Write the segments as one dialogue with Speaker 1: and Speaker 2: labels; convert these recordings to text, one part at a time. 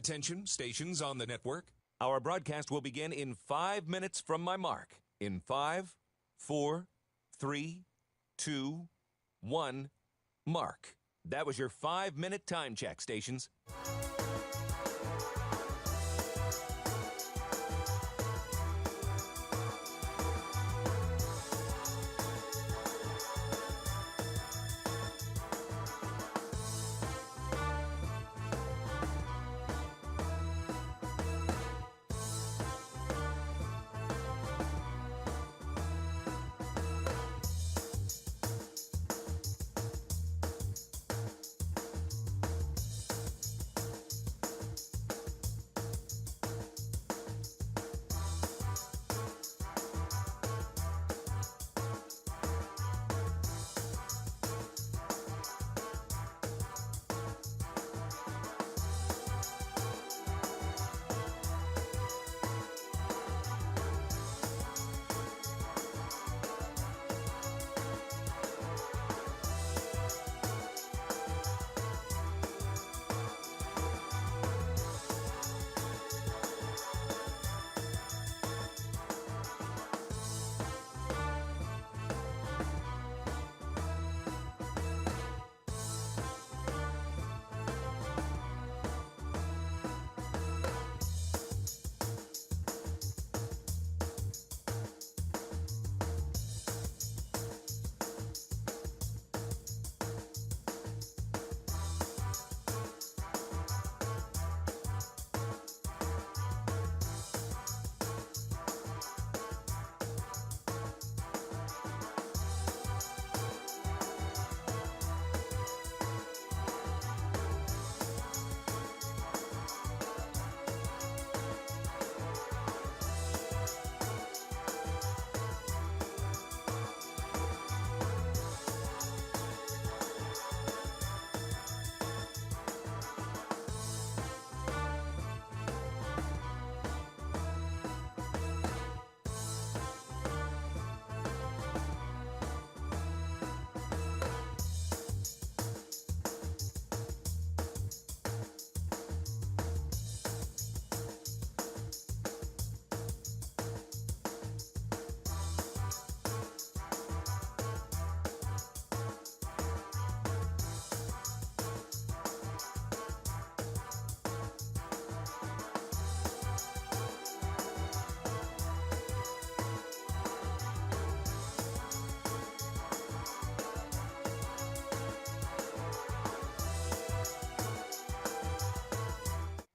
Speaker 1: Attention, stations on the network. Our broadcast will begin in 5 minutes from my mark. In 5, 4, 3, 2, 1, mark. That was your 5-minute time check, stations.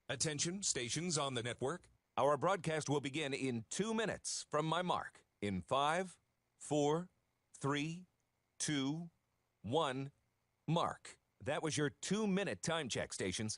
Speaker 1: Attention, stations on the network. Our broadcast will begin in 2 minutes from my mark. In 5, 4, 3, 2, 1, mark. That was your 2-minute time check, stations.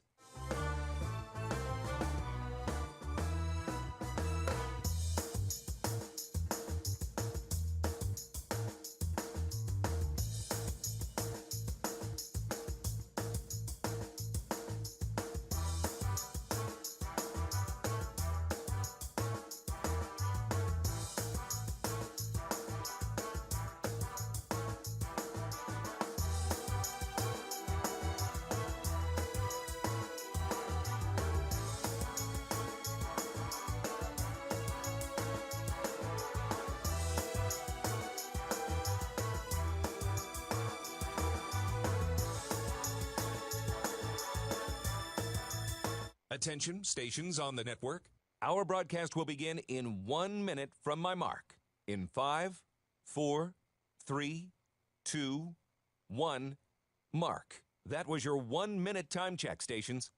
Speaker 1: Attention, stations on the network. Our broadcast will begin in 1 minute from my mark. In 5, 4, 3, 2, 1, mark. That was your 1-minute time check, stations.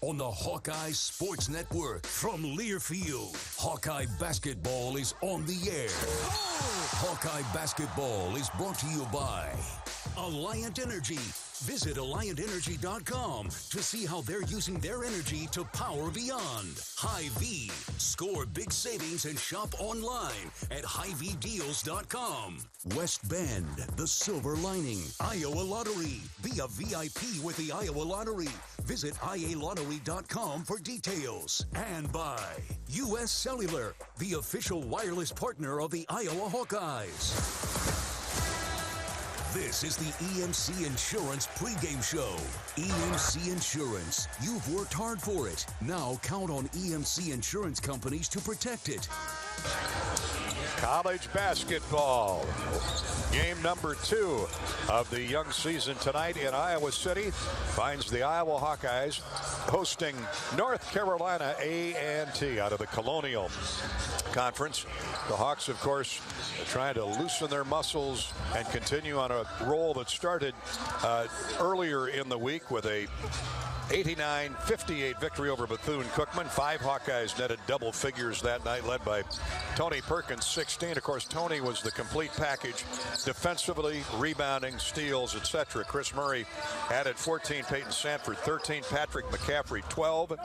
Speaker 2: on the Hawkeye Sports Network. From Learfield, Hawkeye Basketball is on the air. Hawkeye Basketball is brought to you by Alliant Energy. Visit AlliantEnergy.com to see how they're using their energy to power beyond. Hy-Vee. Score big savings and shop online at HyVeeDeals.com. West Bend, the silver lining. Iowa Lottery. Be a VIP with the Iowa Lottery. Visit IALottery.com for details. And by U.S. Cellular, the official wireless partner of the Iowa Hawkeyes. This is the EMC Insurance pregame show. EMC Insurance. You've worked hard for it. Now count on EMC Insurance companies to protect it.
Speaker 3: College basketball. Game number 2 of the young season tonight in Iowa City finds the Iowa Hawkeyes hosting North Carolina A&T out of the Colonial Conference. The Hawks, of course, trying to loosen their muscles and continue on a roll that started earlier in the week with a 89-58 victory over Bethune-Cookman. 5 Hawkeyes netted double figures that night, led by Tony Perkins, 16. Of course, Tony was the complete package defensively, rebounding, steals, etc. Chris Murray added 14. Peyton Sanford, 13. Patrick McCaffrey, 12.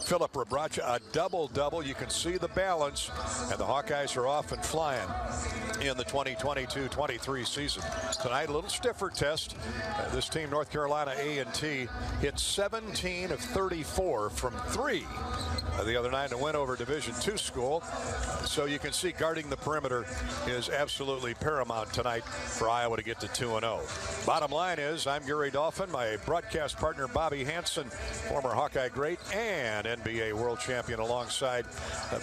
Speaker 3: Philip Rebracha, a double-double. You can see the balance, and the Hawkeyes are off and flying in the 2022-23 season. Tonight, a little stiffer test. This team, North Carolina A&T, hit 17 of 34 from 3 the other night in a win over Division II school. So you can see guarding the perimeter is absolutely paramount tonight for Iowa to get to 2-0. Bottom line is, I'm Gary Dolphin, my broadcast partner Bobby Hansen, former Hawkeye great and NBA world champion alongside.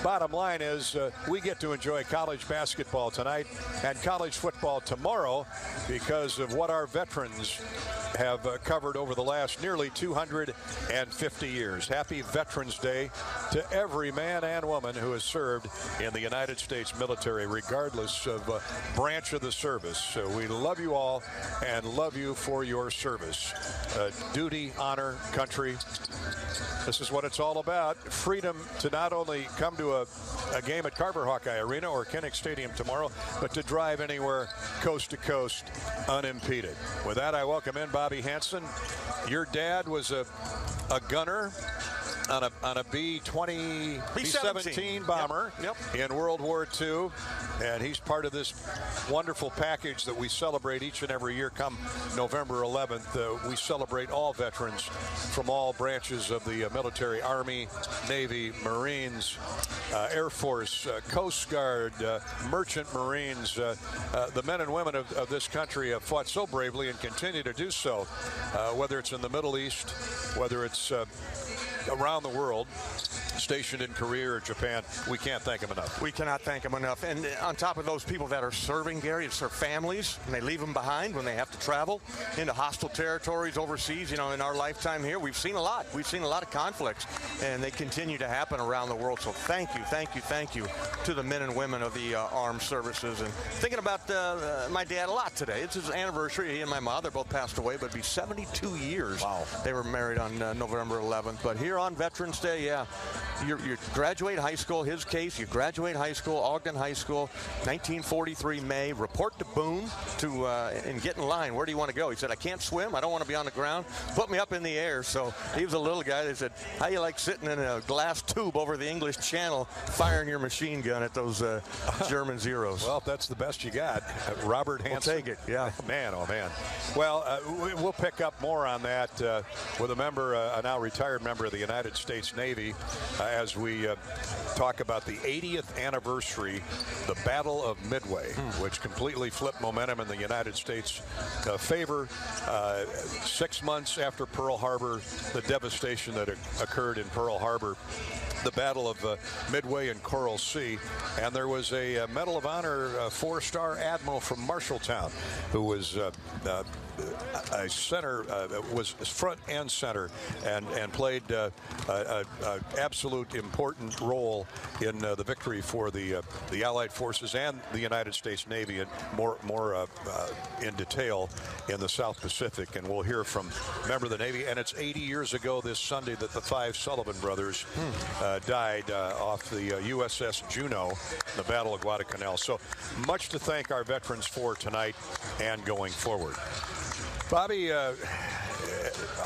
Speaker 3: Bottom line is, we get to enjoy college basketball tonight and college football tomorrow because of what our veterans have covered over the last nearly 250 years. Happy Veterans Day to every man and woman who has served in the United States military, regardless of branch of the service. So we love you all and love you for your service. Duty, honor, country. This is what it's all about. Freedom to not only come to a game at Carver Hawkeye Arena or Kinnick Stadium tomorrow, but to drive anywhere coast to coast unimpeded. With that, I welcome in Bobby Hansen. Your dad was a gunner on a B-17 bomber in World War II, and he's part of this wonderful package that we celebrate each and every year. Come November 11th, we celebrate all veterans from all branches of the military: Army, Navy, Marines, Air Force, Coast Guard, Merchant Marines. The men and women of this country have fought so bravely and continue to do so, whether it's in the Middle East, whether it's around the world, stationed in Korea or Japan. We can't thank them enough.
Speaker 4: We cannot thank them enough. And on top of those people that are serving, Gary, it's their families, and they leave them behind when they have to travel into hostile territories overseas. You know, in our lifetime here, we've seen a lot. We've seen a lot of conflicts, and they continue to happen around the world. So thank you, thank you, thank you to the men and women of the armed services. And thinking about my dad a lot today. It's his anniversary. He and my mother both passed away, but it'd be 72 years. Wow. They were married on November 11th. But here on Veterans Day, yeah, you graduate high school. His case, you graduate high school, Ogden High School, 1943 May. Report to Boone and get in line. Where do you want to go? He said, I can't swim. I don't want to be on the ground. Put me up in the air. So he was a little guy. They said, how you like sitting in a glass tube over the English Channel firing your machine gun at those German Zeros?
Speaker 3: Well, if that's the best you got. Robert Hansen.
Speaker 4: We'll take it, yeah.
Speaker 3: Man, oh man. Well, we'll pick up more on that with a member, a now retired member of the United States Navy, as we talk about the 80th anniversary, the Battle of Midway, which completely flipped momentum in the United States' favor. 6 months after Pearl Harbor, the devastation that occurred in Pearl Harbor, the Battle of Midway and Coral Sea, and there was a Medal of Honor 4-star admiral from Marshalltown who was a center, was front and center, and played an absolute important role in the victory for the Allied forces and the United States Navy, and more in detail in the South Pacific. And we'll hear from a member of the Navy. And it's 80 years ago this Sunday that the 5 Sullivan brothers died off the USS Juneau in the Battle of Guadalcanal. So much to thank our veterans for tonight and going forward. Bobby,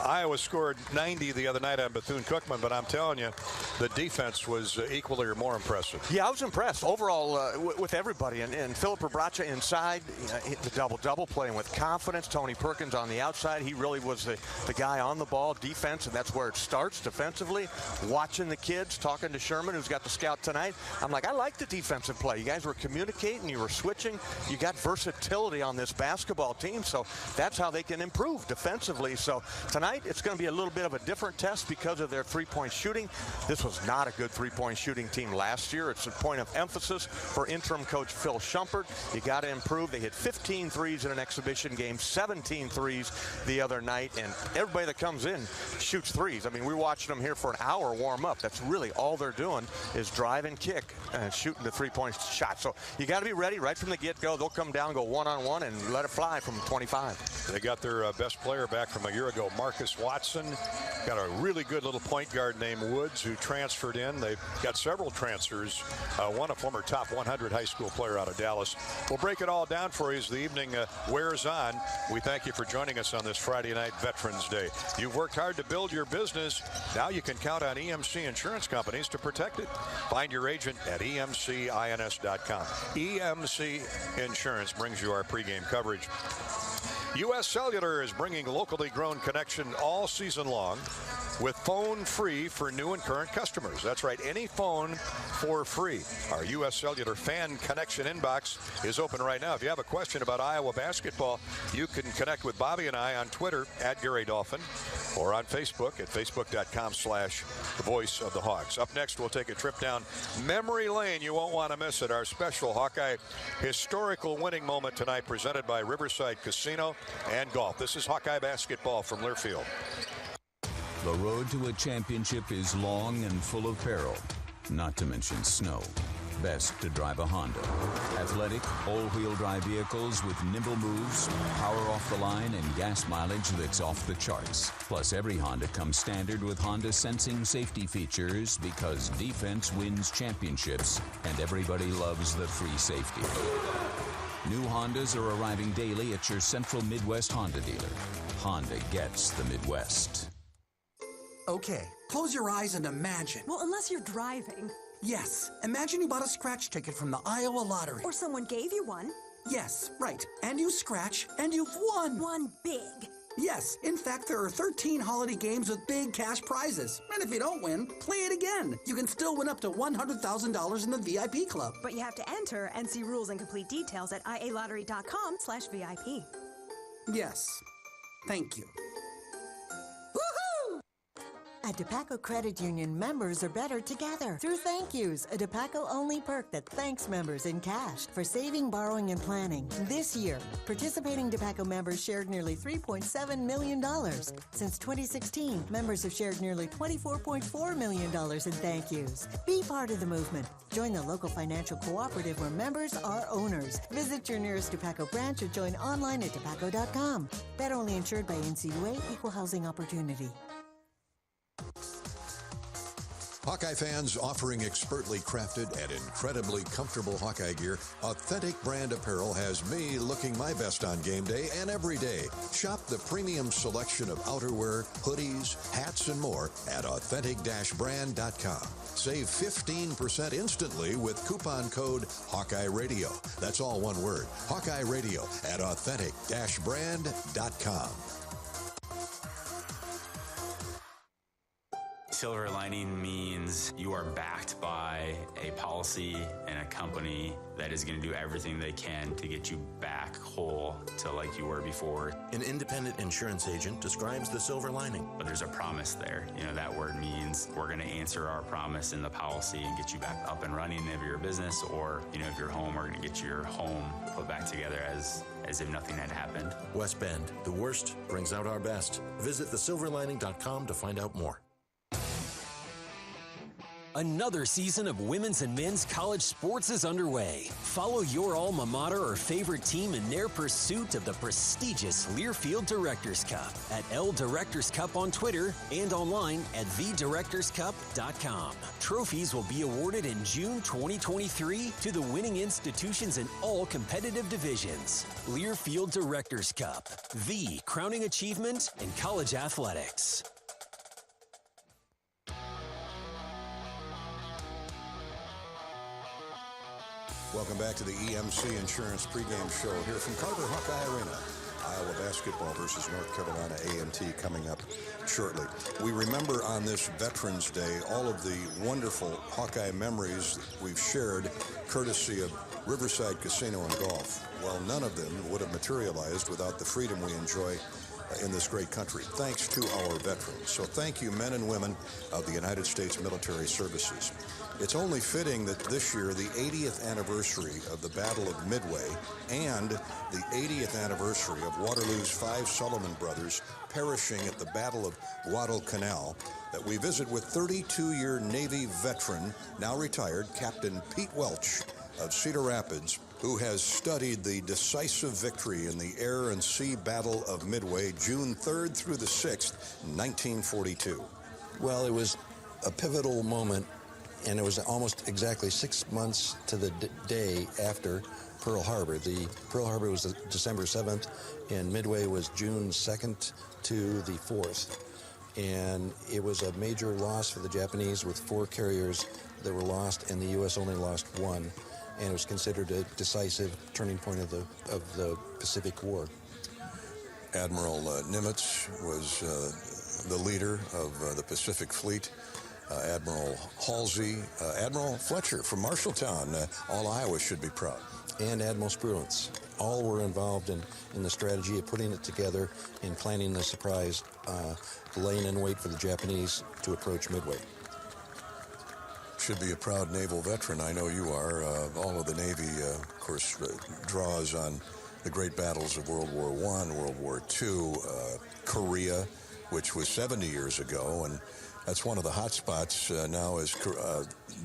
Speaker 3: Iowa scored 90 the other night on Bethune-Cookman, but I'm telling you, the defense was equally or more impressive.
Speaker 4: Yeah, I was impressed overall with everybody. And Philip Rebraca inside, hit the double-double, playing with confidence. Tony Perkins on the outside. He really was the guy on the ball, defense, and that's where it starts defensively. Watching the kids, talking to Sherman, who's got the scout tonight. I'm like, I like the defensive play. You guys were communicating. You were switching. You got versatility on this basketball team, so that's how they can improve defensively. So tonight, it's going to be a little bit of a different test because of their three-point shooting. This was not a good three-point shooting team last year. It's a point of emphasis for interim coach Phil Shumpert. You got to improve. They hit 15 threes in an exhibition game, 17 threes the other night, and everybody that comes in shoots threes. I mean, we're watching them here for an hour warm up. That's really all they're doing is drive and kick and shooting the three-point shot. So you got to be ready right from the get-go. They'll come down, go one-on-one, and let it fly from 25.
Speaker 3: They got their best player back from a year ago, Marcus Watson. Got a really good little point guard named Woods who transferred in. They've got several transfers. One a former top 100 high school player out of Dallas. We'll break it all down for you as the evening wears on. We thank you for joining us on this Friday night Veterans Day. You've worked hard to build your business. Now you can count on EMC Insurance Companies to protect it. Find your agent at emcins.com. EMC Insurance brings you our pregame coverage. U.S. Cellular is bringing locally grown connection all season long with phone free for new and current customers. That's right, any phone for free. Our U.S. Cellular fan connection inbox is open right now. If you have a question about Iowa basketball, you can connect with Bobby and I on Twitter at Gary Dolphin or on Facebook at facebook.com/the voice of the Hawks. Up next, we'll take a trip down memory lane. You won't want to miss it. Our special Hawkeye historical winning moment tonight presented by Riverside Casino and Golf. This is Hawkeye basketball from Learfield.
Speaker 2: The road to a championship is long and full of peril, not to mention snow. Best to drive a Honda. Athletic, all-wheel drive vehicles with nimble moves, power off the line, and gas mileage that's off the charts. Plus, every Honda comes standard with Honda sensing safety features because defense wins championships, and everybody loves the free safety. New Hondas are arriving daily at your Central Midwest Honda dealer. Honda gets the Midwest.
Speaker 5: Okay, close your eyes and imagine.
Speaker 6: Well, unless you're driving.
Speaker 5: Yes, imagine you bought a scratch ticket from the Iowa Lottery.
Speaker 6: Or someone gave you one.
Speaker 5: Yes, right. And you scratch, and you've won.
Speaker 6: One big.
Speaker 5: Yes, in fact, there are 13 holiday games with big cash prizes. And if you don't win, play it again. You can still win up to $100,000 in the VIP club.
Speaker 6: But you have to enter and see rules and complete details at ialottery.com/VIP.
Speaker 5: Yes, thank you.
Speaker 7: At DePaco Credit Union, members are better together through thank yous, a DePaco-only perk that thanks members in cash for saving, borrowing, and planning. This year, participating DePaco members shared nearly $3.7 million. Since 2016, members have shared nearly $24.4 million in thank yous. Be part of the movement. Join the local financial cooperative where members are owners. Visit your nearest DePaco branch or join online at depaco.com. Federally insured by NCUA, Equal Housing Opportunity.
Speaker 8: Hawkeye fans, offering expertly crafted and incredibly comfortable Hawkeye gear, Authentic Brand Apparel has me looking my best on game day and every day. Shop the premium selection of outerwear, hoodies, hats, and more at authentic-brand.com. Save 15% instantly with coupon code Hawkeye Radio. That's all one word, Hawkeye Radio at authentic-brand.com.
Speaker 9: Silver lining means you are backed by a policy and a company that is going to do everything they can to get you back whole to like you were before.
Speaker 10: An independent insurance agent describes the silver lining.
Speaker 9: But there's a promise there. You know, that word means we're going to answer our promise in the policy and get you back up and running if you're a business, or, you know, if you're home, we're going to get your home put back together as if nothing had happened.
Speaker 10: West Bend, the worst brings out our best. Visit thesilverlining.com to find out more.
Speaker 11: Another season of women's and men's college sports is underway. Follow your alma mater or favorite team in their pursuit of the prestigious Learfield Directors Cup at L Directors Cup on Twitter and online at thedirectorscup.com. Trophies will be awarded in June 2023 to the winning institutions in all competitive divisions. Learfield Directors Cup, the crowning achievement in college athletics.
Speaker 8: Welcome back to the EMC Insurance pregame show here from Carver Hawkeye Arena. Iowa basketball versus North Carolina A&T coming up shortly. We remember on this Veterans Day all of the wonderful Hawkeye memories we've shared courtesy of Riverside Casino and Golf. Well, none of them would have materialized without the freedom we enjoy in this great country, thanks to our veterans. So thank you, men and women of the United States Military Services. It's only fitting that this year, the 80th anniversary of the Battle of Midway and the 80th anniversary of Waterloo's 5 Sullivan brothers perishing at the Battle of Guadalcanal, that we visit with 32-year Navy veteran, now retired, Captain Pete Welch of Cedar Rapids, who has studied the decisive victory in the Air and Sea Battle of Midway, June 3rd through the 6th, 1942.
Speaker 12: Well, it was a pivotal moment, and it was almost exactly 6 months to the day after Pearl Harbor. The Pearl Harbor was December 7th, and Midway was June 2nd to the 4th. And it was a major loss for the Japanese, with 4 carriers that were lost, and the U.S. only lost 1. And it was considered a decisive turning point of the Pacific War.
Speaker 8: Admiral Nimitz was the leader of the Pacific Fleet. Admiral Halsey, Admiral Fletcher from Marshalltown. All Iowa should be proud.
Speaker 12: And Admiral Spruance. All were involved in the strategy of putting it together and planning the surprise, laying in wait for the Japanese to approach Midway.
Speaker 8: Should be a proud naval veteran. I know you are. All of the Navy, of course, draws on the great battles of World War I, World War II, Korea, which was 70 years ago, and that's one of the hot spots now. Is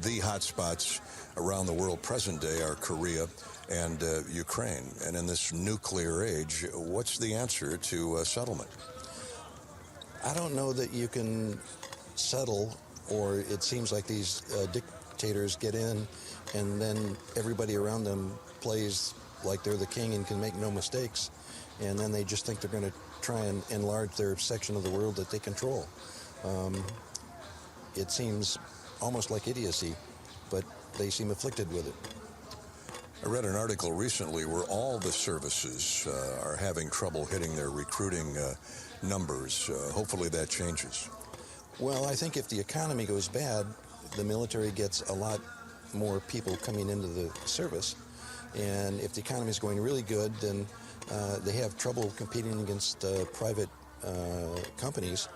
Speaker 8: the hot spots around the world present day are Korea and Ukraine. And in this nuclear age, what's the answer to settlement?
Speaker 12: I don't know that you can settle, or it seems like these dictators get in and then everybody around them plays like they're the king and can make no mistakes. And then they just think they're going to try and enlarge their section of the world that they control. It seems almost like idiocy, but they seem afflicted with it.
Speaker 8: I read an article recently where all the services are having trouble hitting their recruiting numbers. Hopefully that changes.
Speaker 12: Well, I think if the economy goes bad, the military gets a lot more people coming into the service. And if the economy is going really good, then they have trouble competing against private companies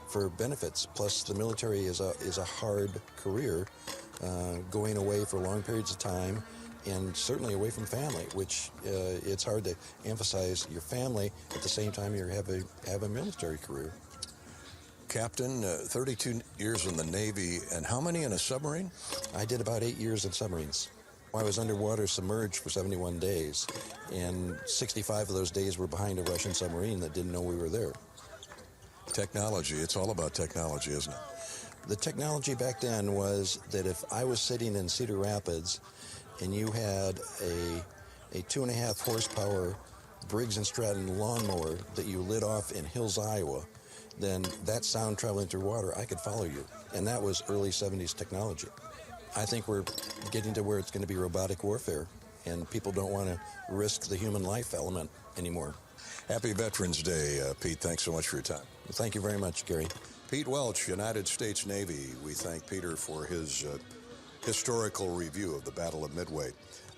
Speaker 12: for benefits. Plus, the military is a hard career, going away for long periods of time, and certainly away from family, which it's hard to emphasize your family at the same time you have a military career.
Speaker 8: Captain, 32 years in the Navy, and how many in a submarine?
Speaker 12: I did about 8 years in submarines. I was underwater submerged for 71 days, and 65 of those days were behind a Russian submarine that didn't know we were there.
Speaker 8: Technology, it's all about technology, isn't it?
Speaker 12: The technology back then was that if I was sitting in Cedar Rapids and you had a 2.5 horsepower Briggs & Stratton lawnmower that you lit off in Hills, Iowa, then that sound traveling through water, I could follow you. And that was early 70s technology. I think we're getting to where it's going to be robotic warfare, and people don't want to risk the human life element anymore.
Speaker 8: Happy Veterans Day, Pete. Thanks so much for your time.
Speaker 12: Thank you very much, Gary.
Speaker 8: Pete Welch, United States Navy. We thank Peter for his historical review of the Battle of Midway.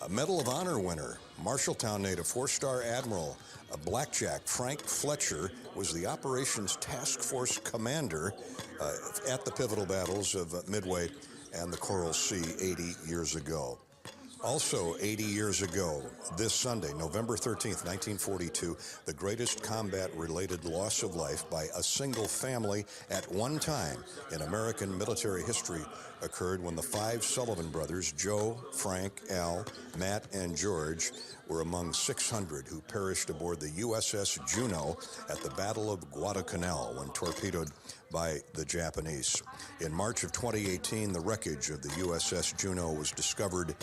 Speaker 8: A Medal of Honor winner, Marshalltown native, 4-star Admiral Blackjack Frank Fletcher was the Operations Task Force commander at the pivotal battles of Midway and the Coral Sea 80 years ago. Also 80 years ago, this Sunday, November 13th, 1942, the greatest combat-related loss of life by a single family at one time in American military history occurred when the 5 Sullivan brothers, Joe, Frank, Al, Matt, and George, were among 600 who perished aboard the USS Juno at the Battle of Guadalcanal when torpedoed by the Japanese. In March of 2018, the wreckage of the USS Juno was discovered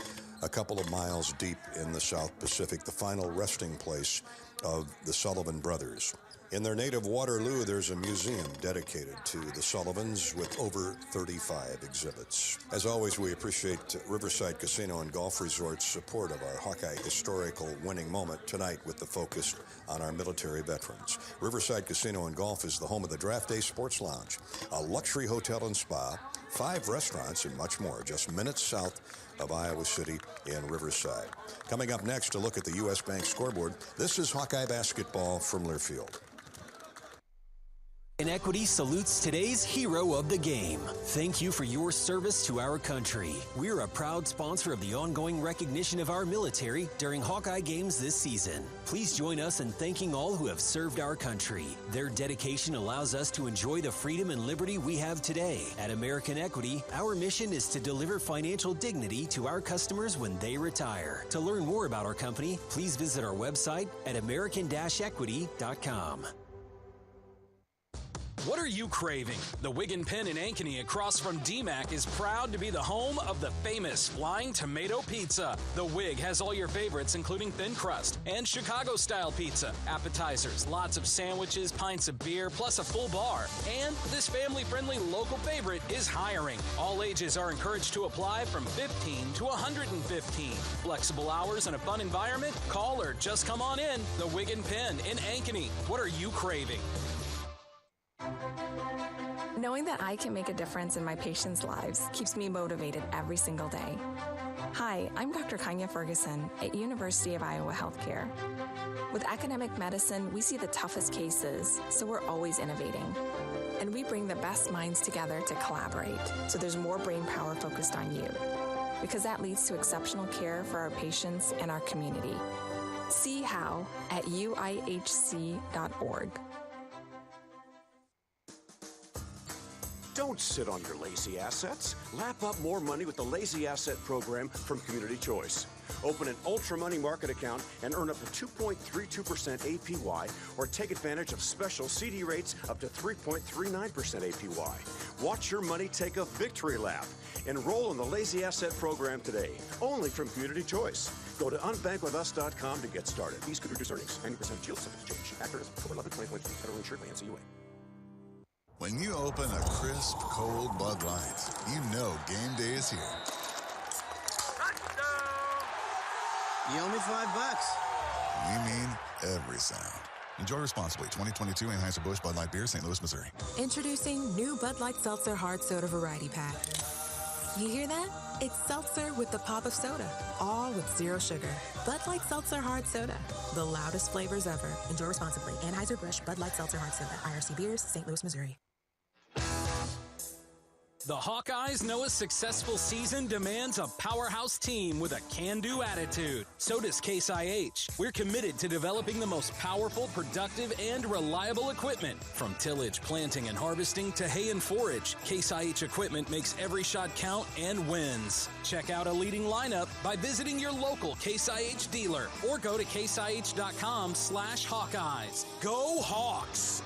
Speaker 8: a couple of miles deep in the South Pacific, the final resting place of the Sullivan brothers. In their native Waterloo, there's a museum dedicated to the Sullivans with over 35 exhibits. As always, we appreciate Riverside Casino and Golf Resort's support of our Hawkeye historical winning moment tonight with the focus on our military veterans. Riverside Casino and Golf is the home of the Draft Day Sports Lounge, a luxury hotel and spa, 5 restaurants, and much more, just minutes south of Iowa City in Riverside. Coming up next, a look at the U.S. Bank scoreboard. This is Hawkeye basketball from Learfield.
Speaker 11: Equity salutes today's hero of the game. Thank you for your service to our country. We're a proud sponsor of the ongoing recognition of our military during Hawkeye games this season. Please join us in thanking all who have served our country. Their dedication allows us to enjoy the freedom and liberty we have today. At American Equity, our mission is to deliver financial dignity to our customers when they retire. To learn more about our company, please visit our website at american-equity.com.
Speaker 13: What are you craving? The Wig and Pen in Ankeny across from DMAC is proud to be the home of the famous Flying Tomato Pizza. The Wig has all your favorites, including thin crust and Chicago-style pizza, appetizers, lots of sandwiches, pints of beer, plus a full bar. And this family-friendly local favorite is hiring. All ages are encouraged to apply from 15 to 115. Flexible hours and a fun environment? Call or just come on in. The Wig and Pen in Ankeny. What are you craving?
Speaker 14: Knowing that I can make a difference in my patients' lives keeps me motivated every single day. Hi, I'm Dr. Kanya Ferguson at University of Iowa Healthcare. With academic medicine, we see the toughest cases, so we're always innovating. And we bring the best minds together to collaborate, so there's more brain power focused on you. Because that leads to exceptional care for our patients and our community. See how at uihc.org.
Speaker 15: Don't sit on your lazy assets. Lap up more money with the Lazy Asset Program from Community Choice. Open an Ultra Money Market account and earn up to 2.32% APY, or take advantage of special CD rates up to 3.39% APY. Watch your money take a victory lap. Enroll in the Lazy Asset Program today, only from Community Choice. Go to unbankwithus.com to get started. These could reduce earnings. 90% yield subject to change. Factor is October 11, 2022. Federally insured by NCUA.
Speaker 16: When you open a crisp, cold Bud Light, you know game day is here.
Speaker 17: You owe me $5.
Speaker 16: We mean every sound. Enjoy responsibly. 2022 Anheuser-Busch Bud Light Beer, St. Louis, Missouri.
Speaker 18: Introducing new Bud Light Seltzer Hard Soda Variety Pack. You hear that? It's seltzer with the pop of soda, all with zero sugar. Bud Light Seltzer Hard Soda, the loudest flavors ever. Enjoy responsibly. Anheuser-Busch Bud Light Seltzer Hard Soda, IRC Beers, St. Louis, Missouri.
Speaker 13: The Hawkeyes know a successful season demands a powerhouse team with a can-do attitude. So does Case IH. We're committed to developing the most powerful, productive, and reliable equipment. From tillage, planting, and harvesting to hay and forage, Case IH equipment makes every shot count and wins. Check out a leading lineup by visiting your local Case IH dealer or go to caseih.com/Hawkeyes. Go Hawks!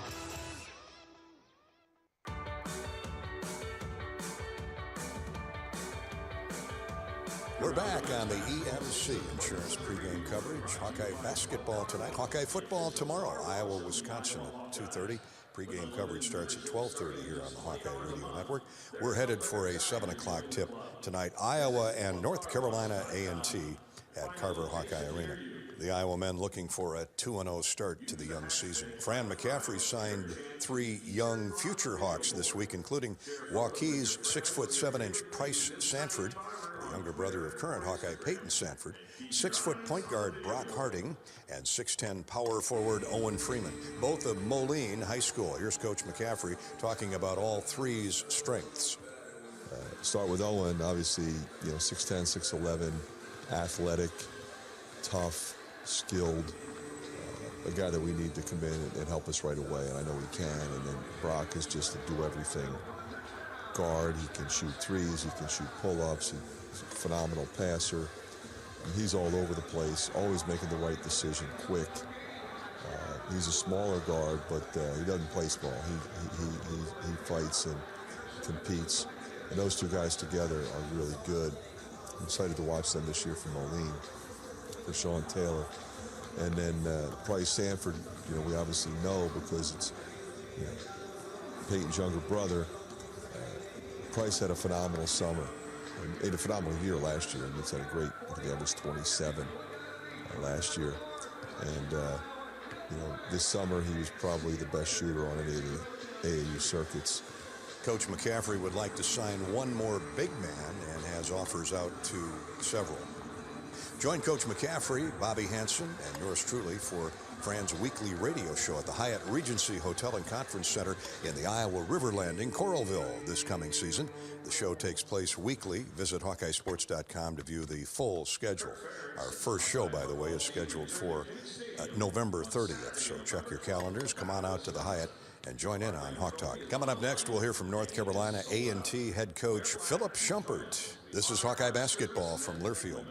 Speaker 8: We're back on the EMC Insurance pregame coverage. Hawkeye basketball tonight. Hawkeye football tomorrow. Iowa, Wisconsin at 2:30. Pregame coverage starts at 12:30 here on the Hawkeye Radio Network. We're headed for a 7 o'clock tip tonight. Iowa and North Carolina A&T at Carver Hawkeye Arena. The Iowa men looking for a 2-0 start to the young season. Fran McCaffrey signed 3 young future Hawks this week, including Hawkeyes 6'7" Price Sanford, the younger brother of current Hawkeye Peyton Sanford, 6-foot point guard Brock Harding, and 6'10" power forward Owen Freeman, both of Moline High School. Here's Coach McCaffrey talking about all 3's strengths.
Speaker 19: Start with Owen, obviously, 6'10", 6'11", athletic, tough, skilled, a guy that we need to come in and help us right away, and I know he can. And then Brock is just to do everything. Guard, he can shoot threes, he can shoot pull-ups, he's a phenomenal passer. And he's all over the place, always making the right decision, quick. He's a smaller guard, but he doesn't play small. He fights and competes, and those 2 guys together are really good. I'm excited to watch them this year from Moline, for Sean Taylor. And then Price Sanford, we obviously know because it's Peyton's younger brother. Price had a phenomenal summer, and made a phenomenal year last year. And he's had a great, I think he averaged 27 last year. And, this summer he was probably the best shooter on any of the AAU circuits.
Speaker 8: Coach McCaffrey would like to sign 1 more big man and has offers out to several. Join Coach McCaffrey, Bobby Hansen, and yours truly for Fran's weekly radio show at the Hyatt Regency Hotel and Conference Center in the Iowa River Landing, Coralville, this coming season. The show takes place weekly. Visit HawkeyeSports.com to view the full schedule. Our first show, by the way, is scheduled for November 30th, so check your calendars. Come on out to the Hyatt and join in on Hawk Talk. Coming up next, we'll hear from North Carolina A&T head coach Philip Shumpert. This is Hawkeye basketball from Learfield.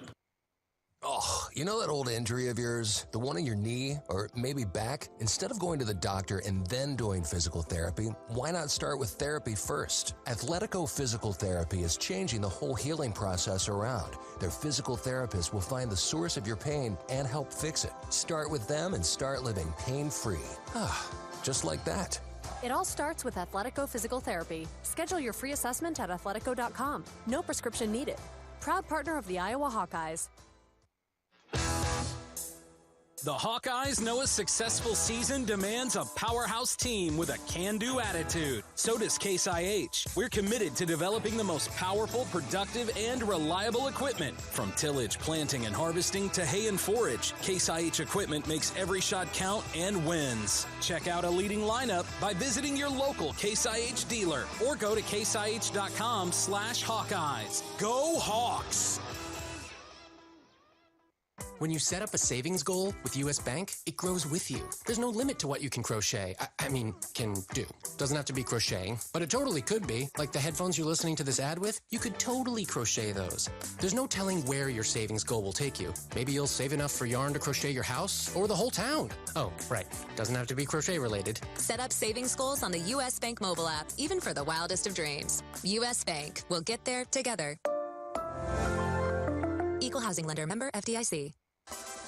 Speaker 20: Oh, you know that old injury of yours? The one in your knee or maybe back? Instead of going to the doctor and then doing physical therapy, why not start with therapy first? Athletico Physical Therapy is changing the whole healing process around. Their physical therapists will find the source of your pain and help fix it. Start with them and start living pain-free. Just like that.
Speaker 21: It all starts with Athletico Physical Therapy. Schedule your free assessment at athletico.com. No prescription needed. Proud partner of the Iowa Hawkeyes.
Speaker 13: The Hawkeyes know a successful season demands a powerhouse team with a can-do attitude. So does Case IH. We're committed to developing the most powerful, productive, and reliable equipment. From tillage, planting, and harvesting to hay and forage, Case IH equipment makes every shot count and wins. Check out a leading lineup by visiting your local Case IH dealer or go to caseih.com/Hawkeyes. Go Hawks!
Speaker 22: When you set up a savings goal with U.S. Bank, it grows with you. There's no limit to what you can crochet. Can do. Doesn't have to be crocheting, but it totally could be. Like the headphones you're listening to this ad with, you could totally crochet those. There's no telling where your savings goal will take you. Maybe you'll save enough for yarn to crochet your house or the whole town. Oh, right. Doesn't have to be crochet related.
Speaker 23: Set up savings goals on the U.S. Bank mobile app, even for the wildest of dreams. U.S. Bank. We'll get there together. Equal housing lender, member FDIC.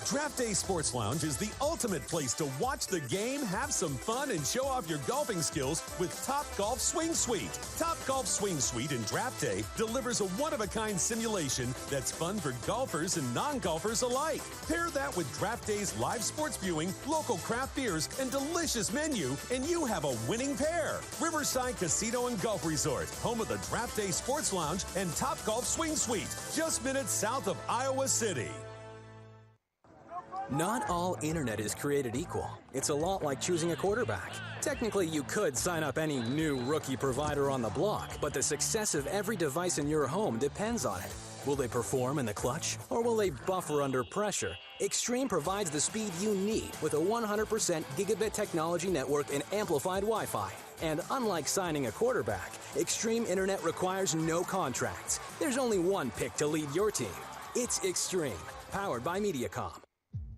Speaker 24: Draft Day Sports Lounge is the ultimate place to watch the game, have some fun, and show off your golfing skills with Top Golf Swing Suite. Top Golf Swing Suite in Draft Day delivers a one-of-a-kind simulation that's fun for golfers and non-golfers alike. Pair that with Draft Day's live sports viewing, local craft beers, and delicious menu, and you have a winning pair. Riverside Casino and Golf Resort, home of the Draft Day Sports Lounge and Top Golf Swing Suite, just minutes south of Iowa City.
Speaker 25: Not all internet is created equal. It's a lot like choosing a quarterback. Technically, you could sign up any new rookie provider on the block, but the success of every device in your home depends on it. Will they perform in the clutch, or will they buffer under pressure? Extreme provides the speed you need with a 100% gigabit technology network and amplified Wi-Fi. And unlike signing a quarterback, Extreme Internet requires no contracts. There's only one pick to lead your team. It's Extreme, powered by Mediacom.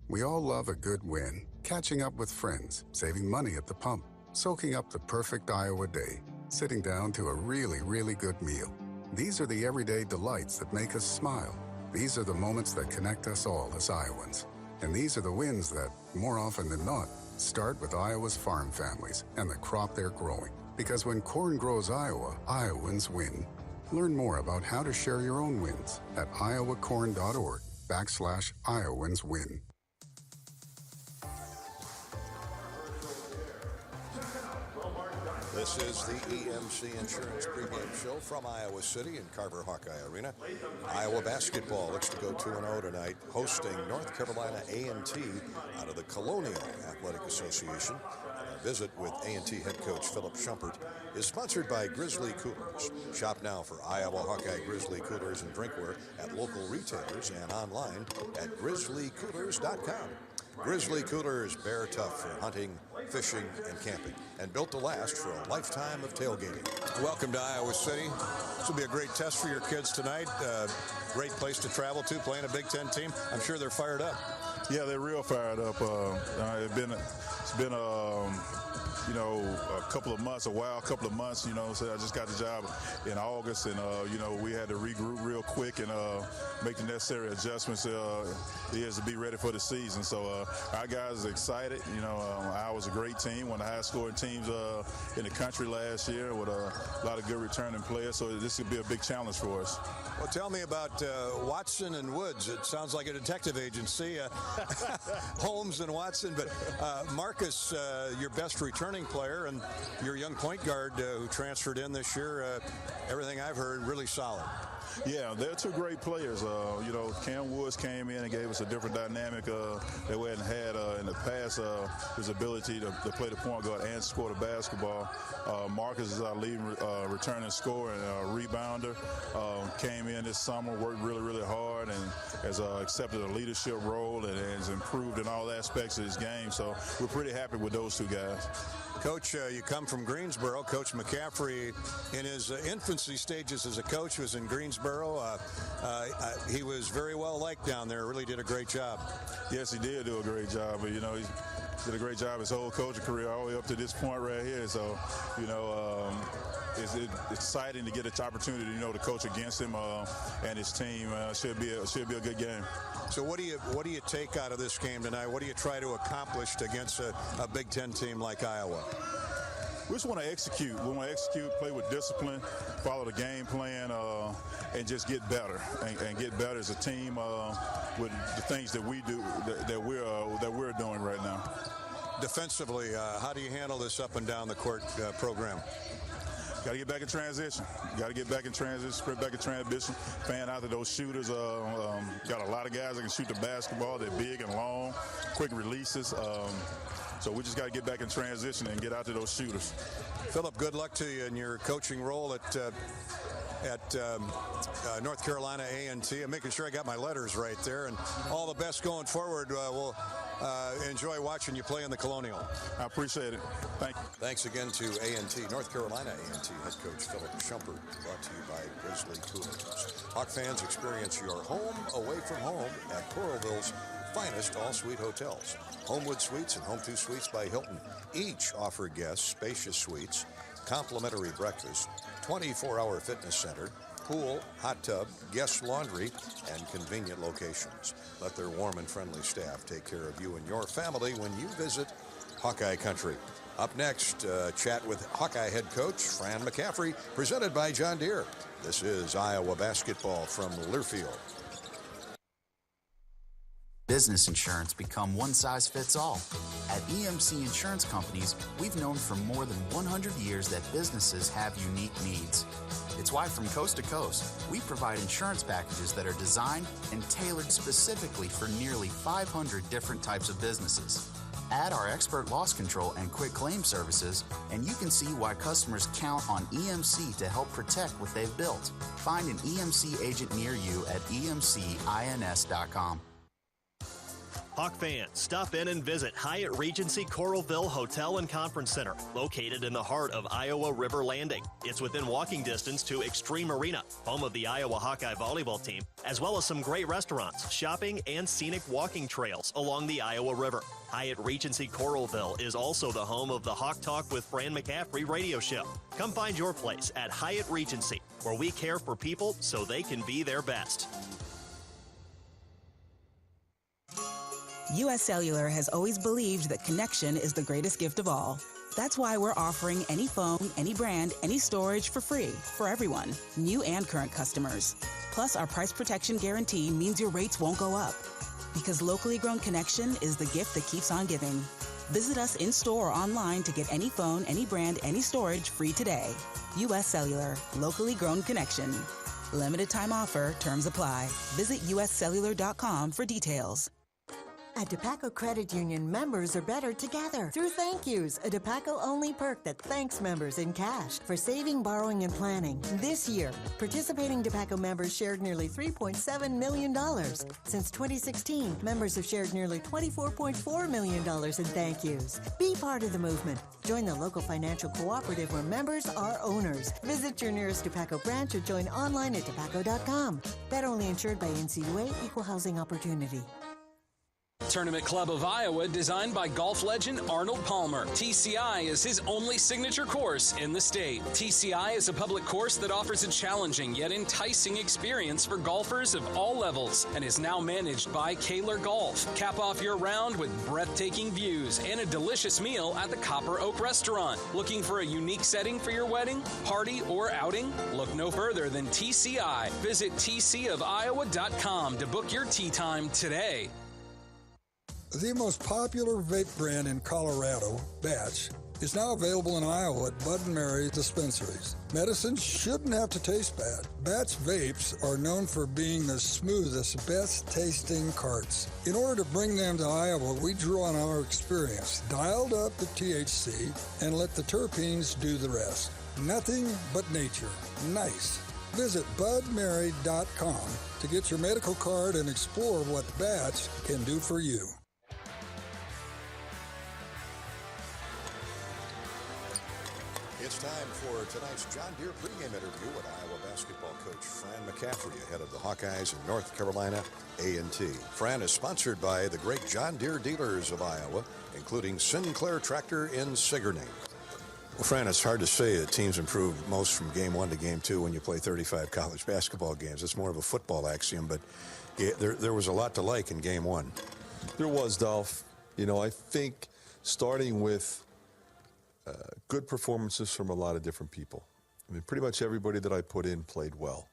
Speaker 26: We all love a good win, catching up with friends, saving money at the pump, soaking up the perfect Iowa day, sitting down to a really, really good meal. These are the everyday delights that make us smile. These are the moments that connect us all as Iowans. And these are the wins that, more often than not, start with Iowa's farm families and the crop they're growing. Because when corn grows Iowa, Iowans win. Learn more about how to share your own wins at iowacorn.org/IowansWin.
Speaker 8: This is the EMC Insurance pregame show from Iowa City in Carver Hawkeye Arena. Iowa basketball looks to go 2-0 tonight, hosting North Carolina A&T out of the Colonial Athletic Association. Our visit with A&T head coach Philip Schumpert is sponsored by Grizzly Coolers. Shop now for Iowa Hawkeye Grizzly Coolers and drinkware at local retailers and online at grizzlycoolers.com. Grizzly Coolers, bear tough for hunting, fishing, and camping, and built to last for a lifetime of tailgating. Welcome to Iowa City. This will be a great test for your kids tonight. Great place to travel to, playing a Big Ten team. I'm sure they're fired up.
Speaker 1: Yeah, they're real fired up. It's been a couple of months, couple of months, so I just got the job in August, and, we had to regroup real quick and make the necessary adjustments to be ready for the season. So our guys are excited. I was a great team, one of the highest scoring teams in the country last year with a lot of good returning players, so this would be a big challenge for us.
Speaker 8: Well, tell me about Watson and Woods. It sounds like a detective agency, Holmes and Watson, but Marcus, your best returning player, and your young point guard who transferred in this year, everything I've heard, really solid.
Speaker 1: Yeah, they're two great players. Cam Woods came in and gave us a different dynamic that we hadn't had in the past. His ability to play the point guard and score the basketball. Marcus is our leading returning scorer and rebounder. Came in this summer, worked really, really hard, and has accepted a leadership role and has improved in all aspects of his game. So we're pretty happy with those two guys.
Speaker 8: Coach, you come from Greensboro. Coach McCaffrey, in his infancy stages as a coach, was in Greensboro. He was very well liked down there. Really did a great job.
Speaker 1: Yes, he did do a great job. But, he did a great job his whole coaching career all the way up to this point right here. So, it's exciting to get this opportunity, to coach against him and his team. Should be a good game.
Speaker 8: So what do you take out of this game tonight? What do you try to accomplish against a Big Ten team like Iowa?
Speaker 1: We just want to execute. We want to execute, play with discipline, follow the game plan, and just get better and get better as a team with the things that we do that we're doing right now.
Speaker 8: Defensively, how do you handle this up and down the court program?
Speaker 1: Got to get back in transition. Sprint back in transition. Fan out to those shooters. Got a lot of guys that can shoot the basketball. They're big and long, quick releases. So we just got to get back in transition and get out to those shooters.
Speaker 8: Philip, good luck to you in your coaching role at North Carolina A&T. I'm making sure I got my letters right there. And all the best going forward. We'll enjoy watching you play in the Colonial.
Speaker 1: I appreciate it. Thank you.
Speaker 8: Thanks again to A&T, North Carolina A&T head coach Philip Schumpert, brought to you by Grizzly Coolers. Hawk fans, experience your home away from home at Coralville's finest all-suite hotels. Homewood Suites and Home 2 Suites by Hilton each offer guests spacious suites, complimentary breakfast, 24-hour fitness center, pool, hot tub, guest laundry, and convenient locations. Let their warm and friendly staff take care of you and your family when you visit Hawkeye Country. Up next, chat with Hawkeye head coach Fran McCaffrey, presented by John Deere. This is Iowa basketball from Learfield.
Speaker 2: Business insurance become one size fits all. At EMC Insurance Companies, we've known for more than 100 years that businesses have unique needs. It's why from coast to coast, we provide insurance packages that are designed and tailored specifically for nearly 500 different types of businesses. Add our expert loss control and quick claim services, and you can see why customers count on EMC to help protect what they've built. Find an EMC agent near you at emcins.com.
Speaker 3: Hawk fans, stop in and visit Hyatt Regency Coralville Hotel and Conference Center, located in the heart of Iowa River Landing. It's within walking distance to Extreme Arena, home of the Iowa Hawkeye volleyball team, as well as some great restaurants, shopping, and scenic walking trails along the Iowa River. Hyatt Regency Coralville is also the home of the Hawk Talk with Fran McCaffrey radio show. Come find your place at Hyatt Regency, where we care for people so they can be their best.
Speaker 4: U.S. Cellular has always believed that connection is the greatest gift of all. That's why we're offering any phone, any brand, any storage for free for everyone, new and current customers. Plus, our price protection guarantee means your rates won't go up. Because locally grown connection is the gift that keeps on giving. Visit us in-store or online to get any phone, any brand, any storage free today. U.S. Cellular. Locally grown connection. Limited time offer. Terms apply. Visit uscellular.com for details.
Speaker 5: At DePaco Credit Union, members are better together through thank yous, a DePaco-only perk that thanks members in cash for saving, borrowing, and planning. This year, participating DePaco members shared nearly $3.7 million. Since 2016, members have shared nearly $24.4 million in thank yous. Be part of the movement. Join the local financial cooperative where members are owners. Visit your nearest DePaco branch or join online at DePaco.com. Federally insured by NCUA, Equal Housing Opportunity.
Speaker 13: Tournament Club of Iowa, designed by golf legend Arnold Palmer. TCI is his only signature course in the state. TCI is a public course that offers a challenging yet enticing experience for golfers of all levels and is now managed by Kaler Golf. Cap off your round with breathtaking views and a delicious meal at the Copper Oak Restaurant. Looking for a unique setting for your wedding, party, or outing? Look no further than TCI. Visit tcofiowa.com to book your tee time today.
Speaker 6: The most popular vape brand in Colorado, Batch, is now available in Iowa at Bud & Mary dispensaries. Medicines shouldn't have to taste bad. Batch vapes are known for being the smoothest, best-tasting carts. In order to bring them to Iowa, we drew on our experience, dialed up the THC, and let the terpenes do the rest. Nothing but nature. Nice. Visit budmary.com to get your medical card and explore what Batch can do for you.
Speaker 8: It's time for tonight's John Deere pregame interview with Iowa basketball coach Fran McCaffrey ahead of the Hawkeyes and North Carolina A&T. Fran is sponsored by the great John Deere dealers of Iowa, including Sinclair Tractor in Sigourney. Well, Fran, it's hard to say that teams improve most from game one to game two when you play 35 college basketball games. It's more of a football axiom, but there was a lot to like in game one.
Speaker 19: There was, Dolph. You know, I think starting with good performances from a lot of different people. I mean, pretty much everybody that I put in played well.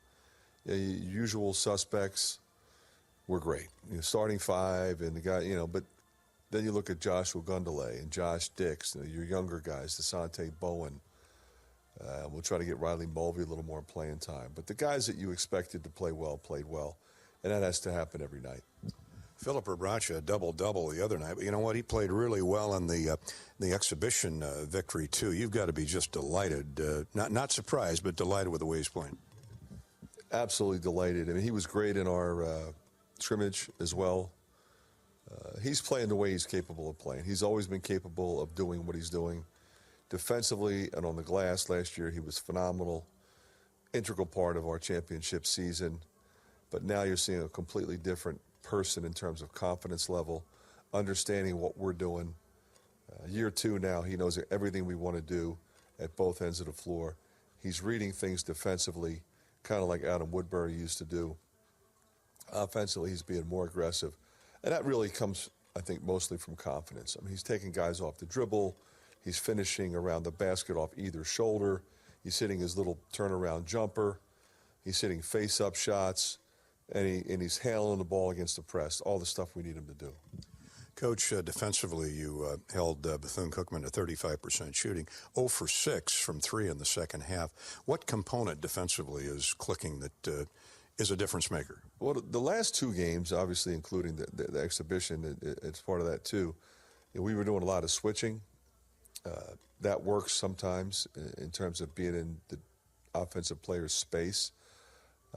Speaker 19: Usual suspects were great. You know, starting five and the guy, you know, but then you look at Joshua Gundele and Josh Dix, you know, your younger guys, DeSante Bowen. We'll try to get Riley Mulvey a little more playing time. But the guys that you expected to play well played well, and that has to happen every night.
Speaker 8: Philip Bracha, double-double the other night. But you know what? He played really well in the exhibition victory, too. You've got to be just delighted. Not surprised, but delighted with the way he's playing.
Speaker 19: Absolutely delighted. I mean, he was great in our scrimmage as well. He's playing the way he's capable of playing. He's always been capable of doing what he's doing. Defensively and on the glass last year, he was phenomenal. Integral part of our championship season. But now you're seeing a completely different person in terms of confidence level, understanding what we're doing. Year two now, he knows everything we want to do at both ends of the floor. He's reading things defensively, kind of like Adam Woodbury used to do. Offensively, he's being more aggressive. And that really comes, I think, mostly from confidence. I mean, he's taking guys off the dribble. He's finishing around the basket off either shoulder. He's hitting his little turnaround jumper. He's hitting face-up shots. And he's handling the ball against the press, all the stuff we need him to do.
Speaker 8: Coach, defensively, you held Bethune-Cookman to 35% shooting, 0 for 6 from 3 in the second half. What component defensively is clicking that is a difference maker?
Speaker 19: Well, the last two games, obviously including the exhibition, it's part of that too. You know, we were doing a lot of switching. That works sometimes in terms of being in the offensive player's space.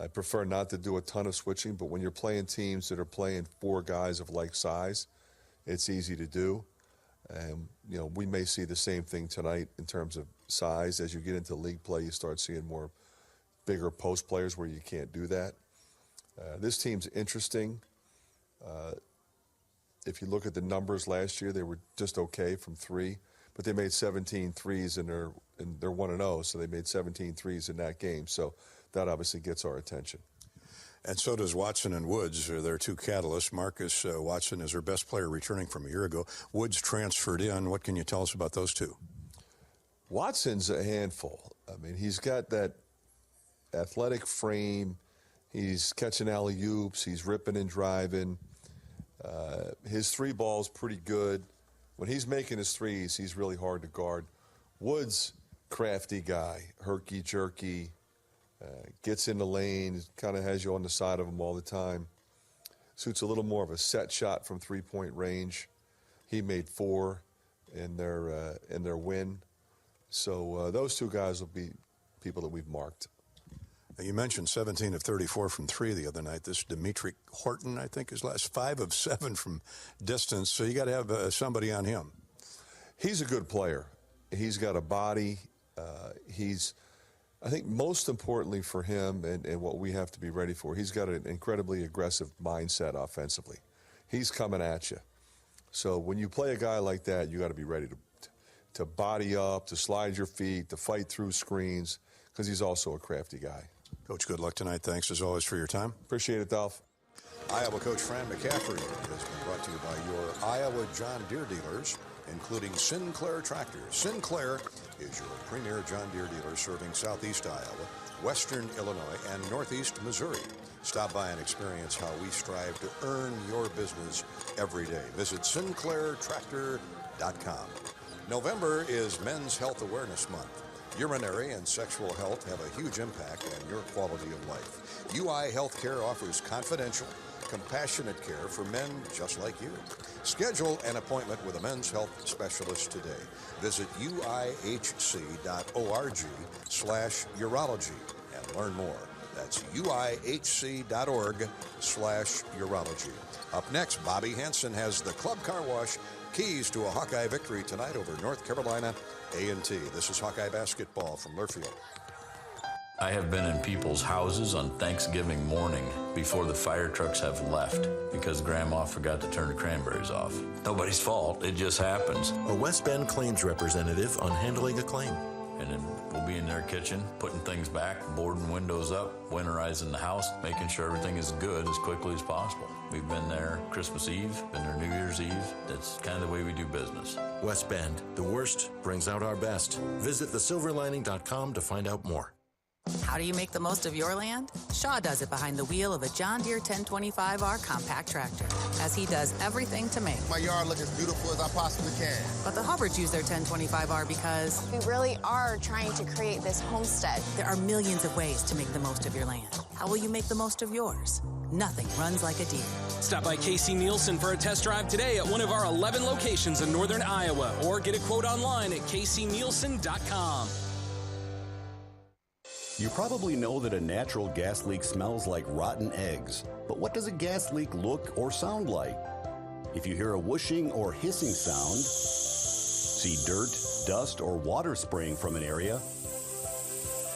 Speaker 19: I prefer not to do a ton of switching, but when you're playing teams that are playing four guys of like size, it's easy to do. And, you know, we may see the same thing tonight in terms of size. As you get into league play, you start seeing more bigger post players where you can't do that. This team's interesting. If you look at the numbers last year, they were just okay from three, but they made 17 threes and they're 1-0, so they made 17 threes in that game. So that obviously gets our attention.
Speaker 8: And so does Watson and Woods. They're two catalysts. Marcus Watson is their best player returning from a year ago. Woods transferred in. What can you tell us about those two?
Speaker 19: Watson's a handful. I mean, he's got that athletic frame. He's catching alley-oops. He's ripping and driving. His three ball's pretty good. when he's making his threes, he's really hard to guard. Woods, crafty guy, herky-jerky, gets in the lane, kind of has you on the side of him all the time. Suits a little more of a set shot from three-point range. He made 4 in their win. So those two guys will be people that we've marked.
Speaker 7: You mentioned 17 of 34 from 3 the other night. This Dimitri Horton, I think, is last 5 of 7 from distance. So you got to have somebody on him.
Speaker 19: He's a good player. He's got a body. I think most importantly for him and what we have to be ready for, he's got an incredibly aggressive mindset offensively. He's coming at you. So when you play a guy like that, you got to be ready to body up, to slide your feet, to fight through screens, because he's also a crafty guy.
Speaker 7: Coach, good luck tonight. Thanks, as always, for your time.
Speaker 19: Appreciate it, Dolph.
Speaker 7: Iowa coach Fran McCaffrey has been brought to you by your Iowa John Deere dealers, including Sinclair Tractors. Sinclair is your premier John Deere dealer serving southeast Iowa, western Illinois, and northeast Missouri. Stop by and experience how we strive to earn your business every day. Visit SinclairTractor.com. November is Men's Health Awareness Month. Urinary and sexual health have a huge impact on your quality of life. UI Healthcare offers confidential, compassionate care for men just like you. Schedule an appointment with a men's health specialist today. Visit uihc.org/urology and learn more. That's uihc.org/urology. Up next, Bobby Hansen has the Club Car Wash keys to a Hawkeye victory tonight over North Carolina A&T. This is Hawkeye basketball from Learfield.
Speaker 9: I have been in people's houses on Thanksgiving morning before the fire trucks have left because Grandma forgot to turn the cranberries off. Nobody's fault. It just happens.
Speaker 10: A West Bend claims representative on handling a claim.
Speaker 9: And then we'll be in their kitchen, putting things back, boarding windows up, winterizing the house, making sure everything is good as quickly as possible. We've been there Christmas Eve, been there New Year's Eve. That's kind of the way we do business.
Speaker 10: West Bend, the worst brings out our best. Visit thesilverlining.com to find out more.
Speaker 11: How do you make the most of your land? Shaw does it behind the wheel of a John Deere 1025R compact tractor, as he does everything to make
Speaker 12: my yard look as beautiful as I possibly can.
Speaker 11: But the Hubbards use their 1025R because
Speaker 14: we really are trying to create this homestead.
Speaker 11: There are millions of ways to make the most of your land. How will you make the most of yours? Nothing runs like a deer.
Speaker 13: Stop by Casey Nielsen for a test drive today at one of our 11 locations in northern Iowa, or get a quote online at caseynielsen.com.
Speaker 27: You probably know that a natural gas leak smells like rotten eggs, but what does a gas leak look or sound like? If you hear a whooshing or hissing sound, see dirt, dust, or water spraying from an area,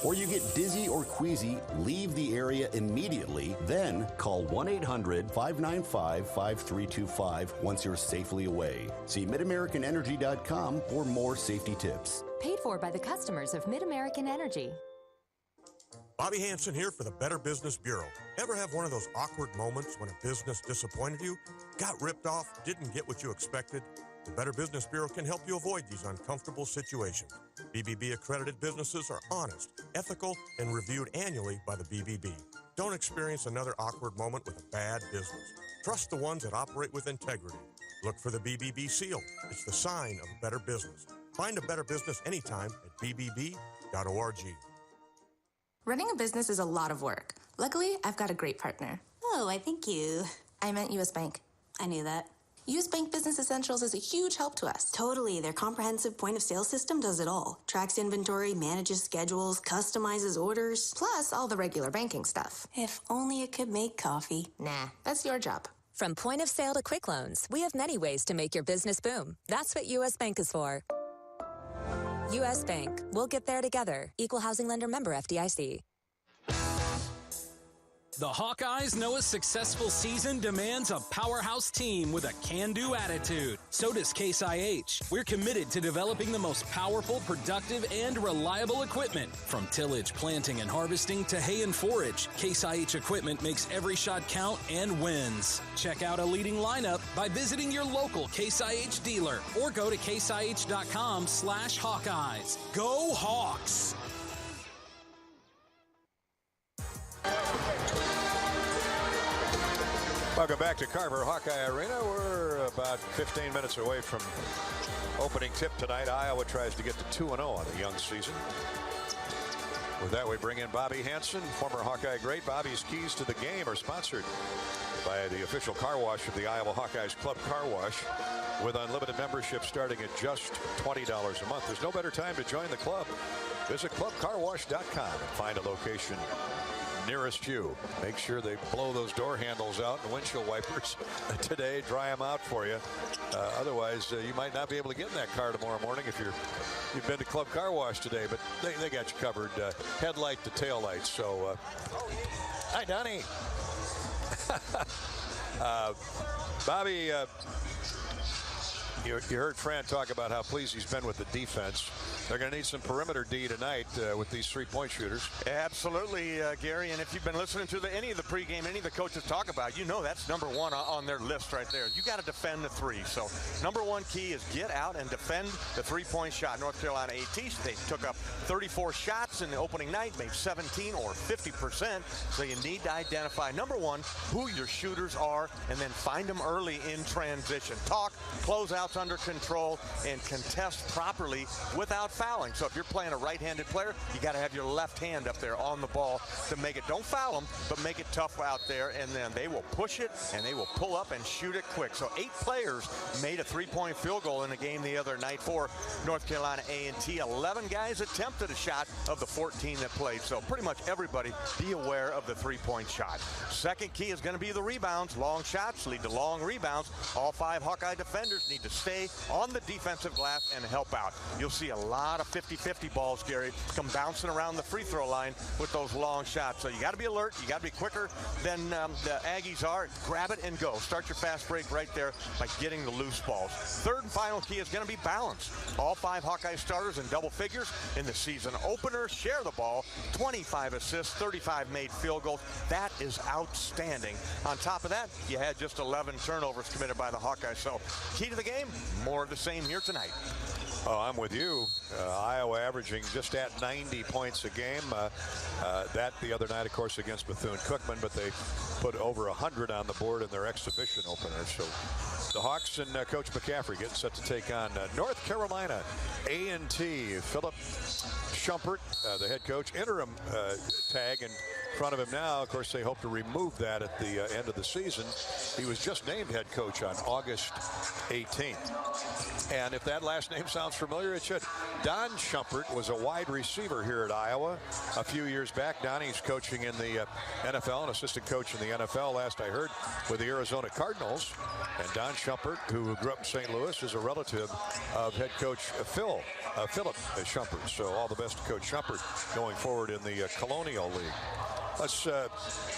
Speaker 27: or you get dizzy or queasy, leave the area immediately, then call 1-800-595-5325 once you're safely away. See MidAmericanEnergy.com for more safety tips.
Speaker 21: Paid for by the customers of Mid-American Energy.
Speaker 28: Bobby Hansen here for the Better Business Bureau. Ever have one of those awkward moments when a business disappointed you, got ripped off, didn't get what you expected? The Better Business Bureau can help you avoid these uncomfortable situations. BBB accredited businesses are honest, ethical, and reviewed annually by the BBB. Don't experience another awkward moment with a bad business. Trust the ones that operate with integrity. Look for the BBB seal. It's the sign of a better business. Find a better business anytime at bbb.org.
Speaker 29: Running a business is a lot of work. Luckily, I've got a great partner.
Speaker 30: Oh, I think you...
Speaker 29: I meant U.S. Bank.
Speaker 30: I knew that.
Speaker 29: U.S. Bank Business Essentials is a huge help to us.
Speaker 30: Totally. Their comprehensive point-of-sale system does it all. Tracks inventory, manages schedules, customizes orders.
Speaker 29: Plus, all the regular banking stuff.
Speaker 30: If only it could make coffee.
Speaker 29: Nah, that's your job.
Speaker 23: From point of sale to quick loans, we have many ways to make your business boom. That's what U.S. Bank is for. U.S. Bank. We'll get there together. Equal housing lender, member FDIC.
Speaker 13: The Hawkeyes know a successful season demands a powerhouse team with a can-do attitude. So does Case IH. We're committed to developing the most powerful, productive, and reliable equipment. From tillage, planting, and harvesting to hay and forage, Case IH equipment makes every shot count and wins. Check out a leading lineup by visiting your local Case IH dealer or go to caseih.com/Hawkeyes. Go Hawks!
Speaker 7: Welcome back to Carver Hawkeye Arena. We're about 15 minutes away from opening tip tonight. Iowa tries to get to 2-0 on the young season. With that, we bring in Bobby Hansen, former Hawkeye great. Bobby's keys to the game are sponsored by the official car wash of the Iowa Hawkeyes Club Car Wash, with unlimited membership starting at just $20 a month. There's no better time to join the club. Visit clubcarwash.com and find a location nearest you. Make sure they blow those door handles out and windshield wipers today. Dry them out for you. Otherwise, you might not be able to get in that car tomorrow morning if you've been to Club Car Wash today. But they got you covered, headlight to tail light. So, hi, Donnie. Bobby, you heard Fran talk about how pleased he's been with the defense. They're going to need some perimeter D tonight with these three-point shooters.
Speaker 1: Absolutely, Gary. And if you've been listening to any of the pregame, any of the coaches talk about, you know that's number one on their list right there. You got to defend the three. So number one key is get out and defend the three-point shot. North Carolina AT, they took up 34 shots in the opening night, made 17 or 50%. So you need to identify, number one, who your shooters are, and then find them early in transition. Talk, closeouts under control, and contest properly without fouling. So if you're playing a right-handed player, you got to have your left hand up there on the ball to make it, don't foul them, but make it tough out there, and then they will push it and they will pull up and shoot it quick. So 8 players made a three-point field goal in the game the other night for North Carolina A&T. 11 guys attempted a shot of the 14 that played. So pretty much everybody be aware of the three-point shot. Second key is going to be the rebounds. Long shots lead to long rebounds. All 5 Hawkeye defenders need to stay on the defensive glass and help out. You'll see a lot of 50-50 balls, Gary, come bouncing around the free throw line with those long shots. So you got to be alert. You got to be quicker than the Aggies are. Grab it and go. Start your fast break right there by getting the loose balls. Third and final key is going to be balance. All 5 Hawkeye starters in double figures in the season opener. Share the ball. 25 assists, 35 made field goals. That is outstanding. On top of that, you had just 11 turnovers committed by the Hawkeyes. So key to the game, more of the same here tonight.
Speaker 7: Oh, I'm with you. Iowa averaging just at 90 points a game. That the other night, of course, against Bethune-Cookman, but they put over 100 on the board in their exhibition opener. So the Hawks and Coach McCaffrey getting set to take on North Carolina A&T. Philip Shumpert, the head coach, interim tag in front of him now. Of course, they hope to remove that at the end of the season. He was just named head coach on August 18th. And if that last name sounds familiar, it should. Don Shumpert was a wide receiver here at Iowa a few years back. Donnie's coaching in the NFL, an assistant coach in the NFL, last I heard, with the Arizona Cardinals. And Don Shumpert, who grew up in St. Louis, is a relative of head coach Philip Shumpert. So all the best to Coach Shumpert going forward in the Colonial League. Let's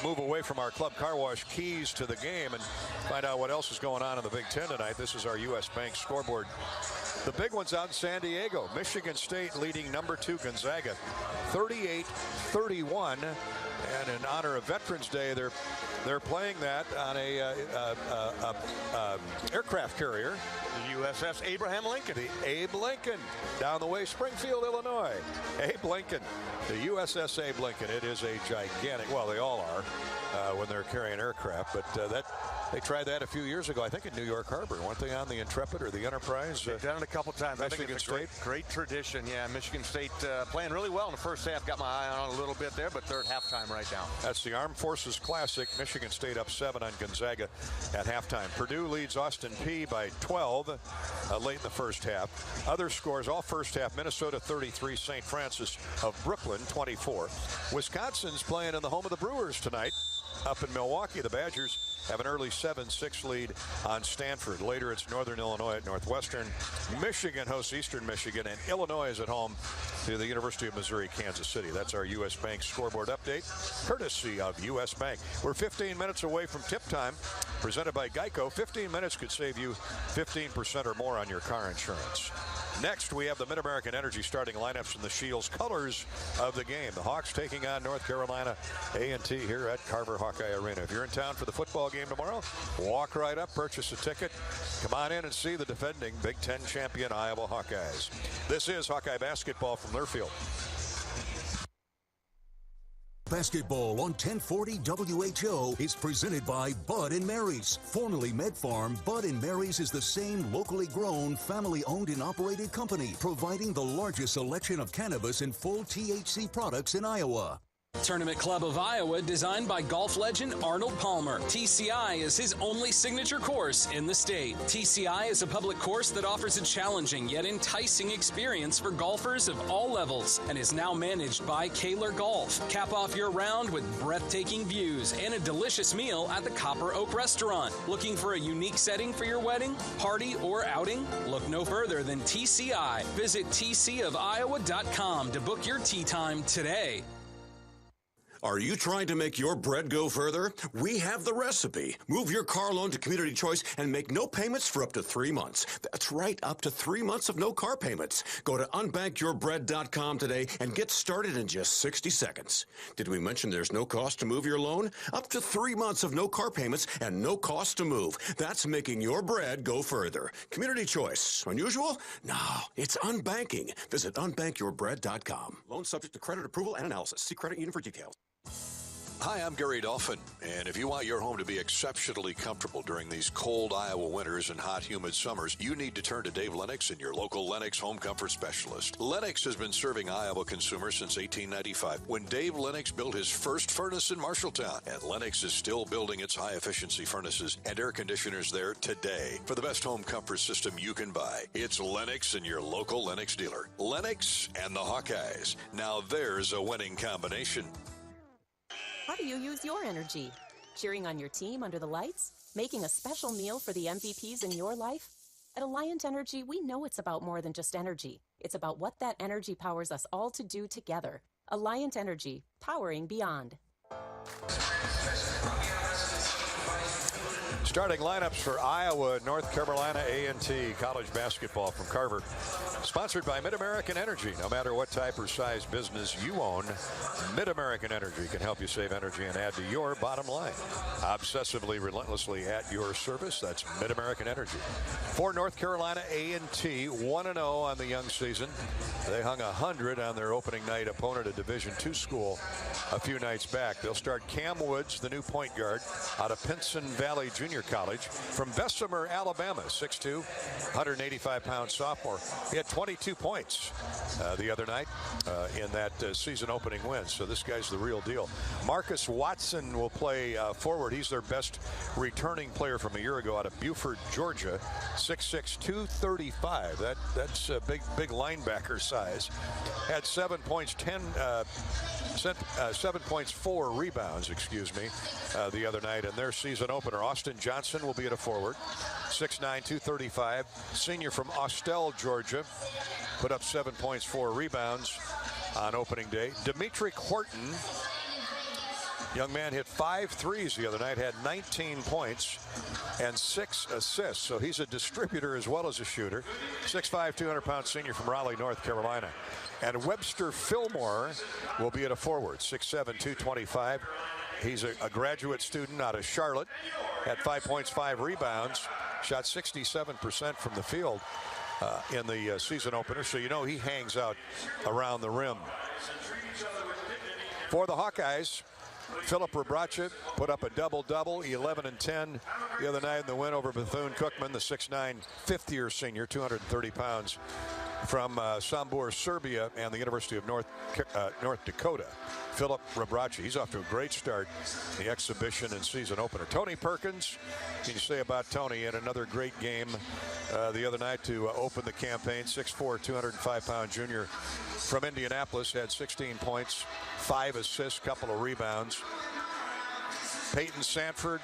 Speaker 7: move away from our Club Car Wash keys to the game and find out what else is going on in the Big Ten tonight. This is our U.S. Bank scoreboard. The big one's out in San Diego. Michigan State leading number 2 Gonzaga 38-31. And in honor of Veterans Day, they're playing that on a aircraft carrier.
Speaker 1: The USS Abraham Lincoln.
Speaker 7: The Abe Lincoln, down the way, Springfield, Illinois. Abe Lincoln, the USS Abe Lincoln. It is a gigantic, well, they all are when they're carrying aircraft, but they tried that a few years ago, I think, in New York Harbor. Weren't they on the Intrepid or the Enterprise?
Speaker 1: They've done it a couple times.
Speaker 7: Michigan State.
Speaker 1: Great tradition. Yeah, Michigan State playing really well in the first half. Got my eye on a little bit there, but they're at halftime right now.
Speaker 7: That's the Armed Forces Classic. Michigan State up 7 on Gonzaga at halftime. Purdue leads Austin Peay by 12 late in the first half. Other scores, all first half: Minnesota 33, St. Francis of Brooklyn 24. Wisconsin's playing in the home of the Brewers tonight up in Milwaukee. The Badgers have an early 7-6 lead on Stanford. Later, it's Northern Illinois at Northwestern. Michigan hosts Eastern Michigan, and Illinois is at home to the University of Missouri, Kansas City. That's our U.S. Bank scoreboard update, courtesy of U.S. Bank. We're 15 minutes away from tip time, presented by Geico. 15 minutes could save you 15% or more on your car insurance. Next, we have the Mid-American Energy starting lineups and the Shields colors of the game. The Hawks taking on North Carolina A&T here at Carver Hawkeye Arena. If you're in town for the football game tomorrow, walk right up, purchase a ticket. Come on in and see the defending Big Ten champion Iowa Hawkeyes. This is Hawkeye basketball from Learfield.
Speaker 2: Basketball on 1040 WHO is presented by Bud & Mary's. Formerly Med Farm, Bud & Mary's is the same locally grown, family-owned and operated company, providing the largest selection of cannabis and full THC products in Iowa.
Speaker 13: Tournament Club of Iowa, designed by golf legend Arnold Palmer. TCI is his only signature course in the state. TCI is a public course that offers a challenging yet enticing experience for golfers of all levels and is now managed by Kaler Golf. Cap off your round with breathtaking views and a delicious meal at the Copper Oak Restaurant. Looking for a unique setting for your wedding, party, or outing? Look no further than TCI. Visit tcofiowa.com to book your tee time today.
Speaker 10: Are you trying to make your bread go further? We have the recipe. Move your car loan to Community Choice and make no payments for up to 3 months. That's right, up to 3 months of no car payments. Go to unbankyourBread.com today and get started in just 60 seconds. Did we mention there's no cost to move your loan? Up to 3 months of no car payments and no cost to move. That's making your bread go further. Community Choice. Unusual? No, it's unbanking. Visit unbankyourBread.com. Loan subject to credit approval and analysis. See credit union for details.
Speaker 7: Hi, I'm Gary Dolphin, and if you want your home to be exceptionally comfortable during these cold Iowa winters and hot, humid summers, you need to turn to Dave Lennox and your local Lennox home comfort specialist. Lennox has been serving Iowa consumers since 1895, when Dave Lennox built his first furnace in Marshalltown, and Lennox is still building its high-efficiency furnaces and air conditioners there today. For the best home comfort system you can buy, it's Lennox and your local Lennox dealer. Lennox and the Hawkeyes. Now there's a winning combination.
Speaker 15: How do you use your energy? Cheering on your team under the lights? Making a special meal for the MVPs in your life? At Alliant Energy, we know it's about more than just energy. It's about what that energy powers us all to do together. Alliant Energy, powering beyond.
Speaker 1: Starting lineups for Iowa, North Carolina A&T college basketball from Carver. Sponsored by Mid-American Energy. No matter what type or size business you own, Mid-American Energy can help you save energy and add to your bottom line. Obsessively, relentlessly at your service. That's Mid-American Energy. For North Carolina A&T, 1-0 on the young season. They hung 100 on their opening night opponent, a Division II school, a few nights back. They'll start Cam Woods, the new point guard, out of Pinson Valley Junior College from Bessemer, Alabama, 6'2", 185-pound sophomore. He had 22 points the other night in that season opening win. So this guy's the real deal. Marcus Watson will play forward. He's their best returning player from a year ago out of Buford, Georgia, 6'6", 235. That's a big linebacker size. Had 7 points, 7 points, 4 rebounds, the other night in their season opener. Austin Johnson will be at a forward, 6'9", 235, senior from Austell, Georgia, put up 7 points, 4 rebounds on opening day. Demetric Horton, young man, hit 5 threes the other night, had 19 points and 6 assists. So he's a distributor as well as a shooter. 6'5", 200-pound senior from Raleigh, North Carolina. And Webster Fillmore will be at a forward, 6'7", 225. He's a graduate student out of Charlotte, had 5 points, 5 rebounds, shot 67% from the field in the season opener. So you know he hangs out around the rim. For the Hawkeyes, Philip Rebracha put up a double-double, 11 and 10 the other night in the win over Bethune-Cookman, the 6'9", fifth-year senior, 230 pounds from Sombor, Serbia, and the University of North Dakota. Philip Rebracha, he's off to a great start in the exhibition and season opener. Tony Perkins, what can you say about Tony? He had another great game the other night to open the campaign. 6'4", 205-pound junior from Indianapolis, had 16 points, 5 assists, couple of rebounds. Peyton Sanford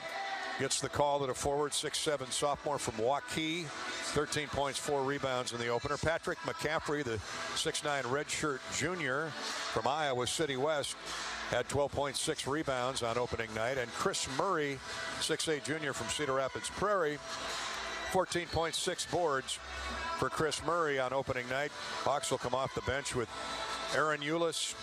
Speaker 1: gets the call at a forward, 6'7", sophomore from Hawkeyes, 13 points, 4 rebounds in the opener. Patrick McCaffrey, the 6'9" redshirt junior from Iowa City West, had 12 points, 6 rebounds on opening night. And Chris Murray, 6'8" junior from Cedar Rapids Prairie, 14 points, 6 boards for Chris Murray on opening night. Hawks will come off the bench with Aaron Eulis.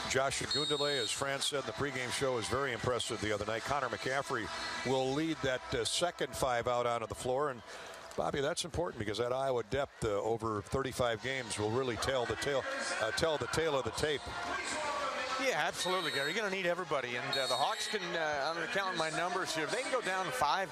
Speaker 1: Josh Agundale, as Fran said in the pregame show, was very impressive the other night. Connor McCaffrey will lead that second 5 out onto the floor. And Bobby, that's important because that Iowa depth over 35 games will really tell the tale of the tape. Yeah, absolutely, Gary. You're going to need everybody. And the Hawks can, I'm counting my numbers here, they can go down 5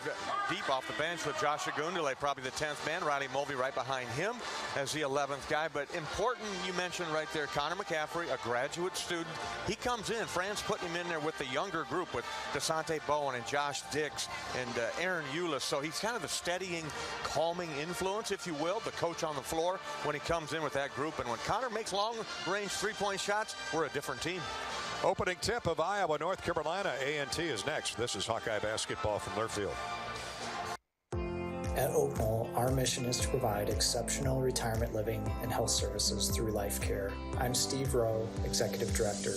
Speaker 1: deep off the bench with Josh Agundale, probably the 10th man. Riley Mulvey right behind him as the 11th guy. But important, you mentioned right there, Connor McCaffrey, a graduate student. He comes in. Fran's putting him in there with the younger group with DeSante Bowen and Josh Dix and Aaron Eulis. So he's kind of the steadying, calming influence, if you will, the coach on the floor when he comes in with that group. And when Connor makes long-range three-point shots, we're a different team.
Speaker 7: Opening tip of Iowa, North Carolina. A&T is next. This is Hawkeye basketball from Learfield.
Speaker 3: At Oak Knoll, our mission is to provide exceptional retirement living and health services through life care. I'm Steve Rowe, Executive Director.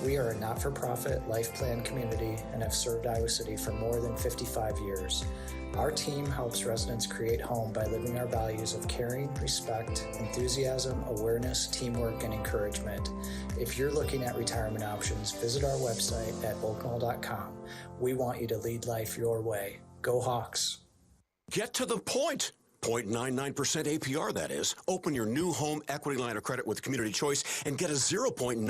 Speaker 3: We are a not-for-profit life plan community and have served Iowa City for more than 55 years. Our team helps residents create home by living our values of caring, respect, enthusiasm, awareness, teamwork, and encouragement. If you're looking at retirement options, visit our website at oakknoll.com. We want you to lead life your way. Go Hawks!
Speaker 10: Get to the point. 0.99% APR, that is. Open your new home equity line of credit with Community Choice and get a 0.99%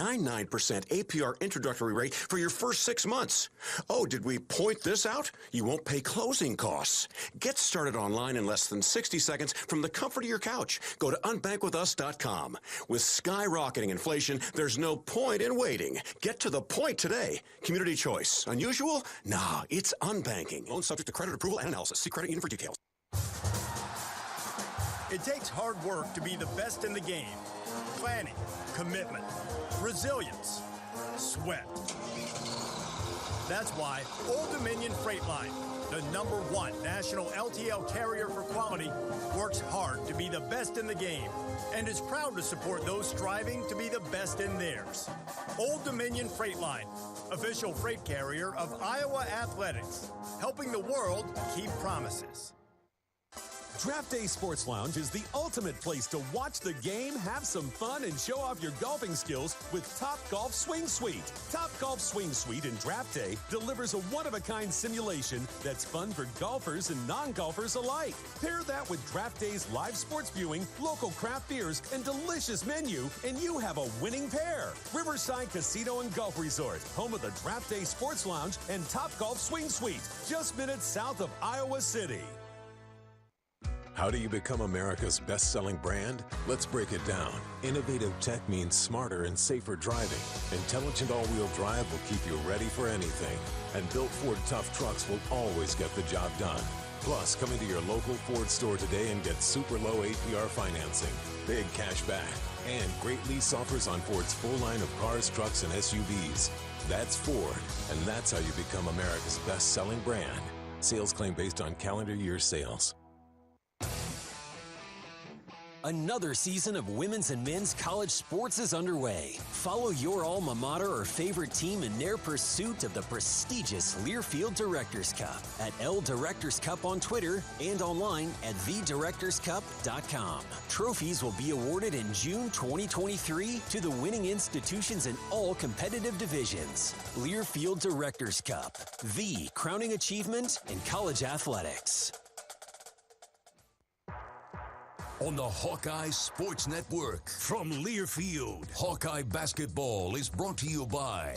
Speaker 10: APR introductory rate for your first 6 months. Oh, did we point this out? You won't pay closing costs. Get started online in less than 60 seconds from the comfort of your couch. Go to unbankwithus.com. With skyrocketing inflation, there's no point in waiting. Get to the point today. Community Choice. Unusual? Nah, it's unbanking. Loan subject to credit approval and analysis. See credit union for details.
Speaker 4: It takes hard work to be the best in the game. Planning, commitment, resilience, sweat. That's why Old Dominion Freight Line, the #1 national LTL carrier for quality, works hard to be the best in the game and is proud to support those striving to be the best in theirs. Old Dominion Freight Line, official freight carrier of Iowa Athletics, helping the world keep promises.
Speaker 16: Draft Day Sports Lounge is the ultimate place to watch the game, have some fun, and show off your golfing skills with Top Golf Swing Suite. Top Golf Swing Suite in Draft Day delivers a one-of-a-kind simulation that's fun for golfers and non-golfers alike. Pair that with Draft Day's live sports viewing, local craft beers, and delicious menu, and you have a winning pair. Riverside Casino and Golf Resort, home of the Draft Day Sports Lounge and Top Golf Swing Suite, just minutes south of Iowa City.
Speaker 17: How do you become America's best-selling brand? Let's break it down. Innovative tech means smarter and safer driving. Intelligent all-wheel drive will keep you ready for anything. And built Ford tough trucks will always get the job done. Plus, come into your local Ford store today and get super low APR financing, big cash back, and great lease offers on Ford's full line of cars, trucks, and SUVs. That's Ford, and that's how you become America's best-selling brand. Sales claim based on calendar year sales.
Speaker 18: Another season of women's and men's college sports is underway. Follow your alma mater or favorite team in their pursuit of the prestigious Learfield Directors Cup at L Directors Cup on Twitter and online at thedirectorscup.com. Trophies will be awarded in June 2023 to the winning institutions in all competitive divisions. Learfield Directors Cup, the crowning achievement in college athletics.
Speaker 20: On the Hawkeye Sports Network from Learfield, Hawkeye basketball is brought to you by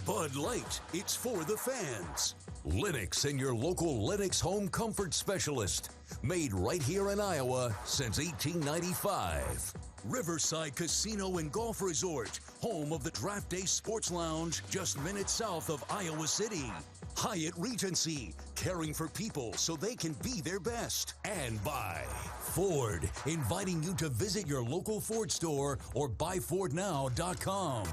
Speaker 20: Bud Light. It's for the fans. Lennox and your local Lennox home comfort specialist. Made right here in Iowa since 1895. Riverside Casino and Golf Resort, home of the Draft Day Sports Lounge, just minutes south of Iowa City. Hyatt Regency, caring for people so they can be their best. And by Ford, inviting you to visit your local Ford store or buyfordnow.com.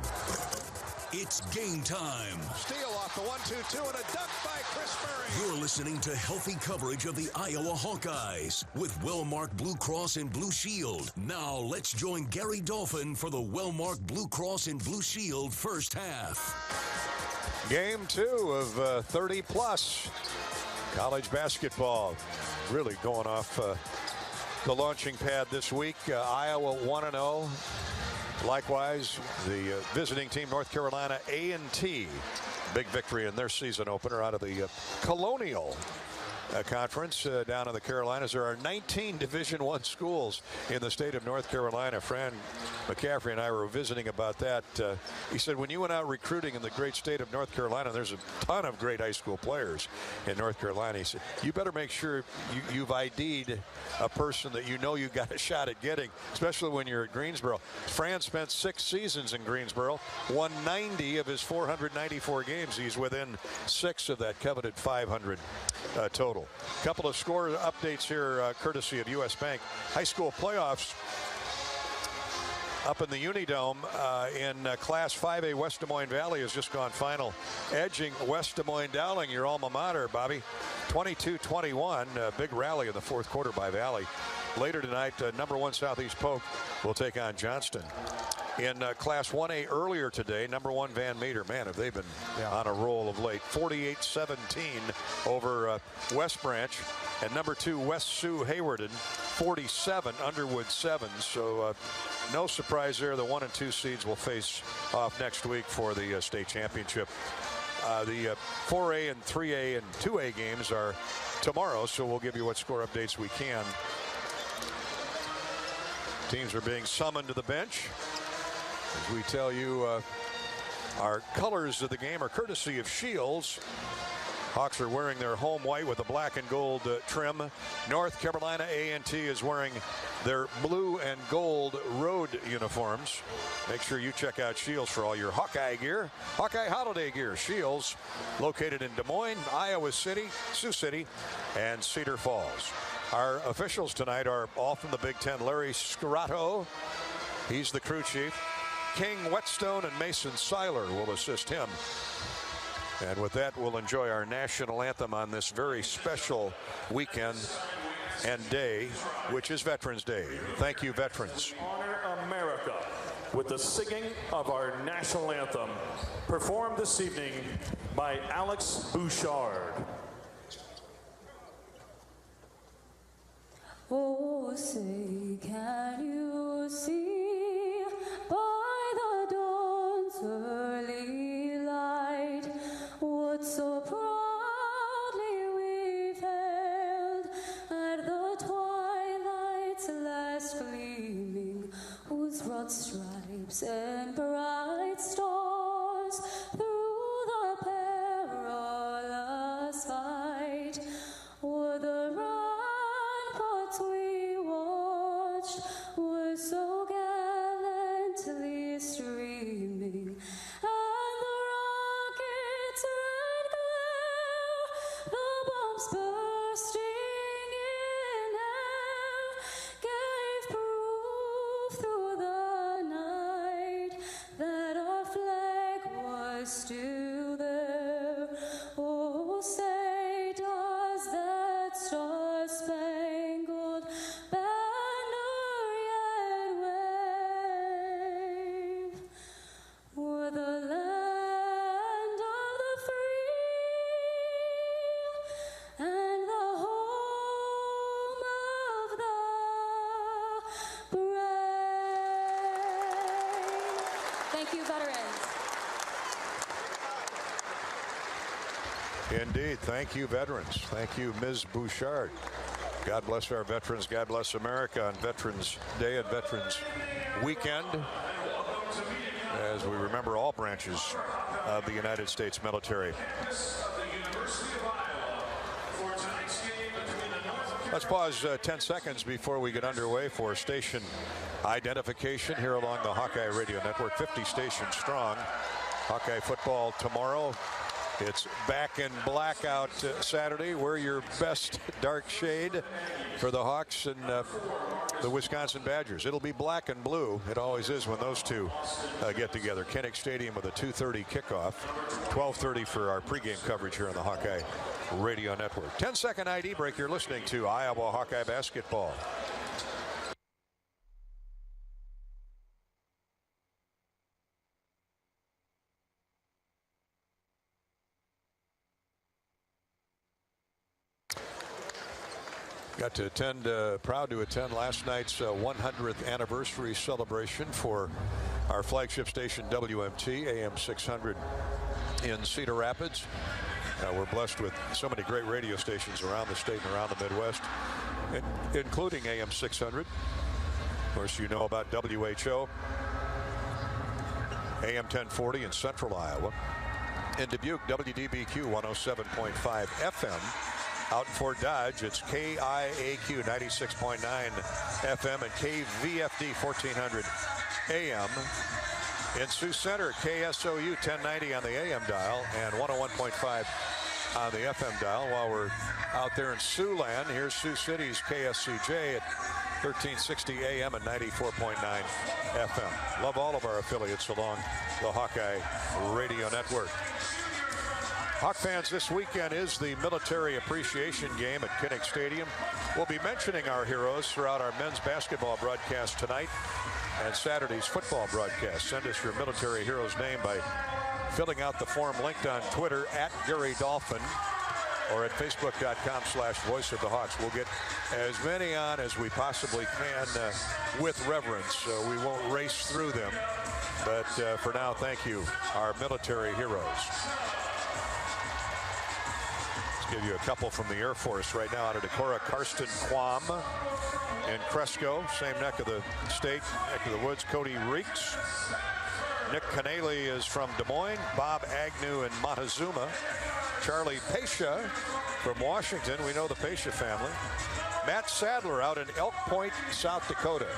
Speaker 20: It's game time.
Speaker 7: Steal off the 1-2-2 and a dunk by Chris Murray.
Speaker 20: You're listening to healthy coverage of the Iowa Hawkeyes with Wellmark Blue Cross and Blue Shield. Now let's join Gary Dolphin for the Wellmark Blue Cross and Blue Shield first half.
Speaker 7: Game 2 of 30-plus college basketball. Really going off the launching pad this week. Iowa 1-0. Likewise, the visiting team, North Carolina A&T. Big victory in their season opener out of the Colonial Conference down in the Carolinas. There are 19 Division I schools in the state of North Carolina. Fran McCaffrey and I were visiting about that. He said when you went out recruiting in the great state of North Carolina, there's a ton of great high school players in North Carolina. He said you better make sure you've ID'd a person that you know you got a shot at getting, especially when you're at Greensboro. Fran spent 6 seasons in Greensboro, won 90 of his 494 games. He's within 6 of that coveted 500 total. Couple of score updates here, courtesy of U.S. Bank. High school playoffs up in the Unidome in Class 5A. West Des Moines Valley has just gone final, edging West Des Moines Dowling, your alma mater, Bobby, 22-21. Big rally in the fourth quarter by Valley. Later tonight, number 1 Southeast Polk will take on Johnston. In Class 1A earlier today, number 1 Van Meter, man, have they been on a roll of late. 48-17 over West Branch. And number 2 West Sioux Haywardon, 47, Underwood 7. So no surprise there. The 1 and 2 seeds will face off next week for the state championship. The 4A and 3A and 2A games are tomorrow, so we'll give you what score updates we can. Teams are being summoned to the bench. As we tell you, our colors of the game are courtesy of Shields. Hawks are wearing their home white with a black and gold trim. North Carolina A&T is wearing their blue and gold road uniforms. Make sure you check out Shields for all your Hawkeye gear. Hawkeye holiday gear. Shields, located in Des Moines, Iowa City, Sioux City, and Cedar Falls. Our officials tonight are all from the Big Ten. Larry Scarato, he's the crew chief. King Whetstone and Mason Seiler will assist him. And with that, we'll enjoy our national anthem on this very special weekend and day, which is Veterans Day. Thank you, veterans.
Speaker 5: Honor America with the singing of our national anthem, performed this evening by Alex Bouchard.
Speaker 6: Oh, say, can you see by the dawn's early light what so proudly we've held at the twilight's last gleaming, whose broad stripes and bright stars through the perilous fight were the ramparts we watched, were so gallantly streaming, and the rockets' red glare, the bombs bursting in air, gave proof through the night that our flag was still there. Oh, say does that star-spangled banner yet wave o'er the land of the free and the home of the brave? Thank you, veterans.
Speaker 7: Indeed. Thank you, veterans. Thank you, Ms. Bouchard. God bless our veterans. God bless America on Veterans Day and Veterans Weekend, as we remember all branches of the United States military. Let's pause 10 seconds before we get underway for station identification here along the Hawkeye Radio Network. 50 stations strong. Hawkeye football tomorrow. It's back in blackout Saturday. Wear your best dark shade for the Hawks and the Wisconsin Badgers. It'll be black and blue. It always is when those two get together. Kinnick Stadium with a 2:30 kickoff. 12:30 for our pregame coverage here on the Hawkeye Radio Network. 10-second ID break. You're listening to Iowa Hawkeye basketball. Got to attend, proud to attend last night's 100th anniversary celebration for our flagship station WMT AM 600 in Cedar Rapids. We're blessed with so many great radio stations around the state and around the Midwest, including AM 600. Of course, you know about WHO, AM 1040 in central Iowa. In Dubuque, WDBQ 107.5 FM. Out in Fort Dodge, it's KIAQ 96.9 FM and KVFD 1400 AM. In Sioux Center, KSOU 1090 on the AM dial and 101.5 on the FM dial. While we're out there in Siouxland, here's Sioux City's KSCJ at 1360 AM and 94.9 FM. Love all of our affiliates along the Hawkeye Radio Network. Hawk fans, this weekend is the Military Appreciation Game at Kinnick Stadium. We'll be mentioning our heroes throughout our men's basketball broadcast tonight and Saturday's football broadcast. Send us your military hero's name by filling out the form linked on Twitter at Gary Dolphin or at facebook.com/voiceofthehawks. We'll get as many on as we possibly can with reverence. We won't race through them. But for now, thank you, our military heroes. Let's give you a couple from the Air Force right now out of Decorah. Karsten Quam in Cresco, same neck of the state, neck of the woods. Cody Reeks. Nick Canale is from Des Moines. Bob Agnew in Montezuma. Charlie Pesha from Washington. We know the Pesha family. Matt Sadler out in Elk Point, South Dakota.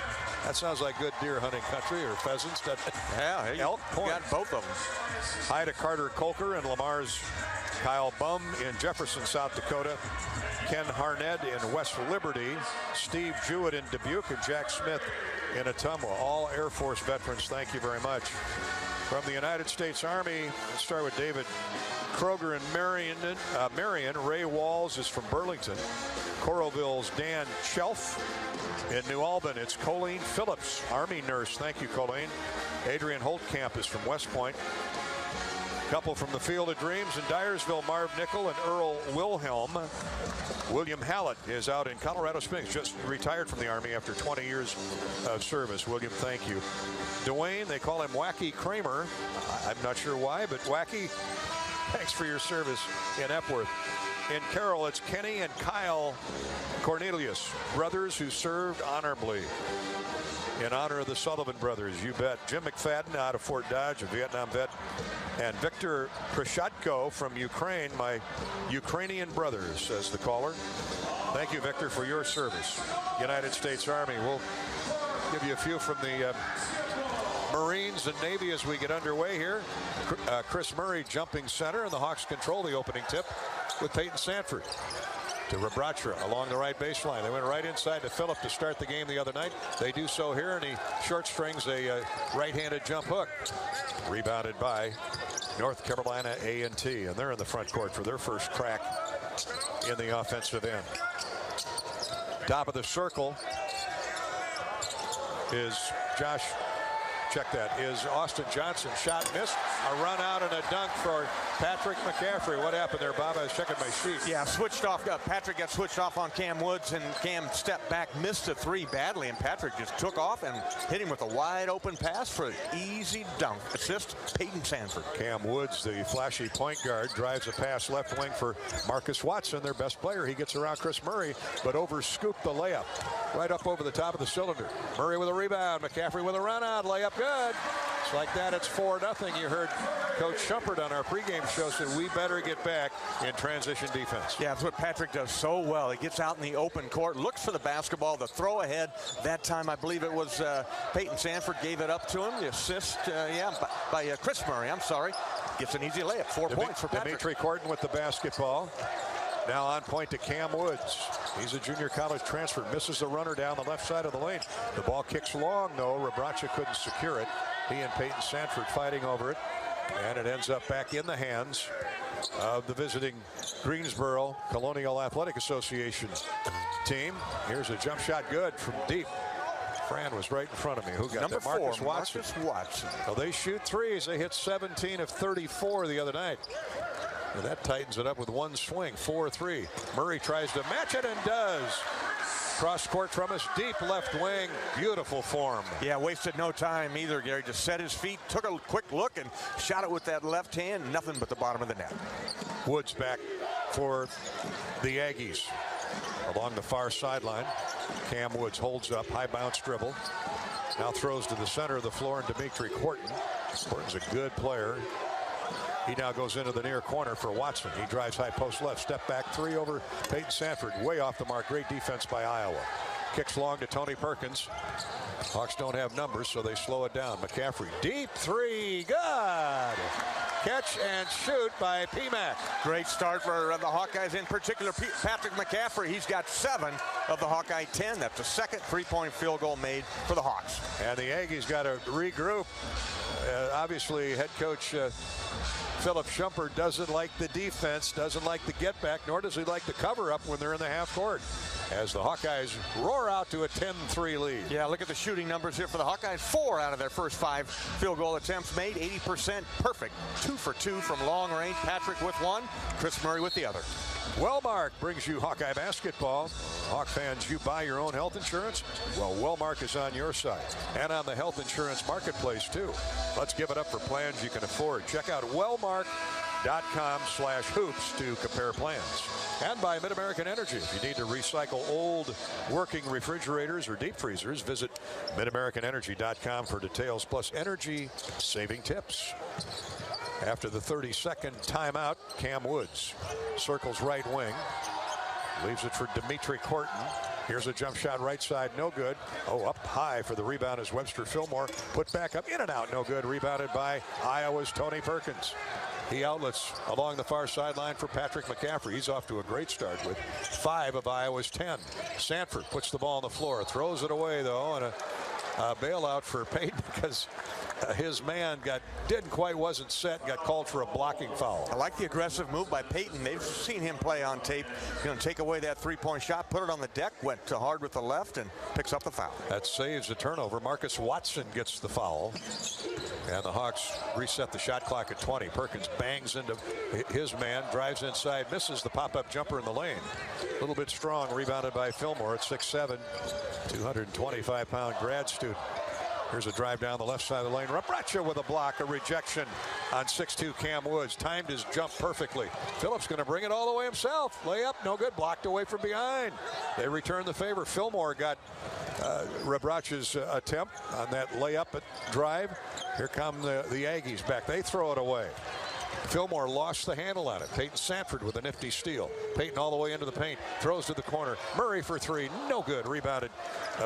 Speaker 7: That sounds like good deer hunting country or pheasants, doesn't it?
Speaker 1: Yeah,
Speaker 7: Elk Point.
Speaker 1: Got both of them.
Speaker 7: Hi to Carter Colker and Lamar's Kyle Bum in Jefferson, South Dakota. Ken Harned in West Liberty. Steve Jewett in Dubuque and Jack Smith in Ottumwa. All Air Force veterans, thank you very much. From the United States Army, let's start with David Kroger in Marion. Ray Walls is from Burlington. Coralville's Dan Shelf. In New Albany, it's Colleen Phillips, Army nurse. Thank you, Colleen. Adrian Holtkamp is from West Point. Couple from the Field of Dreams in Dyersville, Marv Nickel and Earl Wilhelm. William Hallett is out in Colorado Springs, just retired from the Army after 20 years of service. William, thank you. Dwayne, they call him Wacky Kramer. I'm not sure why, but Wacky, thanks for your service in Epworth. In Carroll, it's Kenny and Kyle Cornelius, brothers who served honorably. In honor of the Sullivan brothers, you bet. Jim McFadden out of Fort Dodge, a Vietnam vet. And Victor Prishatko from Ukraine, my Ukrainian brothers, says the caller. Thank you, Victor, for your service. United States Army. We'll give you a few from the Marines and Navy as we get underway here. Chris Murray jumping center, and the Hawks control the opening tip with Peyton Sanford. To Rabratra along the right baseline. They went right inside to Phillip to start the game the other night. They do so here, and he short strings a right-handed jump hook. Rebounded by North Carolina A&T, and they're in the front court for their first crack in the offensive end. Top of the circle is Josh. Check that. Is Austin Johnson. Shot missed. A run out and a dunk for Patrick McCaffrey. What happened there, Bob? I was checking my sheet.
Speaker 1: Yeah, switched off. Patrick got switched off on Cam Woods, and Cam stepped back, missed a three badly, and Patrick just took off and hit him with a wide open pass for an easy dunk. Assist, Peyton Sanford.
Speaker 7: Cam Woods, the flashy point guard, drives a pass left wing for Marcus Watson, their best player. He gets around Chris Murray, but over-scooped the layup right up over the top of the cylinder. Murray with a rebound. McCaffrey with a run-out. Layup good. It's like that. It's 4-0. You heard Coach Shumpert on our pregame show said we better get back in transition defense.
Speaker 1: Yeah, that's what Patrick does so well. He gets out in the open court, looks for the basketball, the throw ahead. That time, I believe it was Peyton Sanford gave it up to him. The assist, by Chris Murray. I'm sorry. Gets an easy layup. 4 points for Patrick.
Speaker 7: Dimitri Corton with the basketball. Now on point to Cam Woods. He's a junior college transfer. Misses the runner down the left side of the lane. The ball kicks long, though. Rabratra couldn't secure it. He and Peyton Sanford fighting over it. And it ends up back in the hands of the visiting Greensboro Colonial Athletic Association team. Here's a jump shot good from deep. Fran was right in front of me. Who got
Speaker 1: Number
Speaker 7: that? Marcus
Speaker 1: 4,
Speaker 7: Watson.
Speaker 1: Marcus Watson.
Speaker 7: Well, they shoot threes. They hit 17 of 34 the other night. And that tightens it up with one swing, 4-3. Murray tries to match it and does. Cross court from us, deep left wing. Beautiful form.
Speaker 1: Yeah, wasted no time either, Gary. Just set his feet, took a quick look, and shot it with that left hand. Nothing but the bottom of the net.
Speaker 7: Woods back for the Aggies. Along the far sideline, Cam Woods holds up, high bounce dribble. Now throws to the center of the floor, and Dimitri Horton. Horton's a good player. He now goes into the near corner for Watson. He drives high post left, step back three over Peyton Sanford. Way off the mark. Great defense by Iowa. Kicks long to Tony Perkins. Hawks don't have numbers, so they slow it down. McCaffrey, deep three, good. Catch and shoot by P-Mac.
Speaker 1: Great start for the Hawkeyes, in particular Patrick McCaffrey. He's got 7 of the Hawkeye 10. That's the second three-point field goal made for the Hawks.
Speaker 7: And the Aggies got to regroup. Obviously, head coach Philip Shumpert doesn't like the defense, doesn't like the get back, nor does he like the cover up when they're in the half court. As the Hawkeyes roar out to a 10-3 lead.
Speaker 1: Yeah, look at the shooting numbers here for the Hawkeyes. 4 out of their first 5 field goal attempts made, 80% perfect. 2 for 2 from long range. Patrick with 1, Chris Murray with the other.
Speaker 7: Wellmark brings you Hawkeye basketball. Hawk fans, you buy your own health insurance? Well, Wellmark is on your side and on the health insurance marketplace too. Let's give it up for plans you can afford. Check out wellmark.com/hoops to compare plans. And by Mid-American Energy. If you need to recycle old working refrigerators or deep freezers, visit midamericanenergy.com for details, plus energy saving tips. After the 32nd timeout, Cam Woods circles right wing, leaves it for Dimitri Horton. Here's a jump shot right side, no good. Oh, up high for the rebound is Webster Fillmore. Put back up, in and out, no good. Rebounded by Iowa's Tony Perkins. He outlets along the far sideline for Patrick McCaffrey. He's off to a great start with 5 of Iowa's 10. Sanford puts the ball on the floor, throws it away though, and a bailout for Peyton because his man wasn't set, got called for a blocking foul.
Speaker 1: I like the aggressive move by Peyton. They've seen him play on tape. Going to take away that three-point shot, put it on the deck, went to hard with the left, and picks up the foul.
Speaker 7: That saves the turnover. Marcus Watson gets the foul. And the Hawks reset the shot clock at 20. Perkins bangs into his man, drives inside, misses the pop-up jumper in the lane. A little bit strong, rebounded by Fillmore at 6'7", 225-pound grad student. Here's a drive down the left side of the lane. Rebraca with a block, a rejection on 6'2" Cam Woods. Timed his jump perfectly. Phillips going to bring it all the way himself. Layup, no good. Blocked away from behind. They return the favor. Fillmore got Rebraca's attempt on that layup drive. Here come the Aggies back. They throw it away. Fillmore lost the handle on it. Peyton Sanford with a nifty steal. Peyton all the way into the paint. Throws to the corner. Murray for 3. No good. Rebounded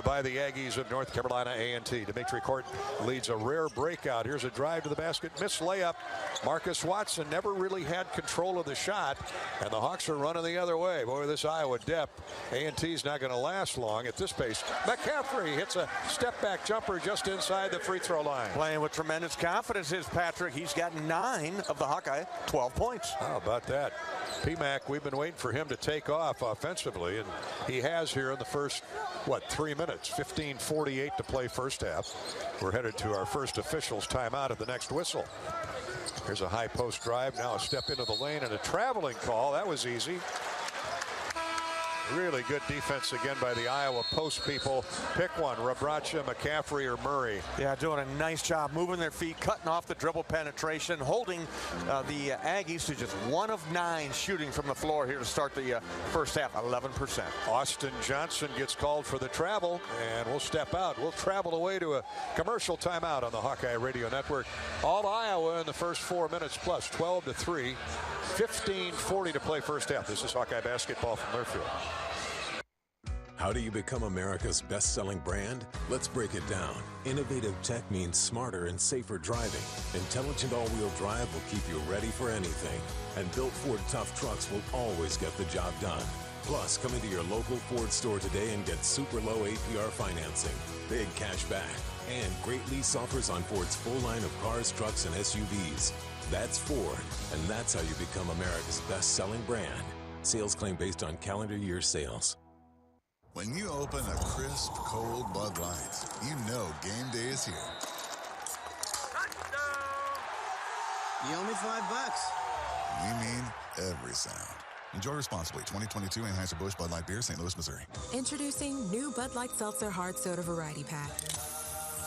Speaker 7: by the Aggies of North Carolina A&T. Dimitri Horton leads a rare breakout. Here's a drive to the basket. Missed layup. Marcus Watson never really had control of the shot. And the Hawks are running the other way. Boy, this Iowa depth. A&T's not going to last long at this pace. McCaffrey hits a step-back jumper just inside the free throw line.
Speaker 1: Playing with tremendous confidence is Patrick. He's got 9 of the Hawkeye 12 points.
Speaker 7: How about that? P-Mac, we've been waiting for him to take off offensively, and he has here in the first, 3 minutes. 15:48 to play first half. We're headed to our first officials timeout at the next whistle. Here's a high post drive. Now a step into the lane and a traveling call. That was easy. Really good defense again by the Iowa post people. Pick one, Rebraca, McCaffrey, or Murray.
Speaker 1: Yeah, doing a nice job moving their feet, cutting off the dribble penetration, holding the Aggies to just 1 of 9 shooting from the floor here to start the first half, 11%.
Speaker 7: Austin Johnson gets called for the travel, and we'll step out. We'll travel away to a commercial timeout on the Hawkeye Radio Network. All Iowa in the first 4 minutes plus, 12-3, 15:40 to play first half. This is Hawkeye basketball from Learfield.
Speaker 17: How do you become America's best-selling brand? Let's break it down. Innovative tech means smarter and safer driving. Intelligent all-wheel drive will keep you ready for anything. And built Ford tough trucks will always get the job done. Plus, come into your local Ford store today and get super low APR financing, big cash back, and great lease offers on Ford's full line of cars, trucks, and SUVs. That's Ford, and that's how you become America's best-selling brand. Sales claim based on calendar year sales.
Speaker 8: When you open a crisp, cold Bud Light, you know game day is here.
Speaker 9: You owe me $5.
Speaker 8: We mean every sound. Enjoy responsibly. 2022 Anheuser-Busch Bud Light Beer, St. Louis, Missouri.
Speaker 29: Introducing new Bud Light Seltzer Hard Soda Variety Pack.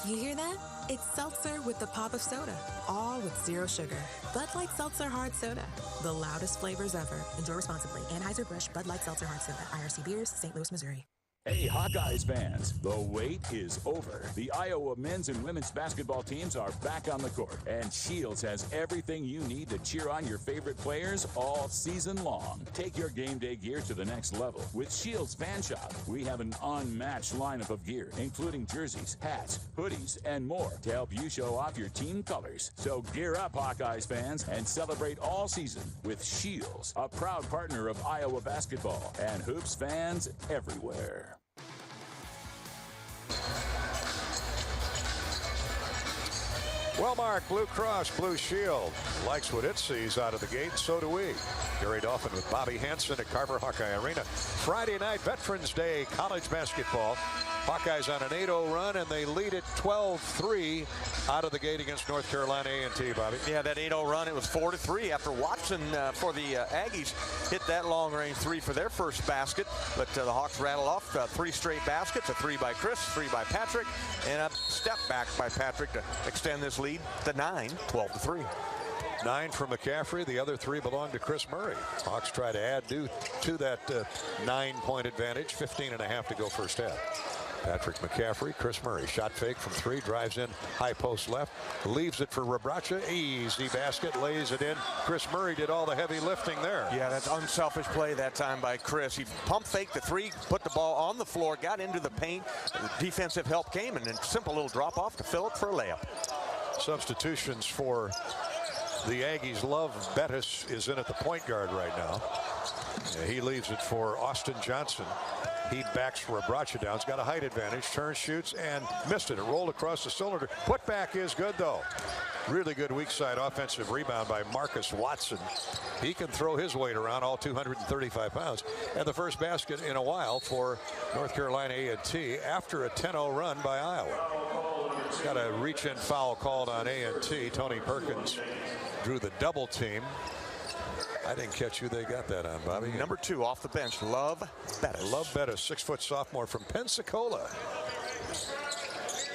Speaker 29: You hear that? It's seltzer with the pop of soda, all with zero sugar. Bud Light Seltzer Hard Soda, the loudest flavors ever. Enjoy responsibly. Anheuser-Busch Bud Light Seltzer Hard Soda, IRC Beers, St. Louis, Missouri.
Speaker 11: Hey, Hawkeyes fans, the wait is over. The Iowa men's and women's basketball teams are back on the court, and Shields has everything you need to cheer on your favorite players all season long. Take your game day gear to the next level with Shields Fan Shop. We have an unmatched lineup of gear, including jerseys, hats, hoodies, and more to help you show off your team colors. So gear up, Hawkeyes fans, and celebrate all season with Shields, a proud partner of Iowa basketball and hoops fans everywhere.
Speaker 7: Well, Mark, Blue Cross Blue Shield likes what it sees out of the gate, and so do we. Gary Dolphin with Bobby Hansen at Carver Hawkeye Arena. Friday night, Veterans Day college basketball. Hawkeyes on an 8-0 run, and they lead it 12-3 out of the gate against North Carolina A&T, Bobby.
Speaker 1: Yeah, that 8-0 run, it was 4-3 after Watson for the Aggies hit that long-range three for their first basket. But the Hawks rattled off 3 straight baskets, a 3 by Chris, 3 by Patrick, and a step back by Patrick to extend this lead to 9, 12-3.
Speaker 7: 9 from McCaffrey. The other 3 belong to Chris Murray. Hawks try to add to that 9-point advantage. 15.5 to go first half. Patrick McCaffrey, Chris Murray, shot fake from 3, drives in, high post left, leaves it for Rebraca, easy basket, lays it in. Chris Murray did all the heavy lifting there.
Speaker 1: Yeah, that's unselfish play that time by Chris. He pump faked the 3, put the ball on the floor, got into the paint. Defensive help came, and then simple little drop off to Phillip for a layup.
Speaker 7: Substitutions for the Aggies. Love Bettis is in at the point guard right now. He leaves it for Austin Johnson. He backs Rebraca down. He's got a height advantage. Turns, shoots, and missed it. It rolled across the cylinder. Put back is good, though. Really good weak side offensive rebound by Marcus Watson. He can throw his weight around, all 235 pounds. And the first basket in a while for North Carolina A&T after a 10-0 run by Iowa. Got a reach-in foul called on A&T. Tony Perkins drew the double team. I didn't catch who they got that on, Bobby.
Speaker 1: Number 2 off the bench, Love Bettis.
Speaker 7: Love Bettis, 6-foot sophomore from Pensacola.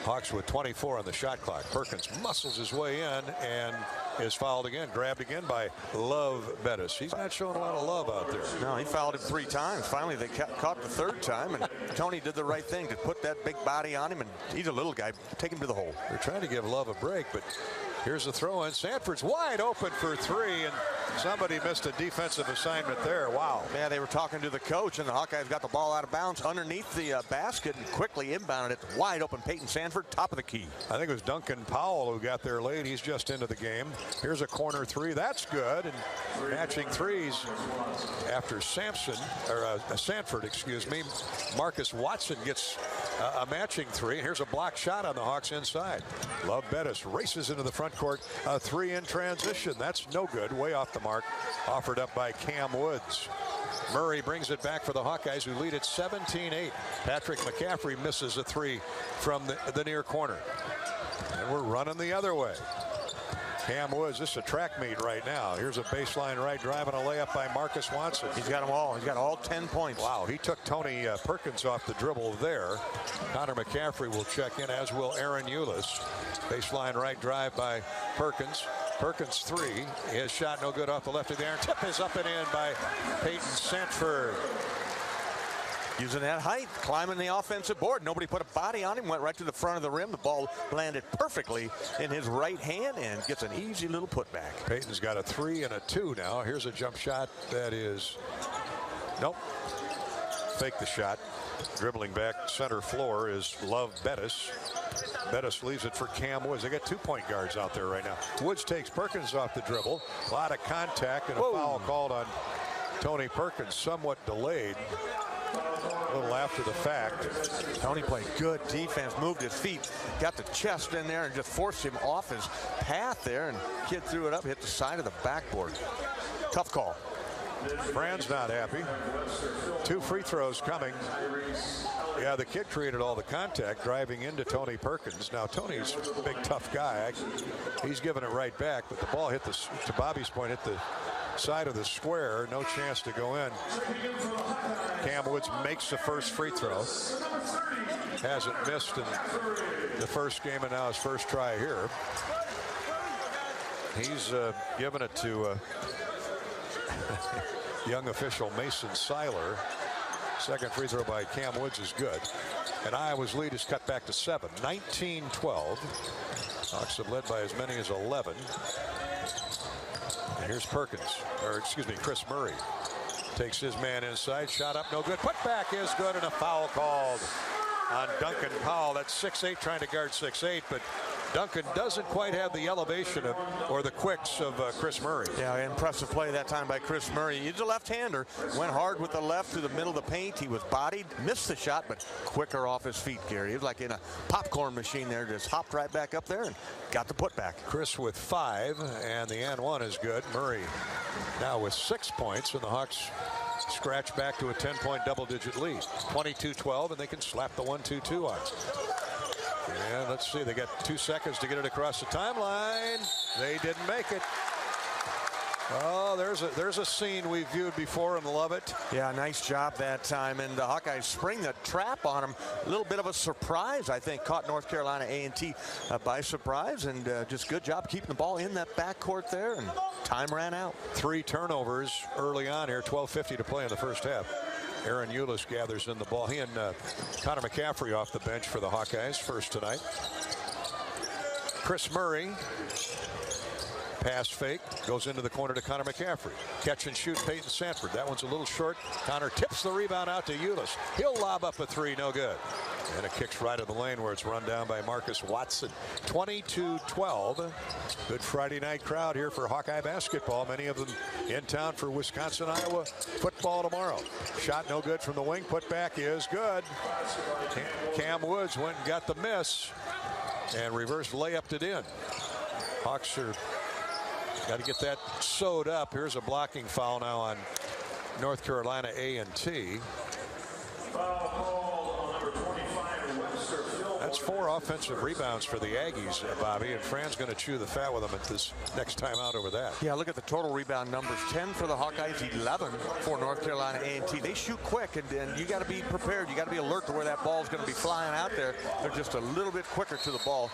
Speaker 7: Hawks with 24 on the shot clock. Perkins muscles his way in and is fouled again, grabbed again by Love Bettis. He's not showing a lot of love out there.
Speaker 1: No, he fouled him 3 times. Finally, they caught the 3rd time, and Tony did the right thing to put that big body on him, and he's a little guy. Take him to the hole.
Speaker 7: They're trying to give Love a break, but here's the throw in. Sanford's wide open for 3, and somebody missed a defensive assignment there. Wow.
Speaker 1: Yeah, they were talking to the coach, and the Hawkeyes got the ball out of bounds underneath the basket and quickly inbounded it. Wide open Peyton Sanford, top of the key.
Speaker 7: I think it was Duncan Powell who got there late. He's just into the game. Here's a corner 3. That's good. And matching 3s after Sanford, excuse me. Marcus Watson gets a matching 3. And here's a block shot on the Hawks inside. Love Bettis races into the front court. A 3 in transition. That's no good. Way off the mark. Offered up by Cam Woods. Murray brings it back for the Hawkeyes, who lead at 17-8. Patrick McCaffrey misses a 3 from the near corner. And we're running the other way. Cam Woods, this is a track meet right now. Here's a baseline right drive and a layup by Marcus Watson.
Speaker 1: He's got them all. He's got all 10 points.
Speaker 7: Wow, he took Tony Perkins off the dribble there. Connor McCaffrey will check in, as will Aaron Eulis. Baseline right drive by Perkins. Perkins 3. His shot no good off the left of the iron. Tip is up and in by Peyton Sanford.
Speaker 1: Using that height, climbing the offensive board. Nobody put a body on him, went right to the front of the rim. The ball landed perfectly in his right hand and gets an easy little putback.
Speaker 7: Peyton's got a 3 and a 2 now. Here's a jump shot that is, nope, fake the shot. Dribbling back center floor is Love Bettis. Bettis leaves it for Cam Woods. They got 2-point guards out there right now. Woods takes Perkins off the dribble. A lot of contact and a foul called on Tony Perkins, somewhat delayed. A little after the fact.
Speaker 1: Tony played good defense, moved his feet, got the chest in there and just forced him off his path there, and kid threw it up, hit the side of the backboard. Tough call.
Speaker 7: Fran's not happy. 2 free throws coming. Yeah, the kid created all the contact driving into Tony Perkins. Now Tony's a big tough guy. He's giving it right back, but the ball hit to Bobby's point, hit the side of the square. No chance to go in. Cam Woods makes the first free throw. hasn't missed in the first game and now his first try here. He's given it to young official Mason Seiler. Second free throw by Cam Woods is good. And Iowa's lead is cut back to 7, 19-12. Hawks have led by as many as 11. And here's Chris Murray. Takes his man inside, shot up, no good. Put back is good, and a foul called on Duncan Powell. That's 6'8", trying to guard 6'8", but Duncan doesn't quite have the elevation or the quicks of Chris Murray.
Speaker 1: Yeah, impressive play that time by Chris Murray. He's a left-hander. Went hard with the left to the middle of the paint. He was bodied, missed the shot, but quicker off his feet, Gary. He was like in a popcorn machine there. Just hopped right back up there and got the putback.
Speaker 7: Chris with 5, and the and one is good. Murray now with 6 points, and the Hawks scratch back to a 10-point double-digit lead. 22-12, and they can slap the 1-2-2 on. And let's see, they got 2 seconds to get it across the timeline. They didn't make it. Oh, there's a scene we've viewed before and love it.
Speaker 1: Yeah, nice job that time. And the Hawkeyes spring the trap on him. A little bit of a surprise, I think. Caught North Carolina A&T by surprise. And just good job keeping the ball in that backcourt there. And time ran out.
Speaker 7: 3 turnovers early on here. 12:50 to play in the first half. Aaron Eulis gathers in the ball. He and Connor McCaffrey off the bench for the Hawkeyes first tonight. Chris Murray. Pass fake, goes into the corner to Connor McCaffrey. Catch and shoot Peyton Sanford. That one's a little short. Connor tips the rebound out to Eulis. He'll lob up a 3, no good. And it kicks right of the lane where it's run down by Marcus Watson. 22-12. Good Friday night crowd here for Hawkeye basketball. Many of them in town for Wisconsin-Iowa football tomorrow. Shot no good from the wing. Put back is good. Cam Woods went and got the miss and reverse layupped it in. Hawks are got to get that sewed up. Here's a blocking foul now on North Carolina A&T. That's 4 offensive rebounds for the Aggies, Bobby, and Fran's going to chew the fat with them at this next time out over that.
Speaker 1: Yeah, look at the total rebound numbers. 10 for the Hawkeyes, 11 for North Carolina A&T. They shoot quick, and you got to be prepared. You got to be alert to where that ball is going to be flying out there. They're just a little bit quicker to the ball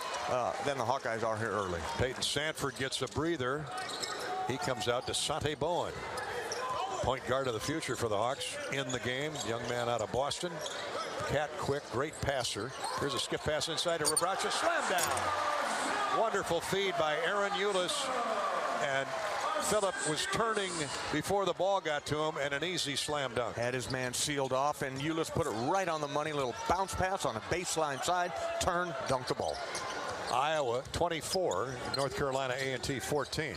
Speaker 1: than the Hawkeyes are here early.
Speaker 7: Peyton Sanford gets a breather. He comes out to Sante Bowen. Point guard of the future for the Hawks in the game. Young man out of Boston. Cat quick, great passer. Here's a skip pass inside to Rebraca. Slam down. Wonderful feed by Aaron Eulis. And Phillip was turning before the ball got to him, and an easy slam dunk.
Speaker 1: Had his man sealed off, and Eulis put it right on the money. Little bounce pass on a baseline side. Turn, dunk the ball.
Speaker 7: Iowa 24, North Carolina A&T 14.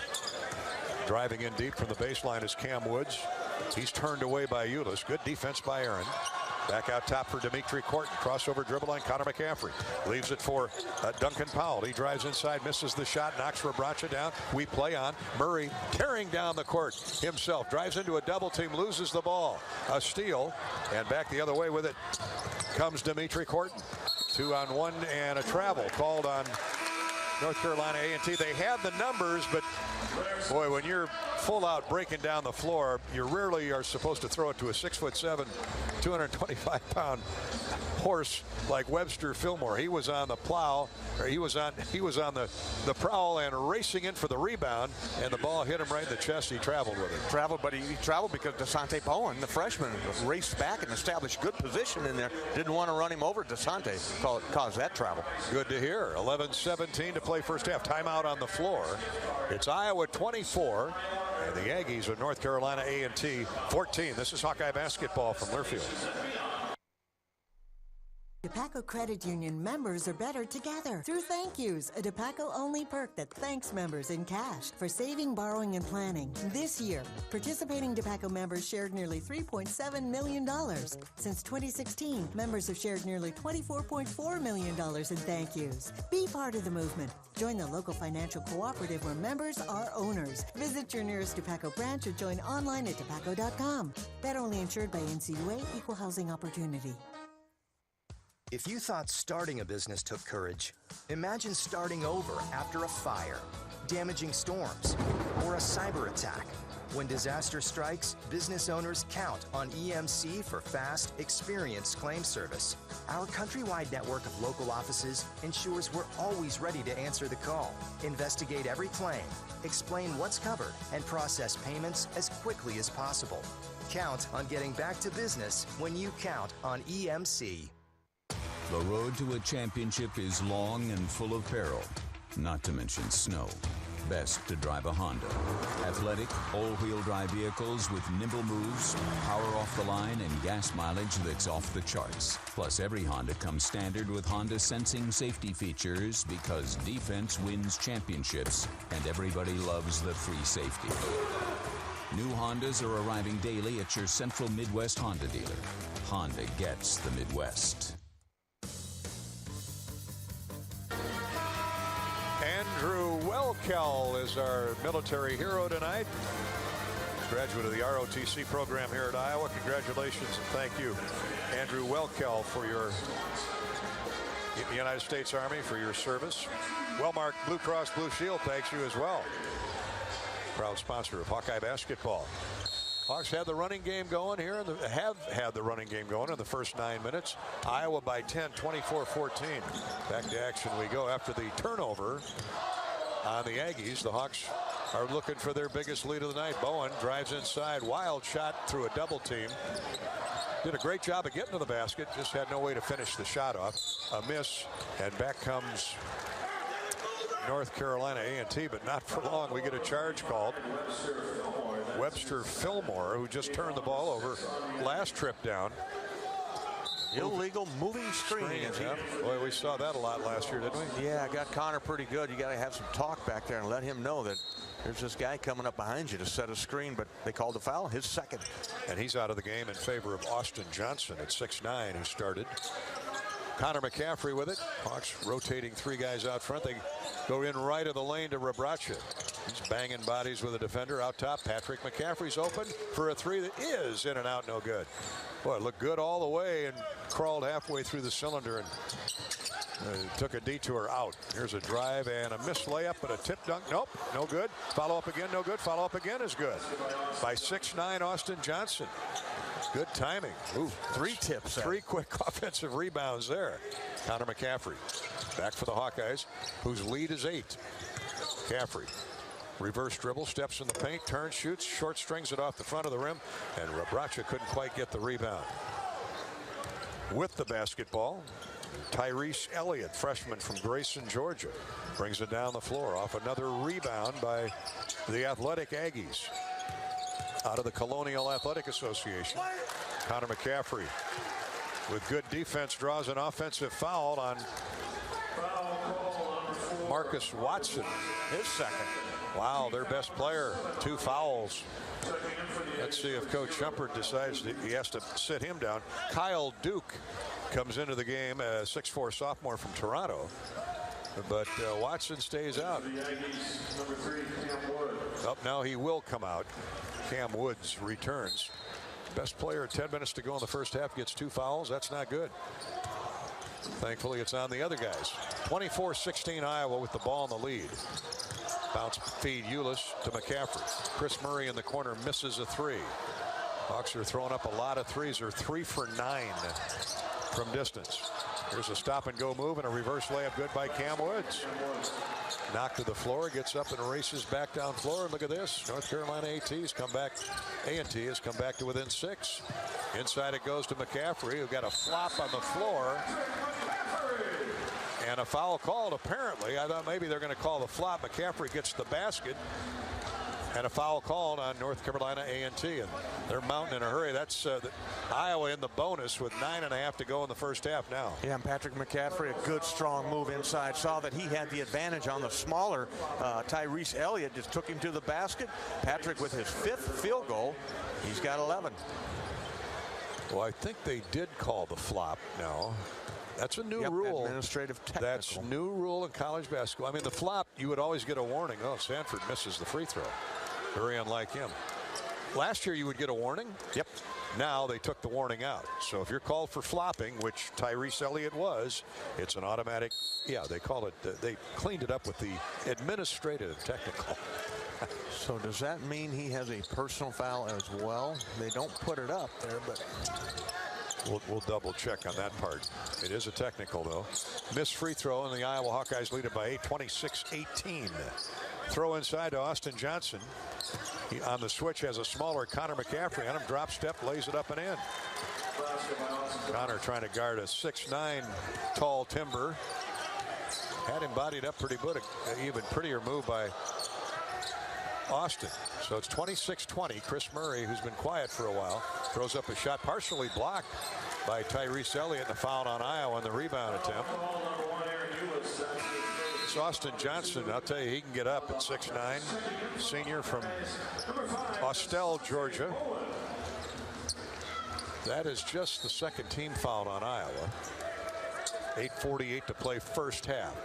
Speaker 7: Driving in deep from the baseline is Cam Woods. He's turned away by Eulis. Good defense by Aaron. Back out top for Dimitri Corton. Crossover dribble on Connor McCaffrey. Leaves it for Duncan Powell. He drives inside, misses the shot, knocks Rebraca down. We play on. Murray tearing down the court himself. Drives into a double team, loses the ball. A steal, and back the other way with it comes Dimitri Corton. 2-on-1 and a travel called on North Carolina A&T. They have the numbers, but boy, when you're full out breaking down the floor, you rarely are supposed to throw it to a 6'7", 225-pound horse like Webster Fillmore. He was on the plow, or he was on the prowl and racing in for the rebound, and the ball hit him right in the chest. He traveled with it.
Speaker 1: But he traveled because DeSante Bowen, the freshman, raced back and established good position in there. Didn't want to run him over. DeSante caused that travel.
Speaker 7: Good to hear. 11:17 to play first half. Timeout on the floor. It's Iowa 24, and the Aggies of North Carolina A&T 14. This is Hawkeye basketball from Learfield.
Speaker 12: DePaco Credit Union members are better together through thank yous, a DePaco-only perk that thanks members in cash for saving, borrowing, and planning. This year, participating DePaco members shared nearly $3.7 million. Since 2016, members have shared nearly $24.4 million in thank yous. Be part of the movement. Join the local financial cooperative where members are owners. Visit your nearest DePaco branch or join online at depaco.com. Federally insured by NCUA, Equal Housing Opportunity.
Speaker 14: If you thought starting a business took courage, imagine starting over after a fire, damaging storms, or a cyber attack. When disaster strikes, business owners count on EMC for fast, experienced claim service. Our countrywide network of local offices ensures we're always ready to answer the call, investigate every claim, explain what's covered, and process payments as quickly as possible. Count on getting back to business when you count on EMC.
Speaker 19: The road to a championship is long and full of peril, not to mention snow. Best to drive a Honda. Athletic, all-wheel drive vehicles with nimble moves, power off the line, and gas mileage that's off the charts. Plus, every Honda comes standard with Honda sensing safety features because defense wins championships, and everybody loves the free safety. New Hondas are arriving daily at your Central Midwest Honda dealer. Honda gets the Midwest.
Speaker 7: Andrew Welkel is our military hero tonight. Graduate of the ROTC program here at Iowa. Congratulations and thank you, Andrew Welkel, for your United States Army, for your service. Wellmark Blue Cross Blue Shield thanks you as well. Proud sponsor of Hawkeye basketball. Hawks had the running game going here, have had the running game going in the first 9 minutes. Iowa by 10, 24-14. Back to action we go after the turnover on the Aggies. The Hawks are looking for their biggest lead of the night. Bowen drives inside, wild shot through a double team. Did a great job of getting to the basket, just had no way to finish the shot off. A miss, and back comes North Carolina A&T, but not for long. We get a charge called. Webster Fillmore, who just turned the ball over last trip down.
Speaker 1: Illegal moving screen.
Speaker 7: Yeah. Boy, we saw that a lot last year, didn't we?
Speaker 1: Yeah, got Connor pretty good. You got to have some talk back there and let him know that there's this guy coming up behind you to set a screen, but they called the foul, his second.
Speaker 7: And he's out of the game in favor of Austin Johnson at 6'9", who started. Connor McCaffrey with it. Hawks rotating three guys out front. They go in right of the lane to Rabracha. He's banging bodies with a defender out top. Patrick McCaffrey's open for a three that is in and out, no good. Boy, it looked good all the way and crawled halfway through the cylinder and took a detour out. Here's a drive and a missed layup, but a tip dunk. Nope, no good. Follow up again, no good. Follow up again is good. By 6'9", Austin Johnson. Good timing. Ooh,
Speaker 1: three tips.
Speaker 7: Three quick offensive rebounds there. Connor McCaffrey back for the Hawkeyes, whose lead is 8. McCaffrey. Reverse dribble, steps in the paint, turns, shoots, short strings it off the front of the rim, and Rabracha couldn't quite get the rebound. With the basketball, Tyrese Elliott, freshman from Grayson, Georgia, brings it down the floor off another rebound by the athletic Aggies out of the Colonial Athletic Association. Connor McCaffrey, with good defense, draws an offensive foul on Marcus Watson, his second. Wow, their best player, 2 fouls. Let's see if Coach Shumpert decides that he has to sit him down. Kyle Duke comes into the game, a 6'4" sophomore from Toronto. But Watson stays out. Up now, he will come out. Cam Woods returns. Best player, 10 minutes to go in the first half, gets 2 fouls. That's not good. Thankfully, it's on the other guys. 24-16 Iowa with the ball in the lead. Bounce feed Ulis to McCaffrey. Chris Murray in the corner misses a 3. Hawks are throwing up a lot of threes. They're 3 for 9 from distance. Here's a stop and go move and a reverse layup good by Cam Woods. Knocked to the floor, gets up and races back down floor. And look at this. North Carolina A&T has come back to within 6. Inside it goes to McCaffrey, who got a flop on the floor. And a foul called, apparently. I thought maybe they're going to call the flop. McCaffrey gets the basket. And a foul called on North Carolina A&T. And they're mounting in a hurry. That's Iowa in the bonus with 9.5 to go in the first half now.
Speaker 1: Yeah, and Patrick McCaffrey, a good strong move inside. Saw that he had the advantage on the smaller Tyrese Elliott. Just took him to the basket. Patrick with his 5th field goal. He's got 11.
Speaker 7: Well, I think they did call the flop now. That's a new rule.
Speaker 1: Administrative technical.
Speaker 7: That's new rule in college basketball. I mean, the flop, you would always get a warning. Oh, Sanford misses the free throw. Very unlike him. Last year, you would get a warning.
Speaker 1: Yep.
Speaker 7: Now they took the warning out. So if you're called for flopping, which Tyrese Elliott was, it's an automatic. Yeah, they call it. They cleaned it up with the administrative technical.
Speaker 1: So does that mean he has a personal foul as well? They don't put it up there, but
Speaker 7: we'll double check on that part. It is a technical, though. Missed free throw, and the Iowa Hawkeyes lead it by 8, 26-18. Throw inside to Austin Johnson. He, on the switch, has a smaller Connor McCaffrey on him. Drop step, lays it up and in. Connor trying to guard a 6'9" tall Timber. Had him bodied up pretty good. Even prettier move by Austin. So it's 26-20. Chris Murray, who's been quiet for a while, throws up a shot partially blocked by Tyrese Elliott, and a foul on Iowa on the rebound attempt. It's Austin Johnson. I'll tell you, he can get up at 6'9". Senior from Austell, Georgia. That is just the second team foul on Iowa. 8:48 to play first half.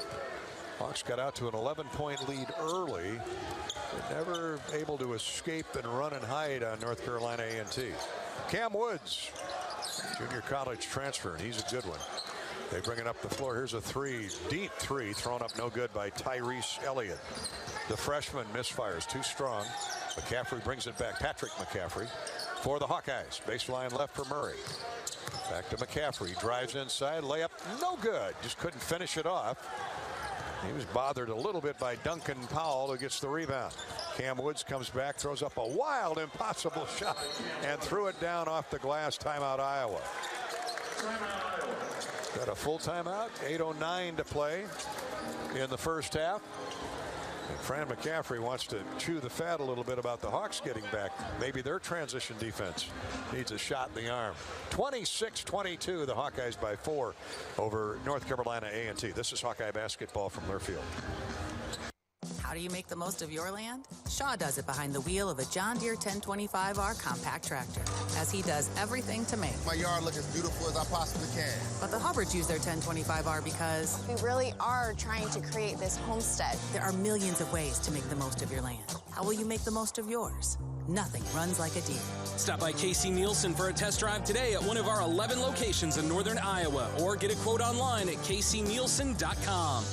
Speaker 7: Hawks got out to an 11-point lead early. Never able to escape and run and hide on North Carolina A&T. Cam Woods, junior college transfer, and he's a good one. They bring it up the floor. Here's a three, deep three, thrown up no good by Tyrese Elliott. The freshman misfires, too strong. McCaffrey brings it back. Patrick McCaffrey for the Hawkeyes. Baseline left for Murray. Back to McCaffrey. Drives inside. Layup, no good. Just couldn't finish it off. He was bothered a little bit by Duncan Powell, who gets the rebound. Cam Woods comes back, throws up a wild, impossible shot, and threw it down off the glass. Timeout, Iowa. Got a full timeout. 8:09 to play in the first half. And Fran McCaffrey wants to chew the fat a little bit about the Hawks getting back. Maybe their transition defense needs a shot in the arm. 26-22, the Hawkeyes by 4 over North Carolina A&T. This is Hawkeye basketball from Learfield.
Speaker 2: How do you make the most of your land? Shaw does it behind the wheel of a John Deere 1025R compact tractor, as he does everything to make
Speaker 21: my yard look as beautiful as I possibly can.
Speaker 2: But the Hubbards use their 1025R because
Speaker 22: we really are trying to create this homestead.
Speaker 2: There are millions of ways to make the most of your land. How will you make the most of yours? Nothing runs like a Deere.
Speaker 13: Stop by Casey Nielsen for a test drive today at one of our 11 locations in northern Iowa, or get a quote online at caseynielsen.com.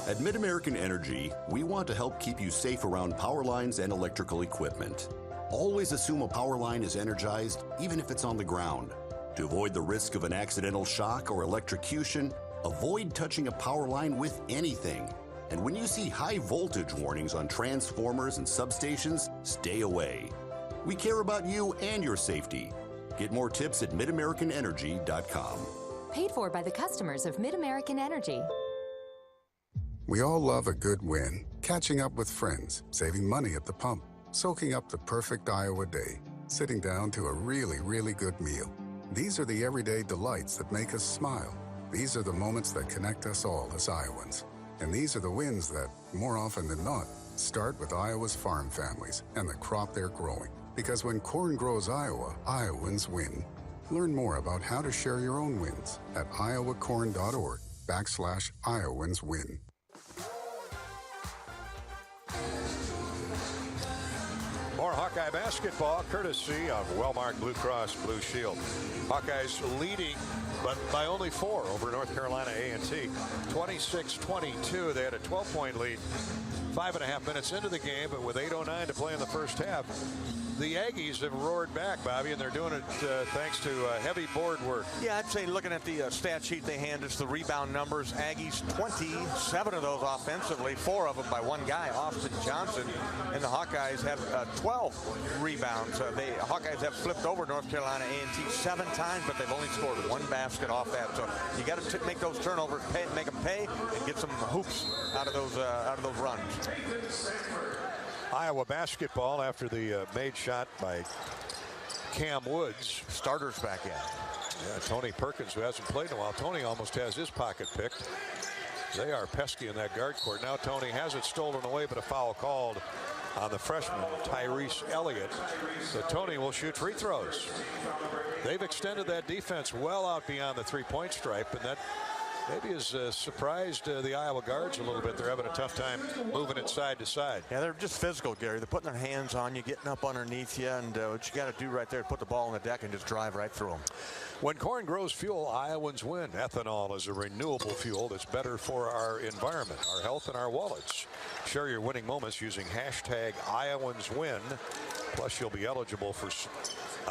Speaker 23: At Mid-American Energy, we want to help keep you safe around power lines and electrical equipment. Always assume a power line is energized, even if it's on the ground. To avoid the risk of an accidental shock or electrocution, avoid touching a power line with anything. And when you see high voltage warnings on transformers and substations, stay away. We care about you and your safety. Get more tips at midamericanenergy.com.
Speaker 24: Paid for by the customers of Mid-American Energy.
Speaker 25: We all love a good win. Catching up with friends, saving money at the pump, soaking up the perfect Iowa day, sitting down to a really, really good meal. These are the everyday delights that make us smile. These are the moments that connect us all as Iowans. And these are the wins that, more often than not, start with Iowa's farm families and the crop they're growing. Because when corn grows Iowa, Iowans win. Learn more about how to share your own wins at iowacorn.org/IowansWin.
Speaker 7: More Hawkeye basketball courtesy of Wellmark Blue Cross Blue Shield. Hawkeyes leading, but by only 4 over North Carolina A&T. 26-22. They had a 12-point lead 5.5 minutes into the game, but with 8:09 to play in the first half, the Aggies have roared back, Bobby, and they're doing it thanks to heavy board work.
Speaker 1: Yeah, I'd say looking at the stat sheet they hand us, the rebound numbers, Aggies 27 of those offensively, 4 of them by one guy, Austin Johnson, and the Hawkeyes have 12 rebounds. The Hawkeyes have flipped over North Carolina A&T 7 times, but they've only scored 1 basket off that. So you got to make those turnovers, make them pay, and get some hoops out of those runs.
Speaker 7: Iowa basketball after the made shot by Cam Woods.
Speaker 1: Starters back in.
Speaker 7: Yeah, Tony Perkins, who hasn't played in a while. Tony almost has his pocket picked. They are pesky in that guard court. Now Tony has it stolen away, but a foul called on the freshman, Tyrese Elliott. So Tony will shoot free throws. They've extended that defense well out beyond the three-point stripe, and that maybe has surprised the Iowa guards a little bit. They're having a tough time moving it side to side.
Speaker 1: Yeah, they're just physical, Gary. They're putting their hands on you, getting up underneath you, and what you got to do right there is put the ball on the deck and just drive right through them.
Speaker 7: When corn grows fuel, Iowans win. Ethanol is a renewable fuel that's better for our environment, our health, and our wallets. Share your winning moments using hashtag #IowансWin. Plus, you'll be eligible for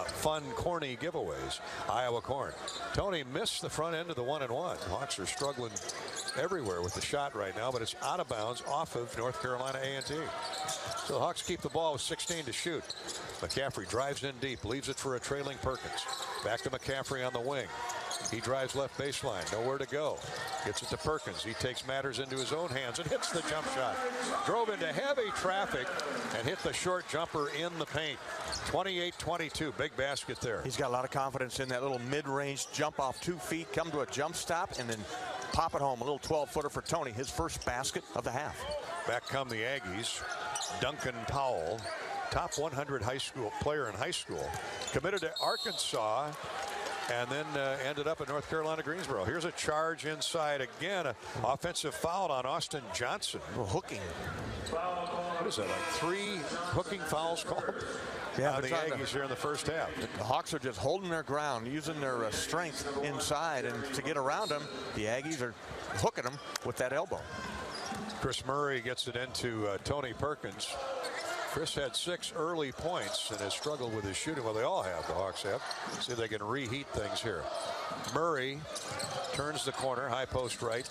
Speaker 7: fun, corny giveaways. Iowa Corn. Tony missed the front end of the 1-and-1. Hawks are struggling everywhere with the shot right now, but it's out of bounds off of North Carolina A&T. So the Hawks keep the ball with 16 to shoot. McCaffrey drives in deep, leaves it for a trailing Perkins. Back to McCaffrey on the wing. He drives left baseline, nowhere to go. Gets it to Perkins. He takes matters into his own hands and hits the jump shot. Drove into heavy traffic and hit the short jumper in the paint. 28-22, big basket there.
Speaker 1: He's got a lot of confidence in that little mid-range jump off 2 feet, come to a jump stop, and then pop it home. A little 12-footer for Tony, his first basket of the half.
Speaker 7: Back come the Aggies. Duncan Powell, top 100 high school player in high school, committed to Arkansas and then ended up at North Carolina Greensboro. Here's a charge inside again. An offensive foul on Austin Johnson.
Speaker 1: Hooking.
Speaker 7: What is that, like 3 hooking fouls called?
Speaker 1: Yeah,
Speaker 7: on the Aggies here in the first half.
Speaker 1: The Hawks are just holding their ground, using their strength inside, and to get around them, the Aggies are hooking them with that elbow.
Speaker 7: Chris Murray gets it into Tony Perkins. Chris had 6 early points and has struggled with his shooting. Well, they all have, the Hawks have. See if they can reheat things here. Murray turns the corner, high post right.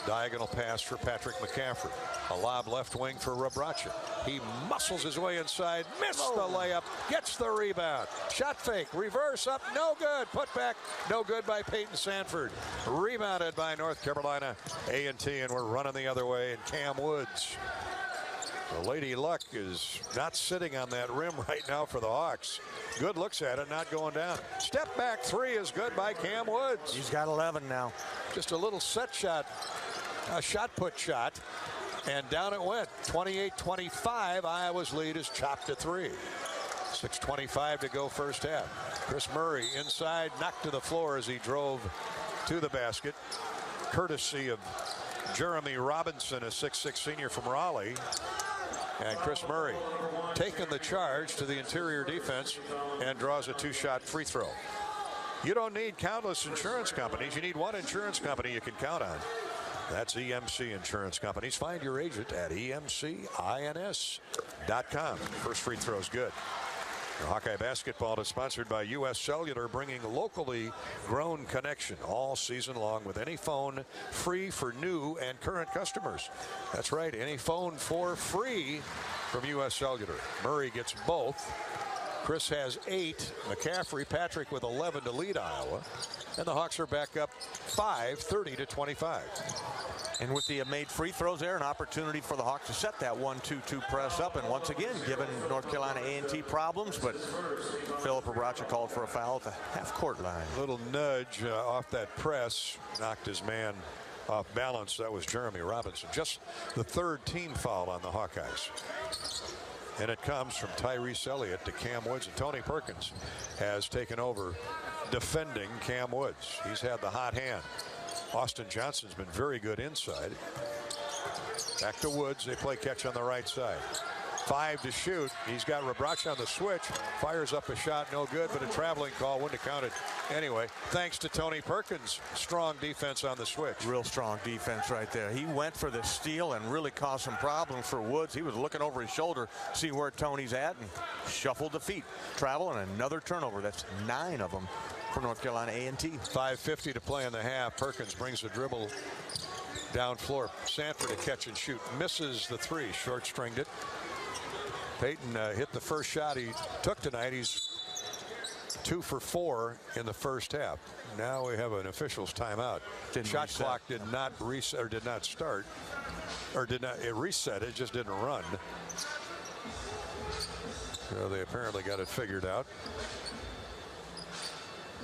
Speaker 7: Diagonal pass for Patrick McCaffrey. A lob left wing for Rebraca. He muscles his way inside, missed the layup, gets the rebound. Shot fake, reverse up, no good. Put back, no good by Peyton Sanford. Rebounded by North Carolina A&T, and we're running the other way, and Cam Woods. The Lady Luck is not sitting on that rim right now for the Hawks. Good looks at it, not going down. Step back 3 is good by Cam Woods.
Speaker 1: He's got 11 now.
Speaker 7: Just a little set shot, a shot put shot, and down it went. 28-25, Iowa's lead is chopped to 3. 6:25 to go first half. Chris Murray inside, knocked to the floor as he drove to the basket. Courtesy of Jeremy Robinson, a 6'6" senior from Raleigh. And Chris Murray taking the charge to the interior defense and draws a 2-shot free throw. You don't need countless insurance companies. You need one insurance company you can count on. That's EMC Insurance Companies. Find your agent at emcins.com. First free throw is good. The Hawkeye basketball is sponsored by U.S. Cellular, bringing locally grown connection all season long with any phone free for new and current customers. That's right, any phone for free from U.S. Cellular. Murray gets both. Chris has 8. McCaffrey, Patrick with 11 to lead Iowa. And the Hawks are back up 5, 30-25.
Speaker 1: And with the made free throws there, an opportunity for the Hawks to set that 1-2-2 press up. And once again, given North Carolina A&T problems, but Philip Rebraca called for a foul at the half-court line.
Speaker 7: Little nudge off that press, knocked his man off balance. That was Jeremy Robinson. Just the 3rd team foul on the Hawkeyes. And it comes from Tyrese Elliott to Cam Woods. And Tony Perkins has taken over defending Cam Woods. He's had the hot hand. Austin Johnson's been very good inside. Back to Woods. They play catch on the right side. 5 to shoot. He's got Rebraca on the switch. Fires up a shot, no good, but a traveling call wouldn't have counted anyway. Thanks to Tony Perkins. Strong defense on the switch.
Speaker 1: Real strong defense right there. He went for the steal and really caused some problems for Woods. He was looking over his shoulder, see where Tony's at, and shuffled the feet. Travel and another turnover. That's 9 of them for North Carolina A&T.
Speaker 7: 5:50 to play in the half. Perkins brings the dribble down floor. Sanford to catch and shoot. Misses the 3. Short-stringed it. Peyton hit the first shot he took tonight. He's 2 for 4 in the first half. Now we have an official's timeout. Shot clock did not reset, or did not start, or did not. It reset. It just didn't run. So they apparently got it figured out.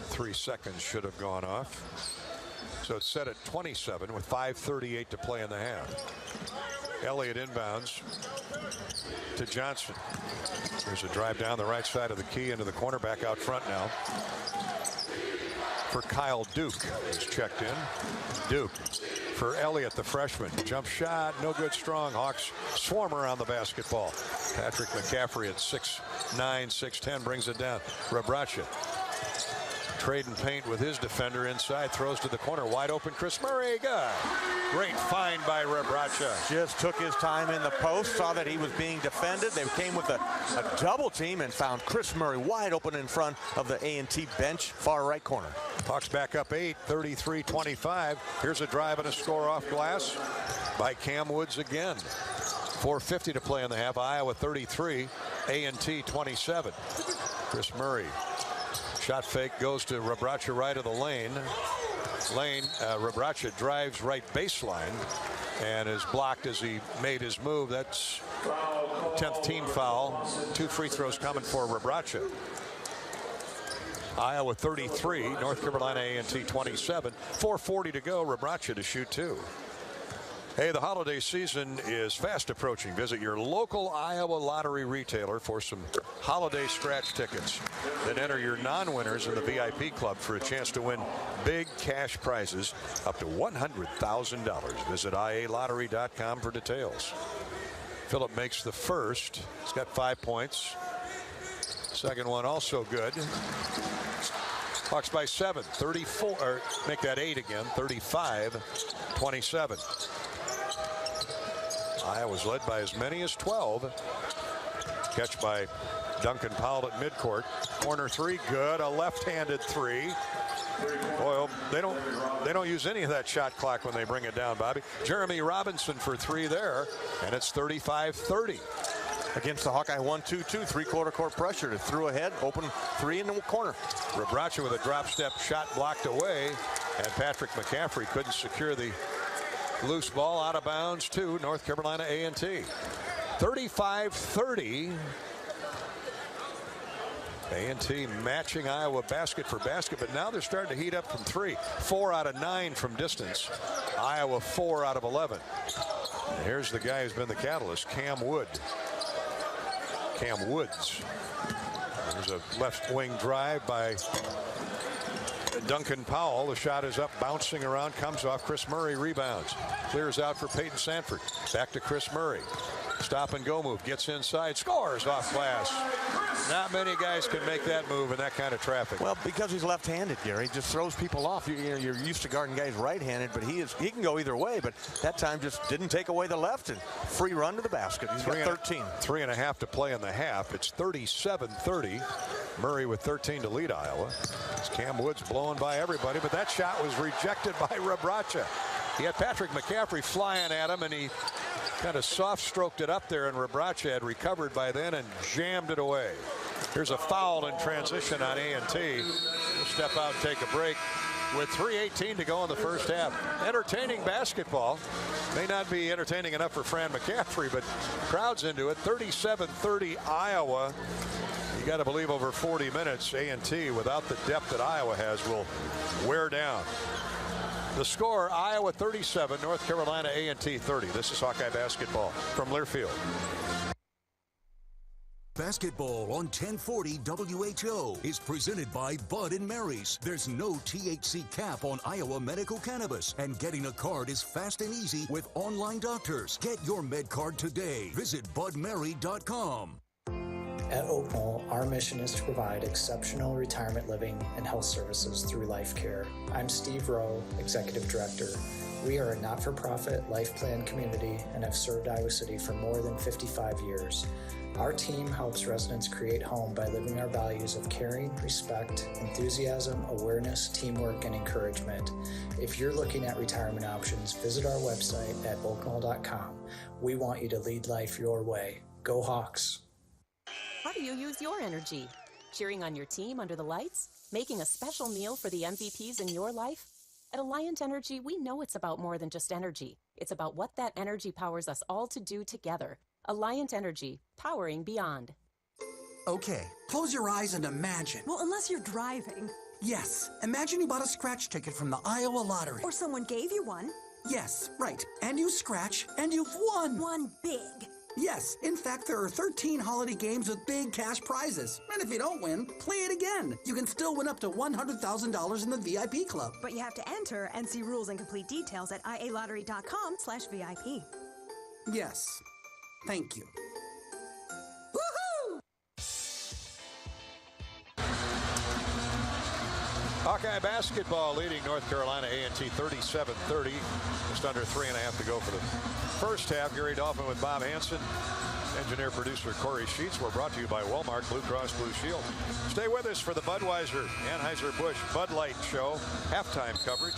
Speaker 7: 3 seconds should have gone off. So it's set at 27 with 5:38 to play in the half. Elliott inbounds to Johnson. There's a drive down the right side of the key into the corner, back out front now for Kyle Duke, who's checked in. Duke for Elliott, the freshman. Jump shot, no good, strong. Hawks swarm around the basketball. Patrick McCaffrey at 6'9", 6'10", brings it down. Rebraca
Speaker 3: trading paint with his defender inside, throws to the corner, wide open. Chris Murray, good. Great find by Rebraca.
Speaker 1: Just took his time in the post, saw that he was being defended. They came with a double team and found Chris Murray wide open in front of the A&T bench, far right corner.
Speaker 3: Hawks back up 8, 33-25. Here's a drive and a score off glass by Cam Woods again. 4:50 to play in the half. Iowa 33, A&T 27. Chris Murray. Shot fake goes to Rebraca right of the lane. Rebraca drives right baseline and is blocked as he made his move. That's 10th team foul. 2 free throws coming for Rebraca. Iowa 33, North Carolina A&T 27. 4:40 to go. Rebraca to shoot 2. Hey, the holiday season is fast approaching. Visit your local Iowa lottery retailer for some holiday scratch tickets. Then enter your non-winners in the VIP club for a chance to win big cash prizes up to $100,000. Visit ialottery.com for details. Phillip makes the first. He's got 5 points. Second one also good. Hawks by 7, 34, or make that 8 again, 35-27. Iowa's led by as many as 12. Catch by Duncan Powell at midcourt. Corner 3, good. A left-handed 3. Boy, they don't use any of that shot clock when they bring it down, Bobby. Jeremy Robinson for 3 there, and it's 35-30.
Speaker 1: Against the Hawkeye 1-2-2, 3/4 court pressure. It threw ahead, open 3 in the corner.
Speaker 3: Rebraca with a drop step shot blocked away, and Patrick McCaffrey couldn't secure the loose ball. Out of bounds to North Carolina A&T. 35-30. A&T matching Iowa basket for basket, but now they're starting to heat up from 3. 4 out of 9 from distance. Iowa 4 out of 11. And here's the guy who's been the catalyst, Cam Woods. There's a left wing drive by Duncan Powell. The shot is up, bouncing around, comes off. Chris Murray rebounds. Clears out for Peyton Sanford. Back to Chris Murray. Stop and go move. Gets inside. Scores off glass. Not many guys can make that move in that kind of traffic.
Speaker 1: Well, because he's left-handed, Gary, just throws people off. You're used to guarding guys right-handed, but he can go either way. But that time just didn't take away the left and free run to the basket. He's got 13.
Speaker 3: 3.5 to play in the half. It's 37-30. Murray with 13 to lead Iowa. It's Cam Woods blowing by everybody, but that shot was rejected by Rebraca. He had Patrick McCaffrey flying at him, and he kind of soft-stroked it up there, and Rebraca had recovered by then and jammed it away. Here's a foul in transition on A&T. We'll step out and take a break with 3:18 to go in the first half. Entertaining basketball. May not be entertaining enough for Fran McCaffrey, but crowd's into it. 37-30 Iowa. You got to believe over 40 minutes, A&T, without the depth that Iowa has, will wear down. The score, Iowa 37, North Carolina A&T 30. This is Hawkeye basketball from Learfield.
Speaker 20: Basketball on 1040 WHO is presented by Bud and Mary's. There's no THC cap on Iowa medical cannabis, and getting a card is fast and easy with online doctors. Get your med card today. Visit budmary.com.
Speaker 4: At Oak Knoll, our mission is to provide exceptional retirement living and health services through life care. I'm Steve Rowe, Executive Director. We are a not-for-profit life plan community and have served Iowa City for more than 55 years. Our team helps residents create home by living our values of caring, respect, enthusiasm, awareness, teamwork, and encouragement. If you're looking at retirement options, visit our website at oakknoll.com. We want you to lead life your way. Go Hawks!
Speaker 10: How do you use your energy? Cheering on your team under the lights? Making a special meal for the MVPs in your life? At Alliant Energy, we know it's about more than just energy. It's about what that energy powers us all to do together. Alliant Energy, powering beyond.
Speaker 15: Okay, close your eyes and imagine.
Speaker 16: Well, unless you're driving.
Speaker 15: Yes, imagine you bought a scratch ticket from the Iowa Lottery.
Speaker 16: Or someone gave you one.
Speaker 15: Yes, right. And you scratch, and you've won.
Speaker 16: Won big.
Speaker 15: Yes, in fact, there are 13 holiday games with big cash prizes. And if you don't win, play it again. You can still win up to $100,000 in the VIP club.
Speaker 16: But you have to enter and see rules and complete details at ialottery.com/VIP.
Speaker 15: Yes. Thank you. Woohoo!
Speaker 3: Hawkeye basketball leading North Carolina A&T 37-30. Just under 3.5 to go for the first half. Gary Dolphin with Bob Hansen. Engineer, producer Corey Sheets. We're brought to you by Walmart Blue Cross Blue Shield. Stay with us for the Budweiser Anheuser-Busch Bud Light Show halftime coverage.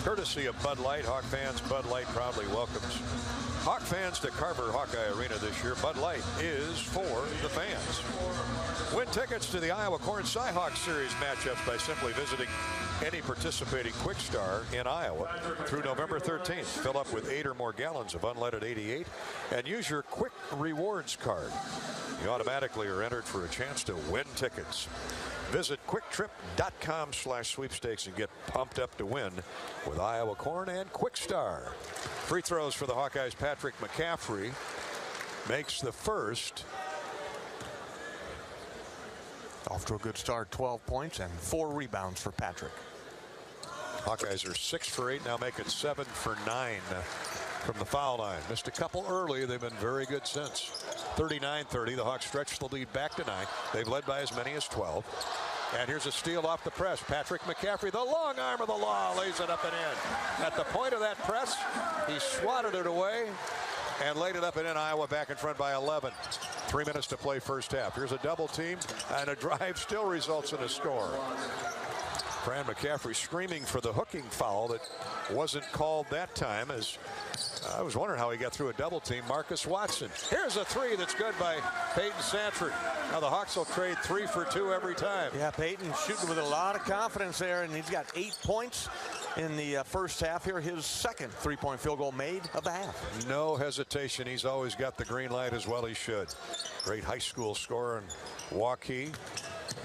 Speaker 3: Courtesy of Bud Light, Hawk fans, Bud Light proudly welcomes Hawk fans to Carver Hawkeye Arena this year. Bud Light is for the fans. Win tickets to the Iowa Corn Cy-Hawk Series matchups by simply visiting any participating Quick Star in Iowa through November 13th. Fill up with 8 or more gallons of unleaded 88 and use your Quick Rewards card. You automatically are entered for a chance to win tickets. Visit quicktrip.com/sweepstakes and get pumped up to win with Iowa Corn and Quick Star. Free throws for the Hawkeyes. Patrick McCaffrey makes the first.
Speaker 1: Off to a good start, 12 points and 4 rebounds for Patrick.
Speaker 3: Hawkeyes are 6 for 8, now make it 7 for 9 from the foul line. Missed a couple early. They've been very good since. 39-30. The Hawks stretch the lead back to 9. They've led by as many as 12. And here's a steal off the press. Patrick McCaffrey, the long arm of the law, lays it up and in. At the point of that press, he swatted it away and laid it up and in. Iowa back in front by 11. 3 minutes to play first half. Here's a double team, and a drive still results in a score. Fran McCaffrey screaming for the hooking foul that wasn't called that time, as I was wondering how he got through a double team. Marcus Watson. Here's a 3 that's good by Peyton Sanford. Now the Hawks will trade 3 for 2 every time.
Speaker 1: Yeah, Peyton shooting with a lot of confidence there, and he's got 8 points in the first half here. His second 3-point field goal made of the half.
Speaker 3: No hesitation. He's always got the green light, as well he should. Great high school scorer in Hawkeyes.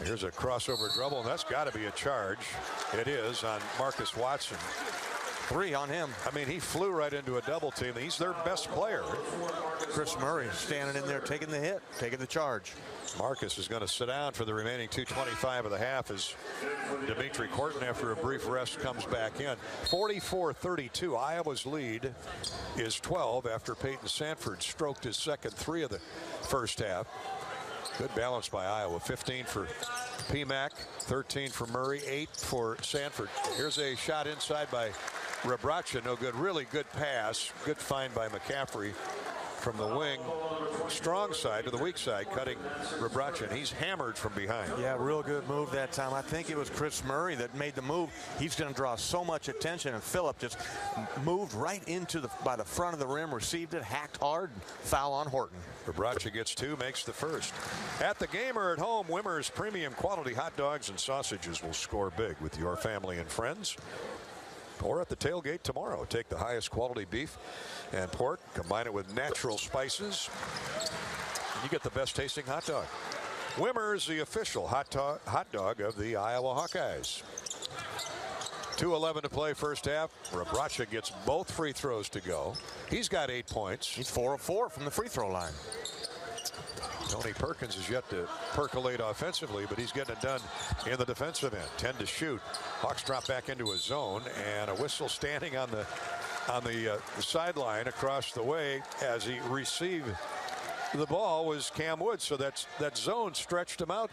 Speaker 3: Here's a crossover dribble, and that's got to be a charge. It is on Marcus Watson.
Speaker 1: 3 on him.
Speaker 3: I mean, he flew right into a double team. He's their best player.
Speaker 1: Chris Murray standing in there, taking the hit, taking the charge.
Speaker 3: Marcus is going to sit down for the remaining 2:25 of the half as Dimitri Korton, after a brief rest, comes back in. 44-32. Iowa's lead is 12 after Peyton Sanford stroked his second 3 of the first half. Good balance by Iowa. 15 for PMAC, 13 for Murray, 8 for Sanford. Here's a shot inside by Rebraca. No good. Really good pass. Good find by McCaffrey from the wing. Strong side to the weak side, cutting Rebraca, and he's hammered from behind.
Speaker 1: Yeah, real good move that time. I think it was Chris Murray that made the move. He's going to draw so much attention, and Phillip just moved right into by the front of the rim, received it, hacked hard, foul on Horton.
Speaker 3: Rebraca gets 2, makes the first. At the game or at home, Wimmer's premium quality hot dogs and sausages will score big with your family and friends. Or at the tailgate tomorrow. Take the highest quality beef and pork, combine it with natural spices, and you get the best tasting hot dog. Wimmer's, the official hot dog of the Iowa Hawkeyes. 2:11 to play first half. Rebraca gets both free throws to go. He's got 8 points.
Speaker 1: He's 4 of 4 from the free throw line.
Speaker 3: Tony Perkins is yet to percolate offensively, but he's getting it done in the defensive end. 10 to shoot. Hawks drop back into a zone, and a whistle standing on the sideline across the way as he received the ball was Cam Woods. So that zone stretched him out,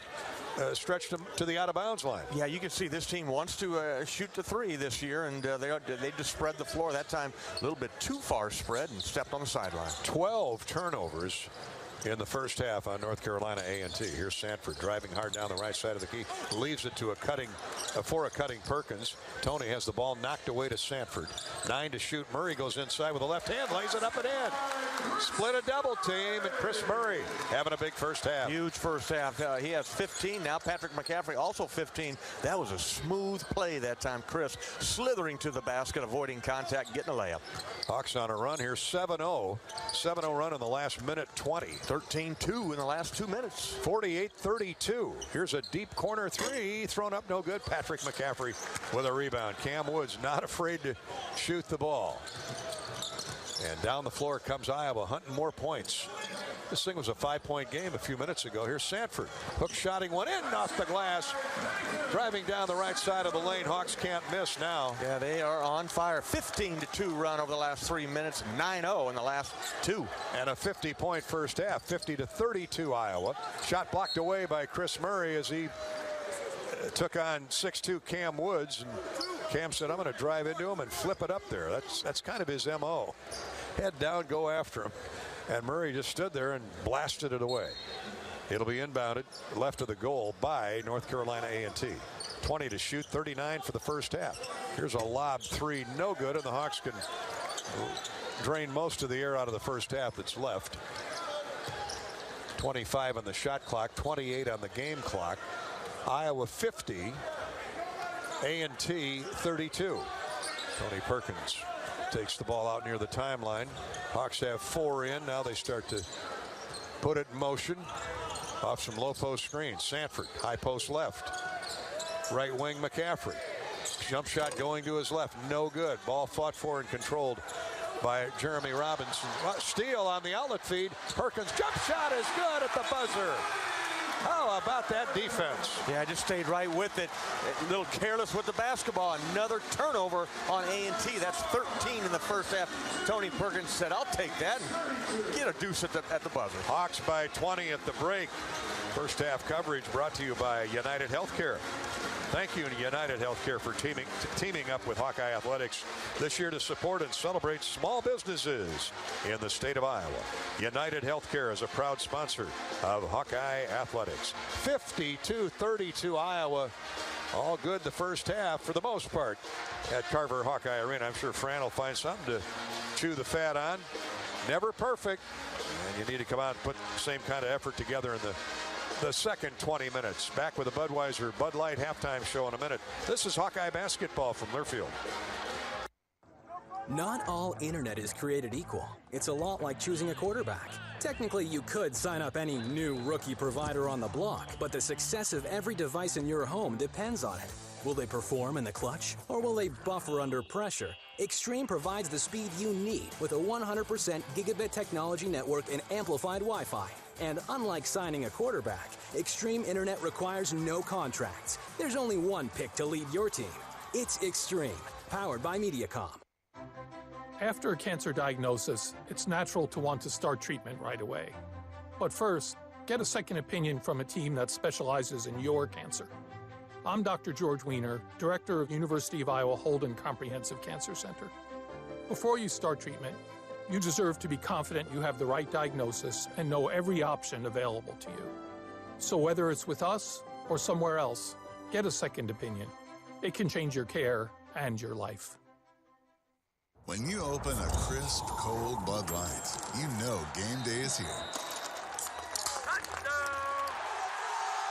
Speaker 3: stretched him to the out-of-bounds line.
Speaker 1: Yeah, you can see this team wants to shoot the 3 this year, and they just spread the floor that time a little bit too far spread and stepped on the sideline.
Speaker 3: 12 turnovers in the first half on North Carolina A&T. Here's Sanford driving hard down the right side of the key, leaves it to a cutting Perkins. Tony has the ball knocked away to Sanford. 9 to shoot. Murray goes inside with a left hand, lays it up and in. Split a double team, and Chris Murray having a big first half.
Speaker 1: Huge first half. He has 15 now. Patrick McCaffrey also 15. That was a smooth play that time. Chris slithering to the basket, avoiding contact, getting a layup.
Speaker 3: Hawks on a run here, 7-0. 7-0 run in the last minute 20.
Speaker 1: 13-2 in the last 2 minutes.
Speaker 3: 48-32. Here's a deep corner 3, thrown up no good. Patrick McCaffrey with a rebound. Cam Woods not afraid to shoot the ball. And down the floor comes Iowa, hunting more points. This thing was a 5-point game a few minutes ago. Here's Sanford. Hook shotting one in off the glass. Driving down the right side of the lane. Hawks can't miss now.
Speaker 1: Yeah, they are on fire. 15-2 run over the last 3 minutes. 9-0 in the last 2.
Speaker 3: And a 50-point first half. 50-32 Iowa. Shot blocked away by Chris Murray as he took on 6'2" Cam Woods, and Cam said, I'm going to drive into him and flip it up there. That's kind of his MO. Head down, go after him. And Murray just stood there and blasted it away. It'll be inbounded left of the goal by North Carolina A&T. 20 to shoot, 39 for the first half. Here's a lob three, no good, and the Hawks can drain most of the air out of the first half that's left. 25 on the shot clock, 28 on the game clock. Iowa 50, A&T 32. Tony Perkins takes the ball out near the timeline. Hawks have 4 in. Now they start to put it in motion off some low post screens. Sanford, high post left. Right wing McCaffrey. Jump shot going to his left. No good. Ball fought for and controlled by Jeremy Robinson. Steal on the outlet feed. Perkins' jump shot is good at the buzzer. How about that defense?
Speaker 1: Yeah, I just stayed right with it. A little careless with the basketball. Another turnover on A&T. That's 13 in the first half. Tony Perkins said, I'll take that and get a deuce at the buzzer.
Speaker 3: Hawks by 20 at the break. First half coverage brought to you by United Healthcare. Thank you to United Healthcare for teaming up with Hawkeye Athletics this year to support and celebrate small businesses in the state of Iowa. United Healthcare is a proud sponsor of Hawkeye Athletics. 52-32 Iowa. All good the first half for the most part at Carver Hawkeye Arena. I'm sure Fran will find something to chew the fat on. Never perfect, and you need to come out and put the same kind of effort together in the second 20 minutes. Back with the Budweiser Bud Light halftime show in a minute. This is Hawkeye basketball from Learfield.
Speaker 5: Not all internet is created equal. It's a lot like choosing a quarterback. Technically, you could sign up any new rookie provider on the block, but the success of every device in your home depends on it. Will they perform in the clutch, or will they buffer under pressure? Extreme provides the speed you need with a 100% gigabit technology network and amplified Wi-Fi. And unlike signing a quarterback, Extreme Internet requires no contracts. There's only one pick to lead your team. It's Extreme, powered by Mediacom.
Speaker 6: After a cancer diagnosis, it's natural to want to start treatment right away. But first, get a second opinion from a team that specializes in your cancer. I'm Dr. George Weiner, Director of University of Iowa Holden Comprehensive Cancer Center. Before you start treatment, you deserve to be confident you have the right diagnosis and know every option available to you. So whether it's with us or somewhere else, get a second opinion. It can change your care and your life.
Speaker 21: When you open a crisp, cold Bud Light, you know game day is here.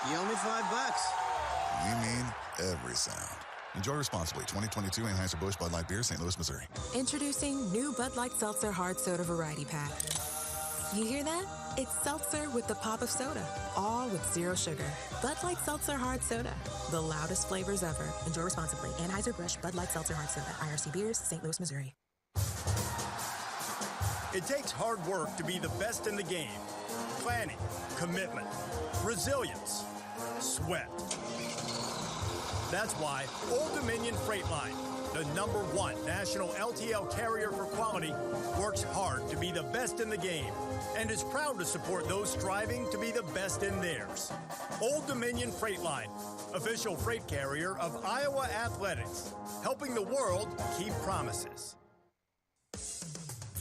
Speaker 8: You owe me $5.
Speaker 21: You mean every sound. Enjoy responsibly. 2022 Anheuser-Busch Bud Light Beer, St. Louis, Missouri.
Speaker 16: Introducing new Bud Light Seltzer Hard Soda Variety Pack. You hear that? It's seltzer with the pop of soda, all with zero sugar. Bud Light Seltzer Hard Soda, the loudest flavors ever. Enjoy responsibly. Anheuser-Busch Bud Light Seltzer Hard Soda, IRC Beers, St. Louis, Missouri.
Speaker 9: It takes hard work to be the best in the game. Planning, commitment, resilience, sweat. That's why Old Dominion Freight Line, the #1 national LTL carrier for quality, works hard to be the best in the game and is proud to support those striving to be the best in theirs. Old Dominion Freight Line, official freight carrier of Iowa Athletics, helping the world keep promises.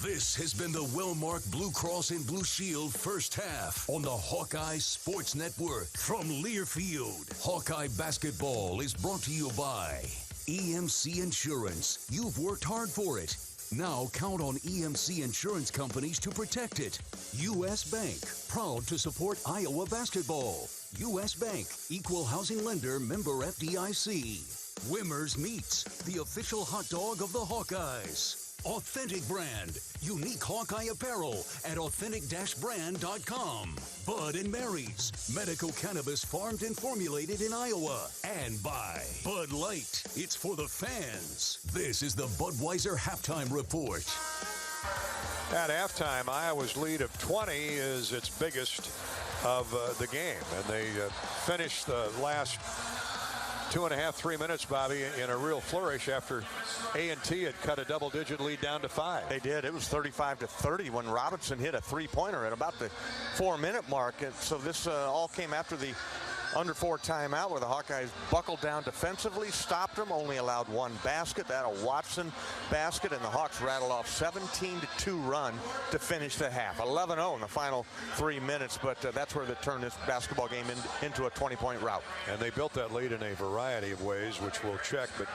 Speaker 20: This has been the Wellmark Blue Cross and Blue Shield first half on the Hawkeye Sports Network from Learfield. Hawkeye basketball is brought to you by EMC Insurance. You've worked hard for it. Now count on EMC Insurance companies to protect it. U.S. Bank, proud to support Iowa basketball. U.S. Bank, equal housing lender, member FDIC. Wimmer's Meats, the official hot dog of the Hawkeyes. Authentic Brand, unique Hawkeye apparel at authentic-brand.com. Bud & Mary's, medical cannabis farmed and formulated in Iowa. And by Bud Light, it's for the fans. This is the Budweiser Halftime Report.
Speaker 3: At halftime, Iowa's lead of 20 is its biggest of the game. And they finished the last 2.5, 3 minutes, Bobby, in a real flourish after A&T had cut a double-digit lead down to 5.
Speaker 1: They did. It was 35-30 when Robinson hit a three-pointer at about the 4-minute mark. And so this all came after the under 4 timeout where the Hawkeyes buckled down defensively, stopped them, only allowed 1 basket. That a Watson basket, and the Hawks rattled off 17-2 run to finish the half. 11-0 in the final 3 minutes, but that's where they turned this basketball game into a 20-point rout.
Speaker 3: And they built that lead in a variety of ways, which we'll check, but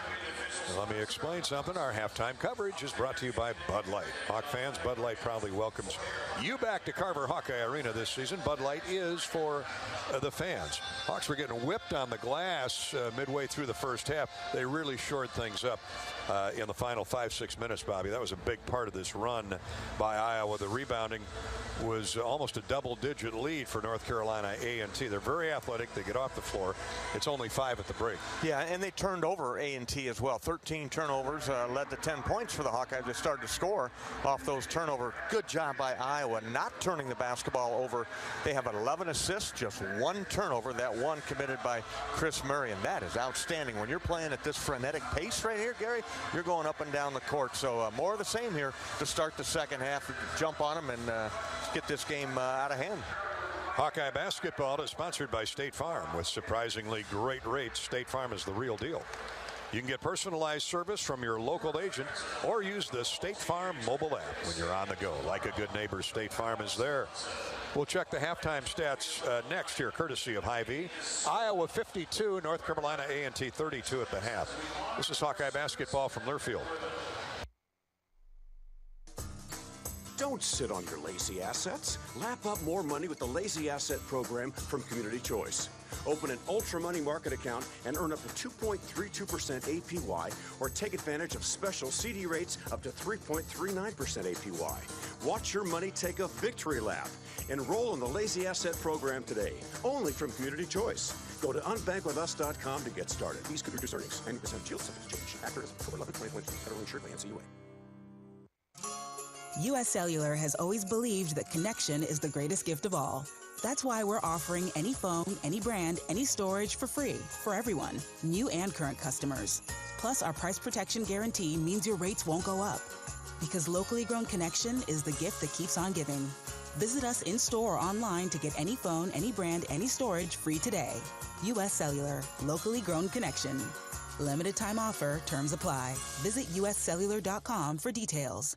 Speaker 3: let me explain something. Our halftime coverage is brought to you by Bud Light. Hawk fans, Bud Light proudly welcomes you back to Carver Hawkeye Arena this season. Bud Light is for the fans. Hawks were getting whipped on the glass midway through the first half. They really shored things up in the final 5-6 minutes, Bobby. That was a big part of this run by Iowa. The rebounding was almost a double-digit lead for North Carolina A&T. They're very athletic. They get off the floor. It's only 5 at the break.
Speaker 1: Yeah, and they turned over A&T as well. 13 turnovers led to 10 points for the Hawkeyes. They started to score off those turnovers. Good job by Iowa not turning the basketball over. They have 11 assists, just 1 turnover, that one committed by Chris Murray, and that is outstanding. When you're playing at this frenetic pace right here, Gary, you're going up and down the court. So more of the same here to start the second half. Jump on them and get this game out of hand.
Speaker 3: Hawkeye basketball is sponsored by State Farm. With surprisingly great rates, State Farm is the real deal. You can get personalized service from your local agent or use the State Farm mobile app when you're on the go. Like a good neighbor, State Farm is there. We'll check the halftime stats next here, courtesy of Hy-Vee. Iowa 52, North Carolina A&T 32 at the half. This is Hawkeye basketball from Learfield.
Speaker 11: Don't sit on your lazy assets. Lap up more money with the Lazy Asset Program from Community Choice. Open an Ultra Money Market account and earn up to 2.32% APY, or take advantage of special CD rates up to 3.39% APY. Watch your money take a victory lap. Enroll in the Lazy Asset Program today, only from Community Choice. Go to unbankwithus.com to get started. Fees could reduce earnings. 90% yield subject to change. Accurate as of October 11, 2023. Federally insured by NCUA.
Speaker 12: U.S. Cellular has always believed that connection is the greatest gift of all. That's why we're offering any phone, any brand, any storage for free for everyone, new and current customers. Plus, our price protection guarantee means your rates won't go up. Because locally grown connection is the gift that keeps on giving. Visit us in-store or online to get any phone, any brand, any storage free today. U.S. Cellular, locally grown connection. Limited time offer, terms apply. Visit uscellular.com for details.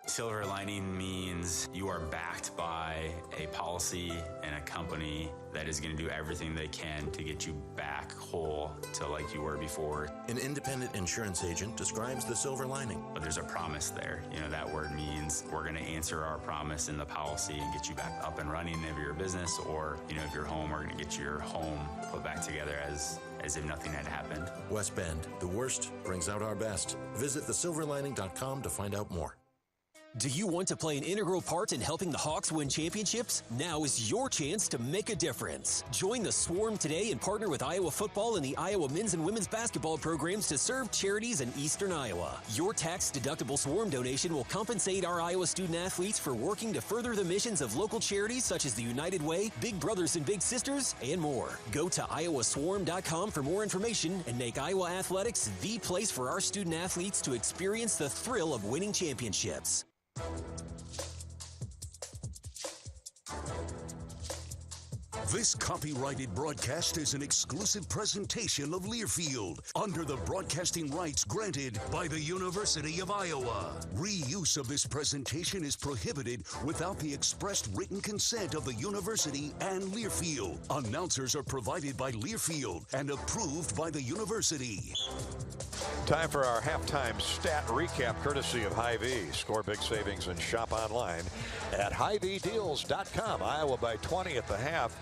Speaker 14: Silver lining means you are backed by a policy and a company that is going to do everything they can to get you back whole to like you were before.
Speaker 17: An independent insurance agent describes the silver lining.
Speaker 14: But there's a promise there. You know, that word means we're going to answer our promise in the policy and get you back up and running if you're a business, or, you know, if you're home, we're going to get your home put back together as if nothing had happened.
Speaker 17: West Bend, the worst brings out our best. Visit thesilverlining.com to find out more.
Speaker 18: Do you want to play an integral part in helping the Hawks win championships? Now is your chance to make a difference. Join the Swarm today and partner with Iowa football and the Iowa men's and women's basketball programs to serve charities in eastern Iowa. Your tax-deductible Swarm donation will compensate our Iowa student athletes for working to further the missions of local charities such as the United Way, Big Brothers and Big Sisters, and more. Go to iowaswarm.com for more information and make Iowa athletics the place for our student athletes to experience the thrill of winning championships.
Speaker 20: This copyrighted broadcast is an exclusive presentation of Learfield under the broadcasting rights granted by the University of Iowa. Reuse of this presentation is prohibited without the expressed written consent of the university and Learfield. Announcers are provided by Learfield and approved by the university.
Speaker 3: Time for our halftime stat recap, courtesy of Hy-Vee. Score big savings and shop online at HyVeeDeals.com. Iowa by 20 at the half.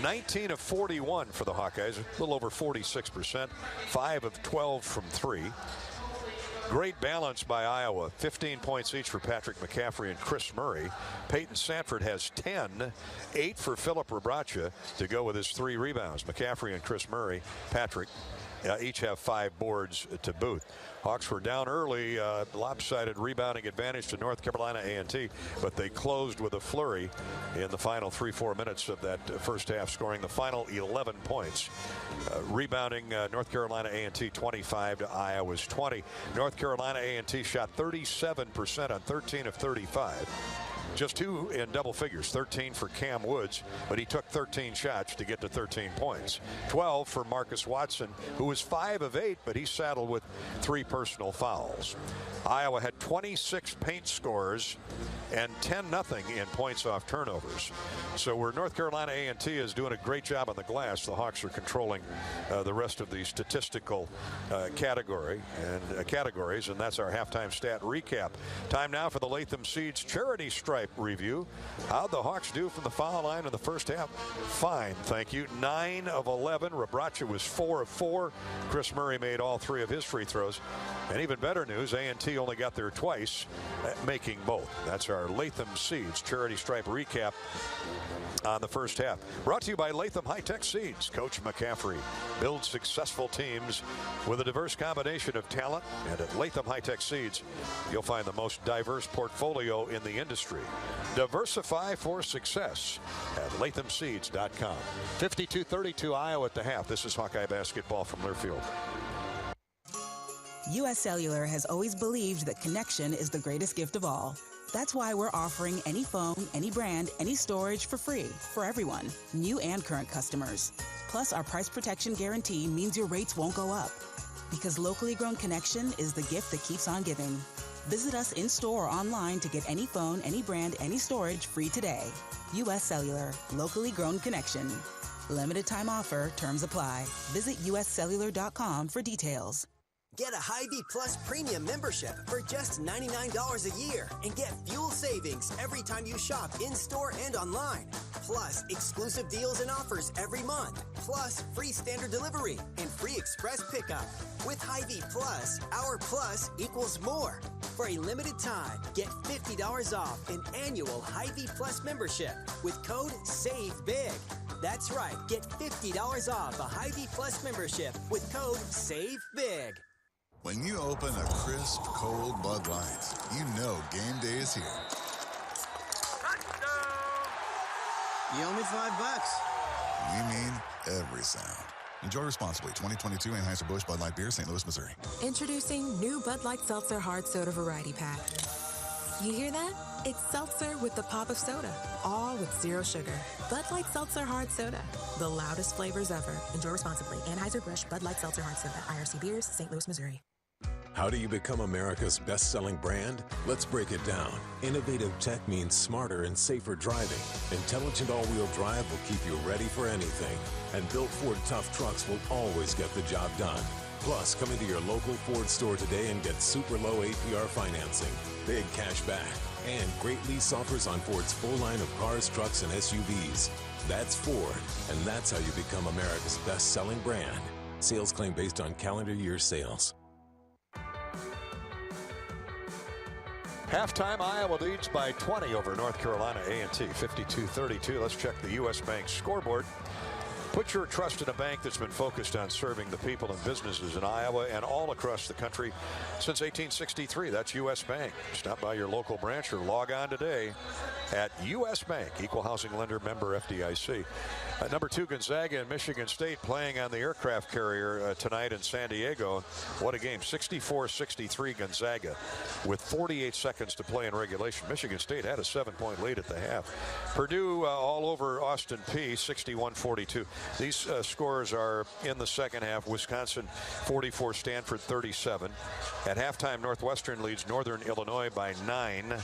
Speaker 3: 19 of 41 for the Hawkeyes, a little over 46%. 5 of 12 from 3. Great balance by Iowa. 15 points each for Patrick McCaffrey and Chris Murray. Peyton Sanford has 10. 8 for Philip Rebracha to go with his 3 rebounds. McCaffrey and Chris Murray, Patrick, each have 5 boards to boot. Hawks were down early, lopsided rebounding advantage to North Carolina A&T, but they closed with a flurry in the final 3-4 minutes of that first half, scoring the final 11 points. Rebounding North Carolina A&T 25 to Iowa's 20. North Carolina A&T shot 37% on 13 of 35. Just 2 in double figures, 13 for Cam Woods, but he took 13 shots to get to 13 points. 12 for Marcus Watson, who was 5 of 8, but he saddled with 3 personal fouls. Iowa had 26 paint scores and 10-0 in points off turnovers. So where North Carolina A&T is doing a great job on the glass, the Hawks are controlling the rest of the statistical categories, and that's our halftime stat recap. Time now for the Latham Seeds Charity Stripe review. How'd the Hawks do from the foul line in the first half? Fine, thank you. 9 of 11. Rebraca was 4 of 4. Chris Murray made all 3 of his free throws. And even better news, A&T only got there twice, making both. That's our Latham Seeds Charity Stripe recap on the first half. Brought to you by Latham High-Tech Seeds. Coach McCaffrey builds successful teams with a diverse combination of talent. And at Latham High-Tech Seeds, you'll find the most diverse portfolio in the industry. Diversify for success at lathamseeds.com. 52-32 Iowa at the half. This is Hawkeye basketball from Learfield.
Speaker 12: U.S. Cellular has always believed that connection is the greatest gift of all. That's why we're offering any phone, any brand, any storage for free for everyone, new and current customers. Plus, our price protection guarantee means your rates won't go up. Because locally grown connection is the gift that keeps on giving. Visit us in-store or online to get any phone, any brand, any storage free today. U.S. Cellular, locally grown connection. Limited time offer, terms apply. Visit uscellular.com for details.
Speaker 2: Get a Hy-Vee Plus Premium membership for just $99 a year and get fuel savings every time you shop in-store and online. Plus, exclusive deals and offers every month. Plus, free standard delivery and free express pickup. With Hy-Vee Plus, our plus equals more. For a limited time, get $50 off an annual Hy-Vee Plus membership with code SAVEBIG. That's right, get $50 off a Hy-Vee Plus membership with code SAVEBIG.
Speaker 21: When you open a crisp, cold Bud Light, you know game day is here.
Speaker 8: You owe me $5.
Speaker 21: We mean every sound. Enjoy responsibly. 2022 Anheuser-Busch Bud Light Beer, St. Louis, Missouri.
Speaker 16: Introducing new Bud Light Seltzer Hard Soda Variety Pack. You hear that? It's seltzer with the pop of soda, all with zero sugar. Bud Light Seltzer Hard Soda, the loudest flavors ever. Enjoy responsibly. Anheuser-Busch Bud Light Seltzer Hard Soda, IRC Beers, St. Louis, Missouri.
Speaker 13: How do you become America's best-selling brand? Let's break it down. Innovative tech means smarter and safer driving. Intelligent all-wheel drive will keep you ready for anything. And built Ford tough trucks will always get the job done. Plus, come into your local Ford store today and get super low APR financing, big cash back, and great lease offers on Ford's full line of cars, trucks, and SUVs. That's Ford, and that's how you become America's best-selling brand. Sales claim based on calendar year sales.
Speaker 3: Halftime, Iowa leads by 20 over North Carolina A&T, 52-32. Let's check the U.S. Bank scoreboard. Put your trust in a bank that's been focused on serving the people and businesses in Iowa and all across the country since 1863. That's U.S. Bank. Stop by your local branch or log on today at U.S. Bank, equal housing lender, member FDIC. Number 2, Gonzaga and Michigan State playing on the aircraft carrier tonight in San Diego. What a game. 64-63 Gonzaga with 48 seconds to play in regulation. Michigan State had a 7-point lead at the half. Purdue all over Austin Peay, 61-42. These scores are in the second half. Wisconsin 44, Stanford 37. At halftime, Northwestern leads Northern Illinois by 9.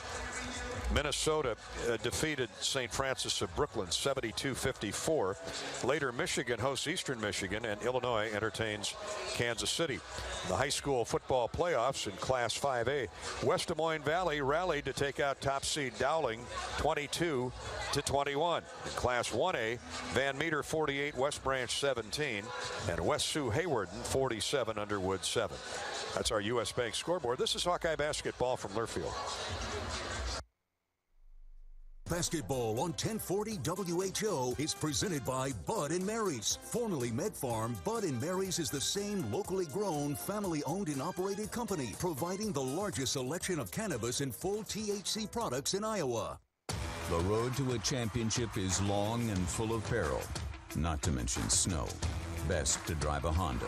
Speaker 3: Minnesota defeated St. Francis of Brooklyn 72-54. Later, Michigan hosts Eastern Michigan, and Illinois entertains Kansas City. The high school football playoffs in Class 5A. West Des Moines Valley rallied to take out top seed Dowling 22-21. In Class 1A, Van Meter 48, West Branch 17, and West Sioux Hawarden 47, Underwood 7. That's our U.S. Bank scoreboard. This is Hawkeye basketball from Learfield.
Speaker 20: Basketball on 1040 WHO is presented by Bud & Mary's. Formerly Med Farm, Bud & Mary's is the same locally grown, family-owned and operated company, providing the largest selection of cannabis and full THC products in Iowa.
Speaker 19: The road to a championship is long and full of peril, not to mention snow. best to drive a Honda.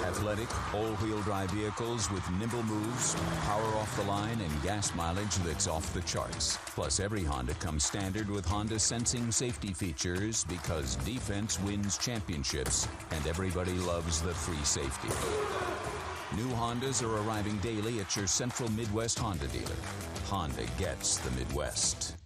Speaker 19: Athletic, all-wheel drive vehicles with nimble moves, power off the line, and gas mileage that's off the charts. Plus, every Honda comes standard with Honda sensing safety features because defense wins championships, and everybody loves the free safety. New Hondas are arriving daily at your Central Midwest Honda dealer. Honda gets the Midwest.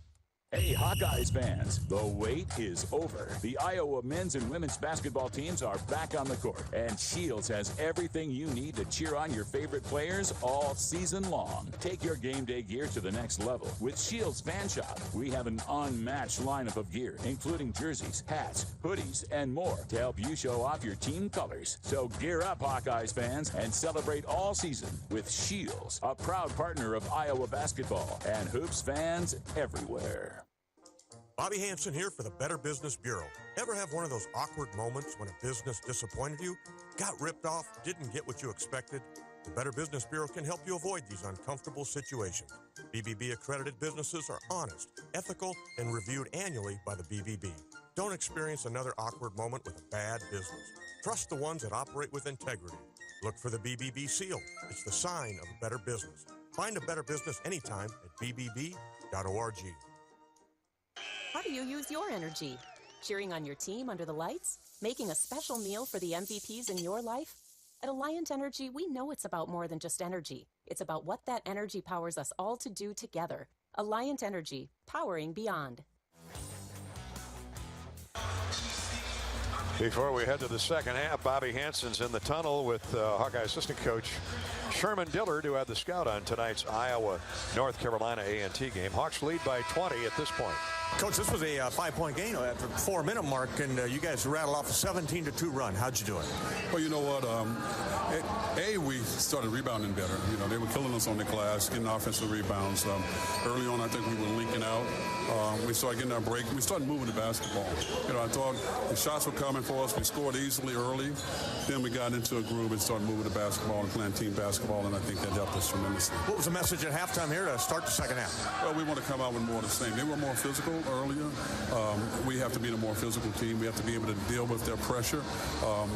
Speaker 22: Hey, Hawkeyes fans, the wait is over. The Iowa men's and women's basketball teams are back on the court, and Shields has everything you need to cheer on your favorite players all season long. Take your game day gear to the next level with Shields Fan Shop. We have an unmatched lineup of gear, including jerseys, hats, hoodies, and more to help you show off your team colors. So gear up, Hawkeyes fans, and celebrate all season with Shields, a proud partner of Iowa basketball and hoops fans everywhere.
Speaker 23: Bobby Hansen here for the Better Business Bureau. Ever have one of those awkward moments when a business disappointed you, got ripped off, didn't get what you expected? The Better Business Bureau can help you avoid these uncomfortable situations. BBB accredited businesses are honest, ethical, and reviewed annually by the BBB. Don't experience another awkward moment with a bad business. Trust the ones that operate with integrity. Look for the BBB seal. It's the sign of a better business. Find a better business anytime at bbb.org.
Speaker 10: How do you use your energy? Cheering on your team under the lights? Making a special meal for the MVPs in your life? At Alliant Energy, we know it's about more than just energy. It's about what that energy powers us all to do together. Alliant Energy, powering beyond.
Speaker 3: Before we head to the second half, Bobby Hansen's in the tunnel with Hawkeye assistant coach Sherman Dillard, who had the scout on tonight's Iowa-North Carolina A&T game. Hawks lead by 20 at this point.
Speaker 1: Coach, this was a 5-point game at the 4-minute mark, and you guys rattled off a 17-2 run. How'd you do it?
Speaker 24: Well, you know what? We started rebounding better. You know, they were killing us on the glass, getting offensive rebounds. Early on, I think we were linking out. We started getting our break. We started moving the basketball. You know, I thought the shots were coming for us. We scored easily early. Then we got into a groove and started moving the basketball and playing team basketball, and I think that helped us tremendously.
Speaker 1: What was the message at halftime here to start the second half?
Speaker 24: Well, we want to come out with more of the same. They were more physical earlier. We have to be the more physical team. We have to be able to deal with their pressure.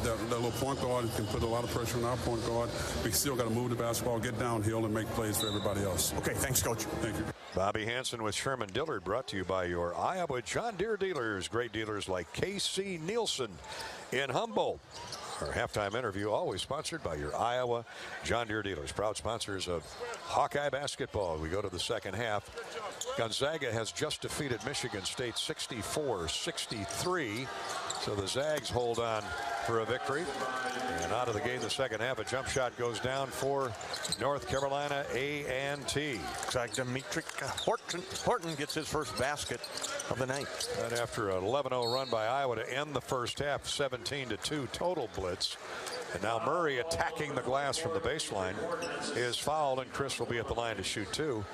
Speaker 24: That little point guard can put a lot of pressure on our point guard. We still got to move the basketball, get downhill, and make plays for everybody else.
Speaker 1: Okay, thanks, Coach.
Speaker 24: Thank you.
Speaker 3: Bobby Hansen with Sherman Dillard, brought to you by your Iowa John Deere dealers. Great dealers like K.C. Nielsen in Humboldt. Our halftime interview always sponsored by your Iowa John Deere dealers, proud sponsors of Hawkeye basketball. We go to the second half. Gonzaga has just defeated Michigan State 64-63. So the Zags hold on for a victory. And out of the game the second half, a jump shot goes down for North Carolina A&T.
Speaker 1: Dimitri Horton gets his first basket of the night.
Speaker 3: And after an 11-0 run by Iowa to end the first half, 17-2 total blitz. And now Murray attacking the glass from the baseline is fouled, and Chris will be at the line to shoot two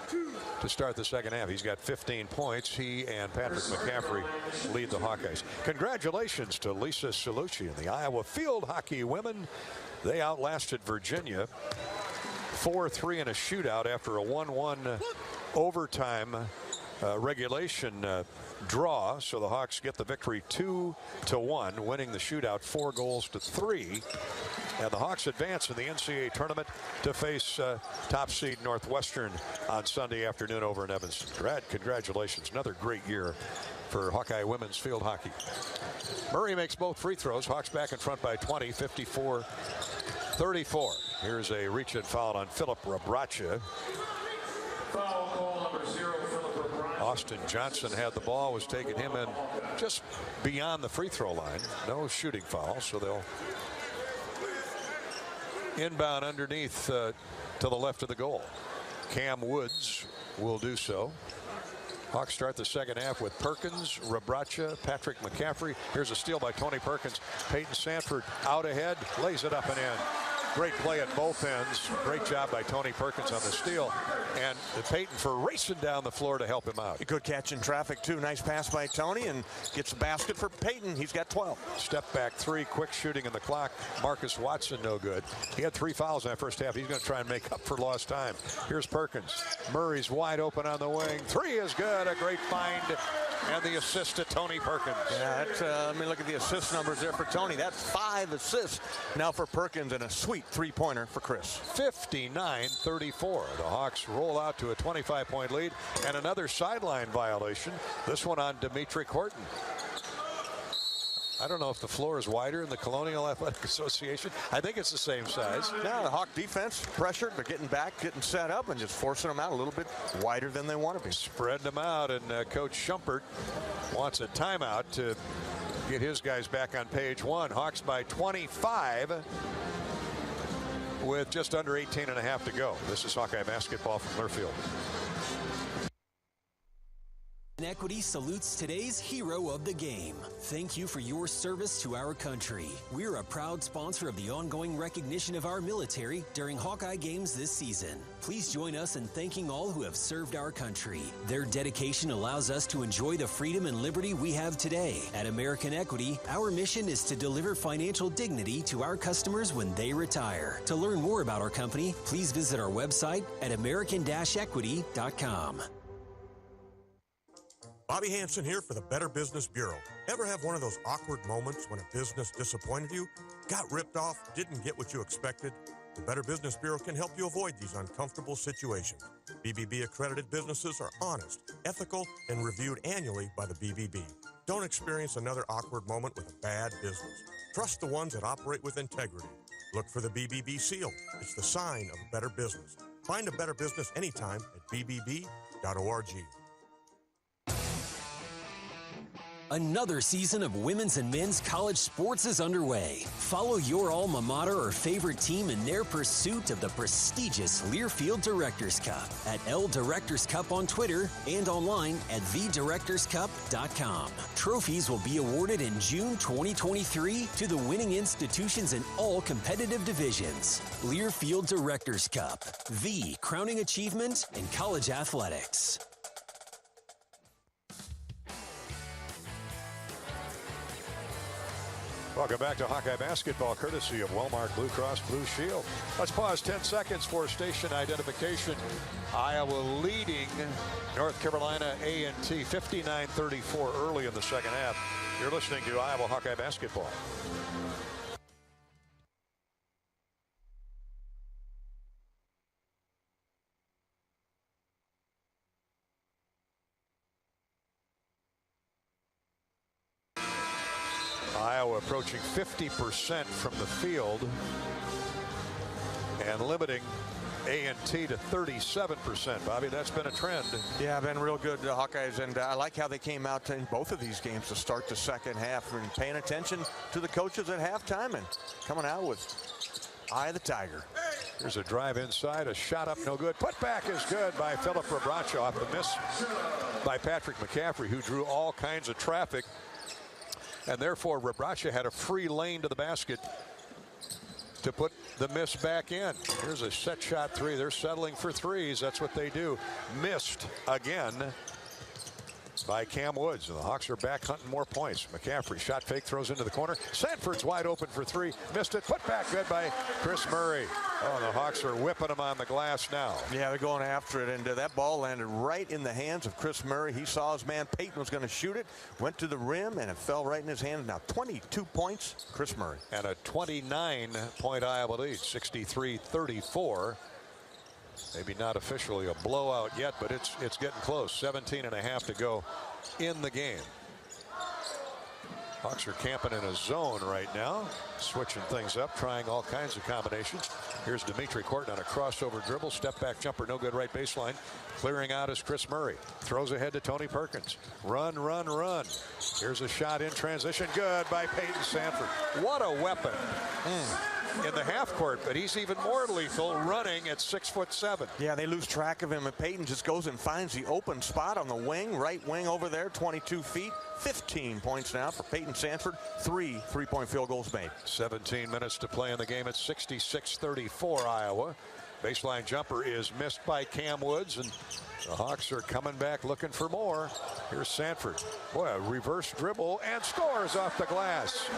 Speaker 3: to start the second half. He's got 15 points. He and Patrick McCaffrey lead the Hawkeyes. Congratulations to Lisa Salucci and the Iowa field hockey women. They outlasted Virginia 4-3 in a shootout after a 1-1 overtime regulation draw. So the Hawks get the victory 2-1, winning the shootout 4-3. And the Hawks advance in the NCAA tournament to face top seed Northwestern on Sunday afternoon over in Evanston. Congratulations. Another great year for Hawkeye women's field hockey. Murray makes both free throws. Hawks back in front by 20, 54-34. Here's a reach-in foul on Philip Rabracha.
Speaker 6: Foul call number 0, Philip Rabracha.
Speaker 3: Austin Johnson had the ball, was taking him in just beyond the free throw line. No shooting foul, so they'll inbound underneath to the left of the goal. Cam Woods will do so. Hawks start the second half with Perkins, Rabracha, Patrick McCaffrey. Here's a steal by Tony Perkins. Peyton Sanford out ahead, lays it up and in. Great play at both ends. Great job by Tony Perkins on the steal. And Peyton for racing down the floor to help him out.
Speaker 1: Good catch in traffic, too. Nice pass by Tony, and gets a basket for Peyton. He's got 12.
Speaker 3: Step back three, quick shooting in the clock. Marcus Watson, no good. He had 3 fouls in that first half. He's going to try and make up for lost time. Here's Perkins. Murray's wide open on the wing. 3 is good. A great find And the assist to Tony Perkins.
Speaker 1: Yeah, let me look at the assist numbers there for Tony. That's 5 assists now for Perkins, and a sweet three-pointer for Chris.
Speaker 3: 59-34. The Hawks roll out to a 25-point lead, and another sideline violation. This one on Dimitri Horton. I don't know if the floor is wider in the Colonial Athletic Association. I think it's the same size.
Speaker 1: Now the Hawk defense pressured, but getting back, getting set up, and just forcing them out a little bit wider than they want to be.
Speaker 3: Spreading them out, and Coach Schumpert wants a timeout to get his guys back on page 1. Hawks by 25 with just under 18.5 to go. This is Hawkeye basketball from Learfield.
Speaker 18: Equity salutes today's hero of the game. Thank you for your service to our country. We're a proud sponsor of the ongoing recognition of our military during Hawkeye games this season. Please join us in thanking all who have served our country. Their dedication allows us to enjoy the freedom and liberty we have today. At American Equity, our mission is to deliver financial dignity to our customers when they retire. To learn more about our company, please visit our website at american-equity.com.
Speaker 23: Bobby Hansen here for the Better Business Bureau. Ever have one of those awkward moments when a business disappointed you, got ripped off, didn't get what you expected? The Better Business Bureau can help you avoid these uncomfortable situations. BBB accredited businesses are honest, ethical, and reviewed annually by the BBB. Don't experience another awkward moment with a bad business. Trust the ones that operate with integrity. Look for the BBB seal. It's the sign of a better business. Find a better business anytime at bbb.org.
Speaker 18: Another season of women's and men's college sports is underway. Follow your alma mater or favorite team in their pursuit of the prestigious Learfield Directors Cup at L Directors Cup on Twitter and online at thedirectorscup.com. Trophies will be awarded in June 2023 to the winning institutions in all competitive divisions. Learfield Directors Cup, the crowning achievement in college athletics.
Speaker 3: Welcome back to Hawkeye basketball, courtesy of Wellmark Blue Cross Blue Shield. Let's pause 10 seconds for station identification. Iowa leading North Carolina A&T 59-34 early in the second half. You're listening to Iowa Hawkeye basketball. Iowa approaching 50% from the field and limiting A&T to 37%. Bobby, that's been a trend.
Speaker 1: Yeah, been real good, Hawkeyes, and I like how they came out in both of these games to start the second half and paying attention to the coaches at halftime and coming out with eye of the tiger.
Speaker 3: Here's a drive inside, a shot up, no good. Put back is good by Philip Rebraca off the miss by Patrick McCaffrey, who drew all kinds of traffic. And therefore, Rebraca had a free lane to the basket to put the miss back in. Here's a set shot three. They're settling for threes. That's what they do. Missed again by Cam Woods. And the Hawks are back hunting more points. McCaffrey shot fake, throws into the corner. Sanford's wide open for three. Missed it. Put back good by Chris Murray. Oh, the Hawks are whipping him on the glass now.
Speaker 1: Yeah, they're going after it, and that ball landed right in the hands of Chris Murray. He saw his man Peyton was going to shoot it, went to the rim, and it fell right in his hand. Now 22 points, Chris Murray.
Speaker 3: And a 29-point Iowa lead, 63-34. Maybe not officially a blowout yet, but it's getting close. 17.5 to go in the game. Hawks are camping in a zone right now, switching things up, trying all kinds of combinations. Here's Dimitri Horton on a crossover dribble, step back jumper, no good, right baseline. Clearing out is Chris Murray. Throws ahead to Tony Perkins. Run, run, run. Here's a shot in transition, good by Peyton Sanford. What a weapon in the half court, but he's even more lethal running at 6'7".
Speaker 1: Yeah, they lose track of him, and Peyton just goes and finds the open spot on the wing, right wing over there, 22 feet. 15 points now for Peyton Sanford. 3 3-point field goals made.
Speaker 3: 17 minutes to play in the game at 66-34 Iowa. Baseline jumper is missed by Cam Woods, and the Hawks are coming back looking for more. Here's Sanford. Boy, a reverse dribble and scores off the glass,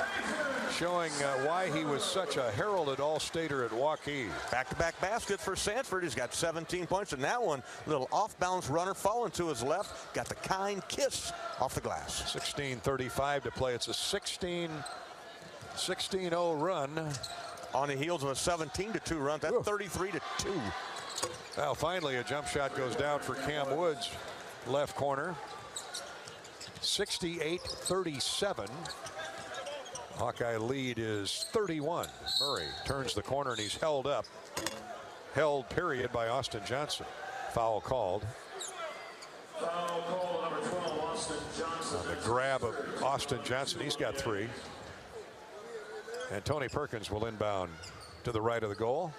Speaker 3: showing why he was such a heralded all-stater at Hawkeyes.
Speaker 1: Back-to-back basket for Sanford. He's got 17 points in that one. Little off-balance runner falling to his left. Got the kind kiss off the glass.
Speaker 3: 16:35 to play. It's a 16-0 run.
Speaker 1: On the heels of a 17-2 run. That's 33-2.
Speaker 3: Now finally a jump shot goes down for Cam Woods, left corner. 68-37. Hawkeye lead is 31. Murray turns the corner and he's held up. Held period by Austin Johnson. Foul called.
Speaker 4: Foul call number 12, Austin Johnson.
Speaker 3: The grab of Austin Johnson. He's got 3. And Tony Perkins will inbound to the right of the goal.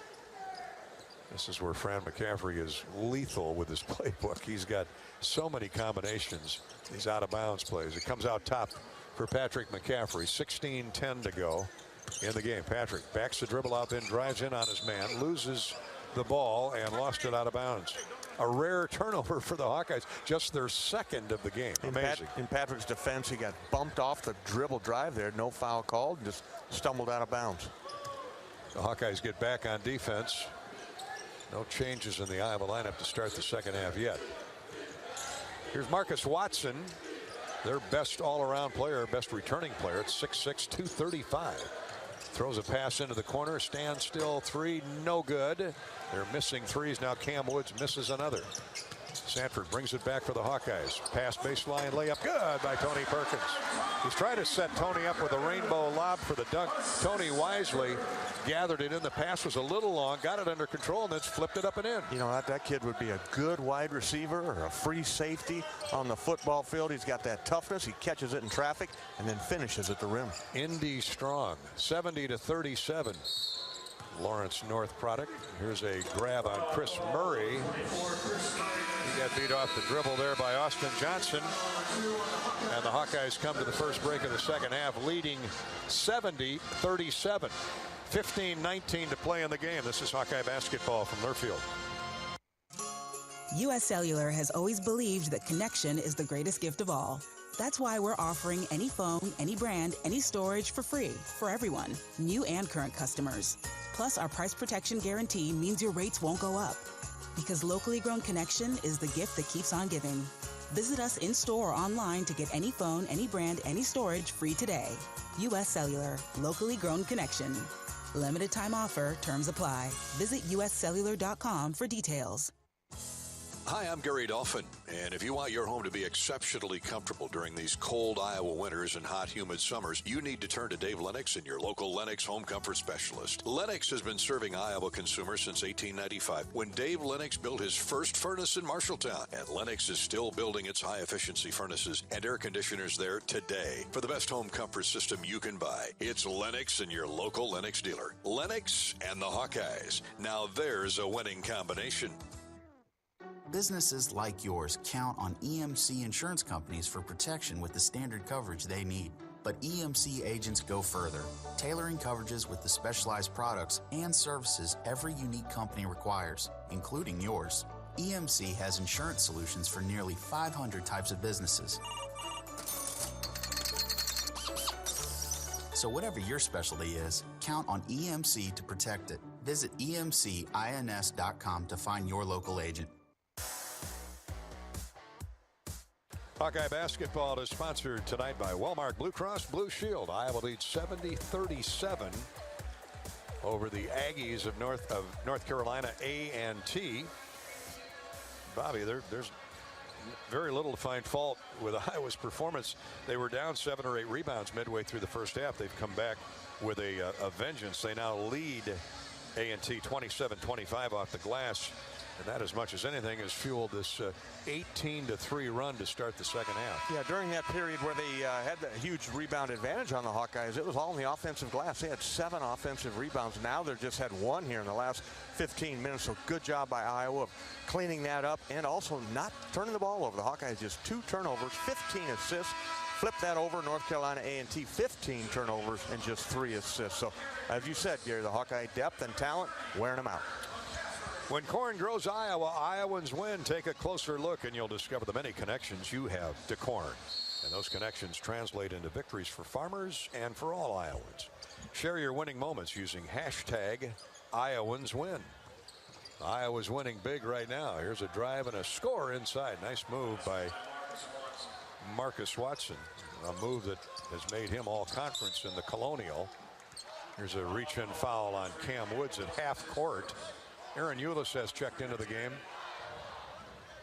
Speaker 3: This is where Fran McCaffrey is lethal with his playbook. He's got so many combinations. These out of bounds plays. It comes out top for Patrick McCaffrey. 16:10 to go in the game. Patrick backs the dribble out, then drives in on his man, loses the ball and lost it out of bounds. A rare turnover for the Hawkeyes, just their second of the game. Amazing.
Speaker 1: In Patrick's defense, he got bumped off the dribble drive there. No foul called, just stumbled out of bounds.
Speaker 3: The Hawkeyes get back on defense. No changes in the Iowa lineup to start the second half yet. Here's Marcus Watson, their best all-around player, best returning player at 6'6", 235. Throws a pass into the corner, stands still, 3, no good. They're missing threes now. Cam Woods misses another. Sanford brings it back for the Hawkeyes. Pass baseline layup, good by Tony Perkins. He's trying to set Tony up with a rainbow lob for the dunk. Tony wisely gathered it in. The pass was a little long, got it under control, and then flipped it up and in.
Speaker 1: You know, that kid would be a good wide receiver or a free safety on the football field. He's got that toughness. He catches it in traffic and then finishes at the rim.
Speaker 3: Indy strong, 70-37. Lawrence North product. Here's a grab on Chris Murray. He got beat off the dribble there by Austin Johnson. And the Hawkeyes come to the first break of the second half, leading 70-37. 15-19 to play in the game. This is Hawkeye basketball from Learfield.
Speaker 12: U.S. Cellular has always believed that connection is the greatest gift of all. That's why we're offering any phone, any brand, any storage for free for everyone, new and current customers. Plus, our price protection guarantee means your rates won't go up. Because locally grown connection is the gift that keeps on giving. Visit us in-store or online to get any phone, any brand, any storage free today. U.S. Cellular, locally grown connection. Limited time offer, terms apply. Visit uscellular.com for details.
Speaker 3: Hi, I'm Gary Dolphin, and if you want your home to be exceptionally comfortable during these cold Iowa winters and hot, humid summers, you need to turn to Dave Lennox and your local Lennox home comfort specialist. Lennox has been serving Iowa consumers since 1895, when Dave Lennox built his first furnace in Marshalltown, and Lennox is still building its high-efficiency furnaces and air conditioners there today. For the best home comfort system you can buy, it's Lennox and your local Lennox dealer. Lennox and the Hawkeyes. Now there's a winning combination.
Speaker 5: Businesses like yours count on EMC insurance companies for protection with the standard coverage they need. But EMC agents go further, tailoring coverages with the specialized products and services every unique company requires, including yours. EMC has insurance solutions for nearly 500 types of businesses. So whatever your specialty is, count on EMC to protect it. Visit emcins.com to find your local agent.
Speaker 3: Hawkeye basketball is sponsored tonight by Wellmark Blue Cross Blue Shield. Iowa leads 70-37 over the Aggies of North Carolina A&T. Bobby, there's very little to find fault with Iowa's performance. They were down 7 or 8 rebounds midway through the first half. They've come back with a vengeance. They now lead A&T 27-25 off the glass. And that, as much as anything, has fueled this 18-3 run to start the second half.
Speaker 1: Yeah, during that period where they had the huge rebound advantage on the Hawkeyes, it was all in the offensive glass. They had 7 offensive rebounds. Now they've just had 1 here in the last 15 minutes. So good job by Iowa of cleaning that up and also not turning the ball over. The Hawkeyes just 2 turnovers, 15 assists. Flip that over. North Carolina A&T 15 turnovers and just 3 assists. So as you said, Gary, the Hawkeye depth and talent wearing them out.
Speaker 3: When corn grows Iowa, Iowans win. Take a closer look and you'll discover the many connections you have to corn. And those connections translate into victories for farmers and for all Iowans. Share your winning moments using hashtag IowansWin. Iowa's winning big right now. Here's a drive and a score inside. Nice move by Marcus Watson. A move that has made him all conference in the Colonial. Here's a reach-in foul on Cam Woods at half court. Aaron Eulis has checked into the game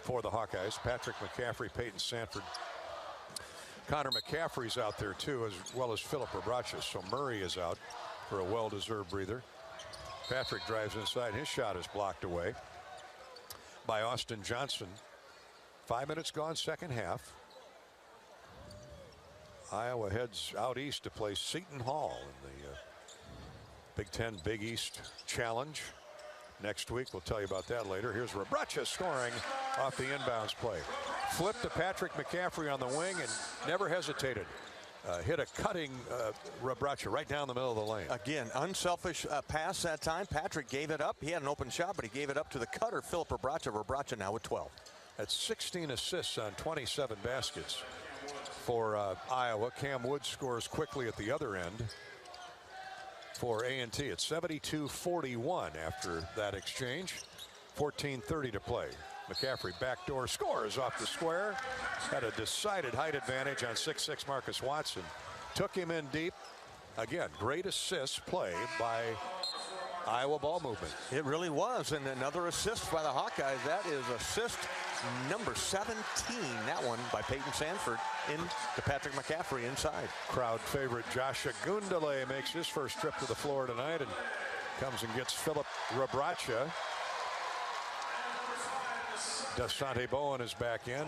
Speaker 3: for the Hawkeyes. Patrick McCaffrey, Peyton Sanford. Connor McCaffrey's out there too, as well as Philip Rebrachis. So Murray is out for a well-deserved breather. Patrick drives inside. His shot is blocked away by Austin Johnson. 5 minutes gone, second half. Iowa heads out east to play Seton Hall in the Big Ten Big East Challenge next week. We'll tell you about that later. Here's Rebrachis scoring off the inbounds play. Flip to Patrick McCaffrey on the wing and never hesitated. Hit a cutting Rebrachis right down the middle of the lane.
Speaker 1: Again, unselfish pass that time. Patrick gave it up. He had an open shot, but he gave it up to the cutter, Philip Rebrachis. Rebrachis now with 12.
Speaker 3: That's 16 assists on 27 baskets for Iowa. Cam Woods scores quickly at the other end for A&T. It's 72-41 after that exchange. 14:30 to play. McCaffrey backdoor scores off the square. Had a decided height advantage on 6'6" Marcus Watson. Took him in deep. Again, great assist play by Iowa ball movement.
Speaker 1: It really was. And another assist by the Hawkeyes. That is assist number 17. That one by Peyton Sanford into Patrick McCaffrey inside.
Speaker 3: Crowd favorite Josh Agundale makes his first trip to the floor tonight and comes and gets Philip Rebrachis. Dasante Bowen is back in.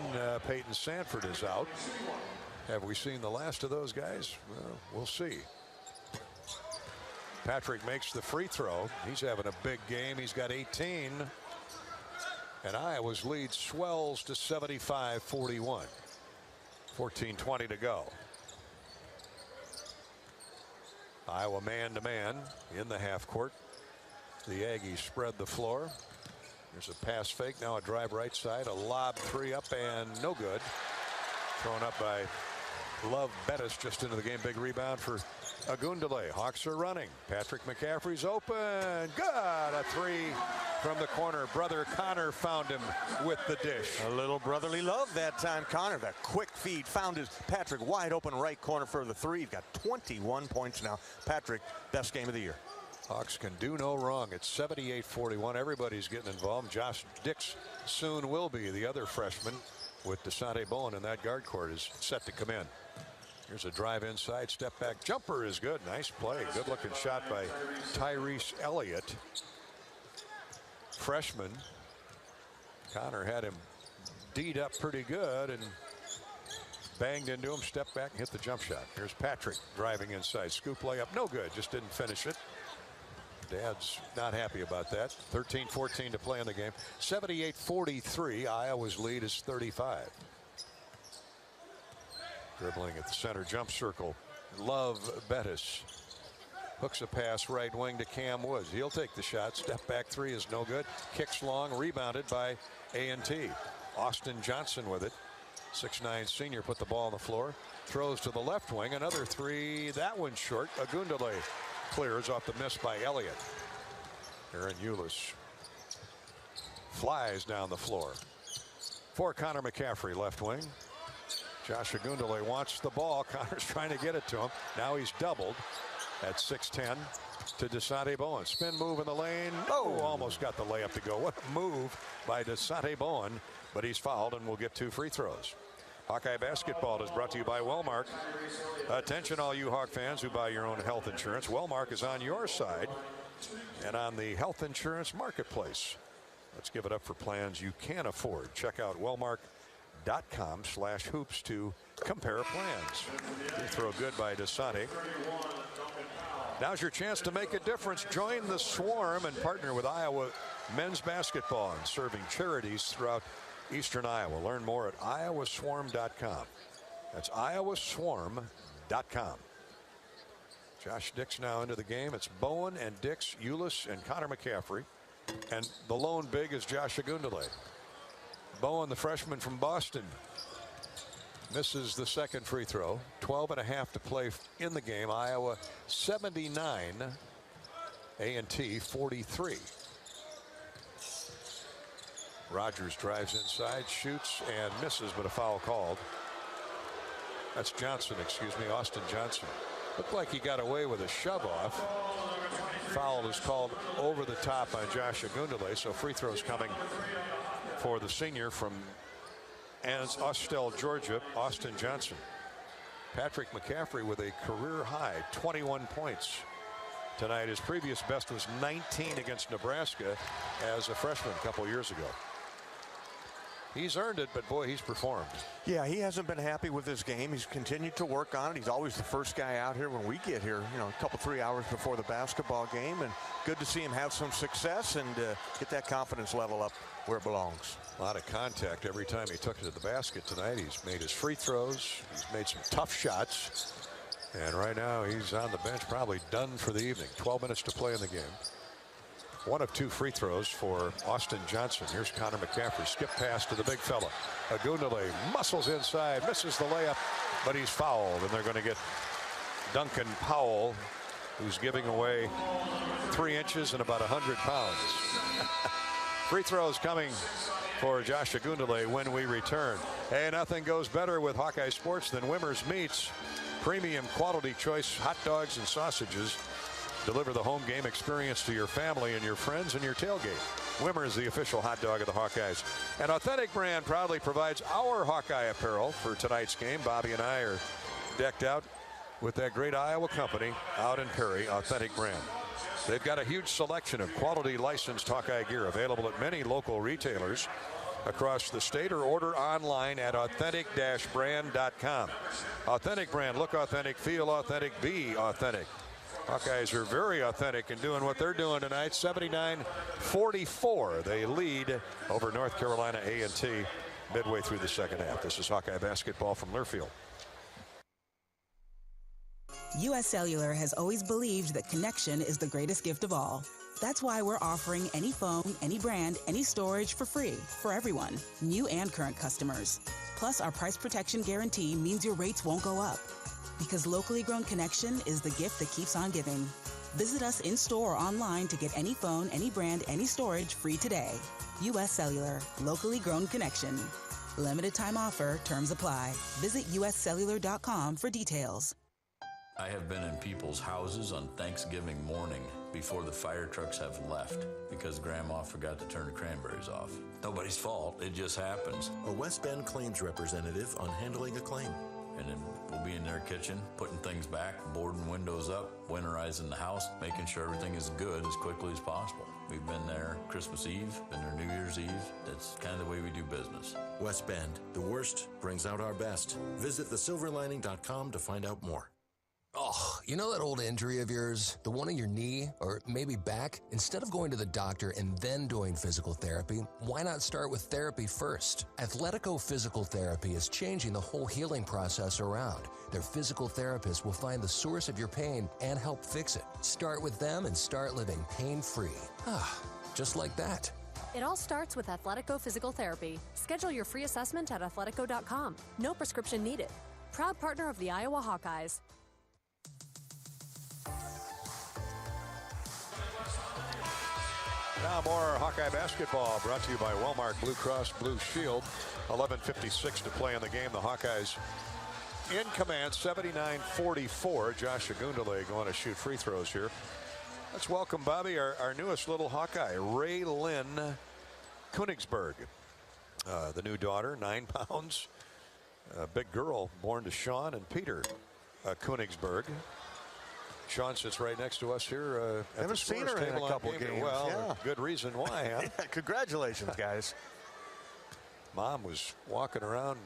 Speaker 3: Peyton Sanford is out. Have we seen the last of those guys? Well, we'll see. Patrick makes the free throw. He's having a big game. He's got 18. And Iowa's lead swells to 75-41. 14:20 to go. Iowa man-to-man in the half court. The Aggies spread the floor. There's a pass fake. Now a drive right side. A lob three up and no good. Thrown up by Love Bettis just into the game. Big rebound for Agundale. Hawks are running. Patrick McCaffrey's open. Good. A three from the corner. Brother Connor found him with the dish.
Speaker 1: A little brotherly love that time. Connor, that quick feed, found his Patrick wide open right corner for the three. He's got 21 points now. Patrick, best game of the year.
Speaker 3: Hawks can do no wrong. It's 78-41. Everybody's getting involved. Josh Dix soon will be. The other freshman with Dasante Bowen in that guard court is set to come in. Here's a drive inside. Step back jumper is good. Nice play. Good looking shot by Tyrese Elliott. Freshman. Connor had him D'd up pretty good and banged into him. Step back and hit the jump shot. Here's Patrick driving inside. Scoop layup. No good. Just didn't finish it. Dad's not happy about that. 13-14 to play in the game. 78-43. Iowa's lead is 35. Dribbling at the center jump circle. Love Bettis. Hooks a pass right wing to Cam Woods. He'll take the shot. Step back three is no good. Kicks long. Rebounded by A&T. Austin Johnson with it. 6'9" senior put the ball on the floor. Throws to the left wing. Another three. That one's short. Agundale clears off the miss by Elliott. Aaron Eulis flies down the floor for Connor McCaffrey, left wing. Josh Agundale wants the ball. Connor's trying to get it to him. Now he's doubled at 6'10" to Dasante Bowen. Spin move in the lane. Oh, almost got the layup to go. What a move by Dasante Bowen, but he's fouled and will get 2 free throws. Hawkeye basketball is brought to you by Wellmark. Attention all you Hawk fans who buy your own health insurance. Wellmark is on your side and on the health insurance marketplace. Let's give it up for plans you can afford. Check out Wellmark.com/hoops to compare plans. Free throw good by Dasante. Now's your chance to make a difference. Join the Swarm and partner with Iowa men's basketball and serving charities throughout Eastern Iowa. Learn more at iowaswarm.com. That's iowaswarm.com. Josh Dix now into the game. It's Bowen and Dix, Eulis and Connor McCaffrey. And the lone big is Josh Agundale. Bowen, the freshman from Boston, misses the second free throw. 12.5 to play in the game. Iowa 79, A&T 43. Rogers drives inside, shoots, and misses, but a foul called. That's Johnson, excuse me, Austin Johnson. Looked like he got away with a shove off. Foul is called over the top on Josh Agundale, so free throws coming for the senior from Austell, Georgia, Austin Johnson. Patrick McCaffrey with a career high 21 points tonight. His previous best was 19 against Nebraska as a freshman a couple years ago. He's earned it, but boy, he's performed.
Speaker 1: Yeah, he hasn't been happy with his game. He's continued to work on it. He's always the first guy out here when we get here, you know, a couple, 3 hours before the basketball game. And good to see him have some success and get that confidence level up where it belongs.
Speaker 3: A lot of contact every time he took it to the basket tonight. He's made his free throws. He's made some tough shots. And right now he's on the bench, probably done for the evening. 12 minutes to play in the game. 1 of 2 free throws for Austin Johnson. Here's Connor McCaffrey. Skip pass to the big fella. Agundale muscles inside, misses the layup, but he's fouled. And they're going to get Duncan Powell, who's giving away 3 inches and about 100 pounds. Free throws coming for Josh Agundale when we return. Hey, nothing goes better with Hawkeye Sports than Wimmer's Meats. Premium quality choice hot dogs and sausages. Deliver the home game experience to your family and your friends and your tailgate. Wimmer is the official hot dog of the Hawkeyes. And Authentic Brand proudly provides our Hawkeye apparel for tonight's game. Bobby and I are decked out with that great Iowa company out in Perry, Authentic Brand. They've got a huge selection of quality licensed Hawkeye gear available at many local retailers across the state, or order online at authentic-brand.com. Authentic Brand, look authentic, feel authentic, be authentic. Hawkeyes are very authentic in doing what they're doing tonight. 79-44. They lead over North Carolina A&T midway through the second half. This is Hawkeye basketball from Learfield.
Speaker 12: U.S. Cellular has always believed that connection is the greatest gift of all. That's why we're offering any phone, any brand, any storage for free for everyone, new and current customers. Plus, our price protection guarantee means your rates won't go up. Because locally grown connection is the gift that keeps on giving. Visit us in-store or online to get any phone, any brand, any storage free today. U.S. Cellular, locally grown connection. Limited time offer, terms apply. Visit uscellular.com for details.
Speaker 7: I have been in people's houses on Thanksgiving morning before the fire trucks have left because Grandma forgot to turn the cranberries off. Nobody's fault, it just happens.
Speaker 17: A West Bend claims representative on handling a claim.
Speaker 7: And then we'll be in their kitchen, putting things back, boarding windows up, winterizing the house, making sure everything is good as quickly as possible. We've been there Christmas Eve, been there New Year's Eve. That's kind of the way we do business.
Speaker 17: West Bend, the worst brings out our best. Visit thesilverlining.com to find out more.
Speaker 9: Oh, you know that old injury of yours? The one in your knee or maybe back? Instead of going to the doctor and then doing physical therapy, why not start with therapy first? Athletico Physical Therapy is changing the whole healing process around. Their physical therapists will find the source of your pain and help fix it. Start with them and start living pain-free. Just like that.
Speaker 11: It all starts with Athletico Physical Therapy. Schedule your free assessment at athletico.com. No prescription needed. Proud partner of the Iowa Hawkeyes.
Speaker 3: Now more Hawkeye basketball brought to you by Walmart Blue Cross Blue Shield. 11:56 to play in the game. The Hawkeyes in command, 79-44. Josh Agundale going to shoot free throws here. Let's welcome, Bobby, our newest little Hawkeye, Ray Lynn Königsberg. The new daughter, 9 pounds. A big girl born to Sean and Peter Königsberg. Sean sits right next to us here.
Speaker 1: Haven't seen her in a couple games.
Speaker 3: Well,
Speaker 1: yeah.
Speaker 3: Good reason why, huh?
Speaker 1: Yeah, congratulations, guys.
Speaker 3: Mom was walking around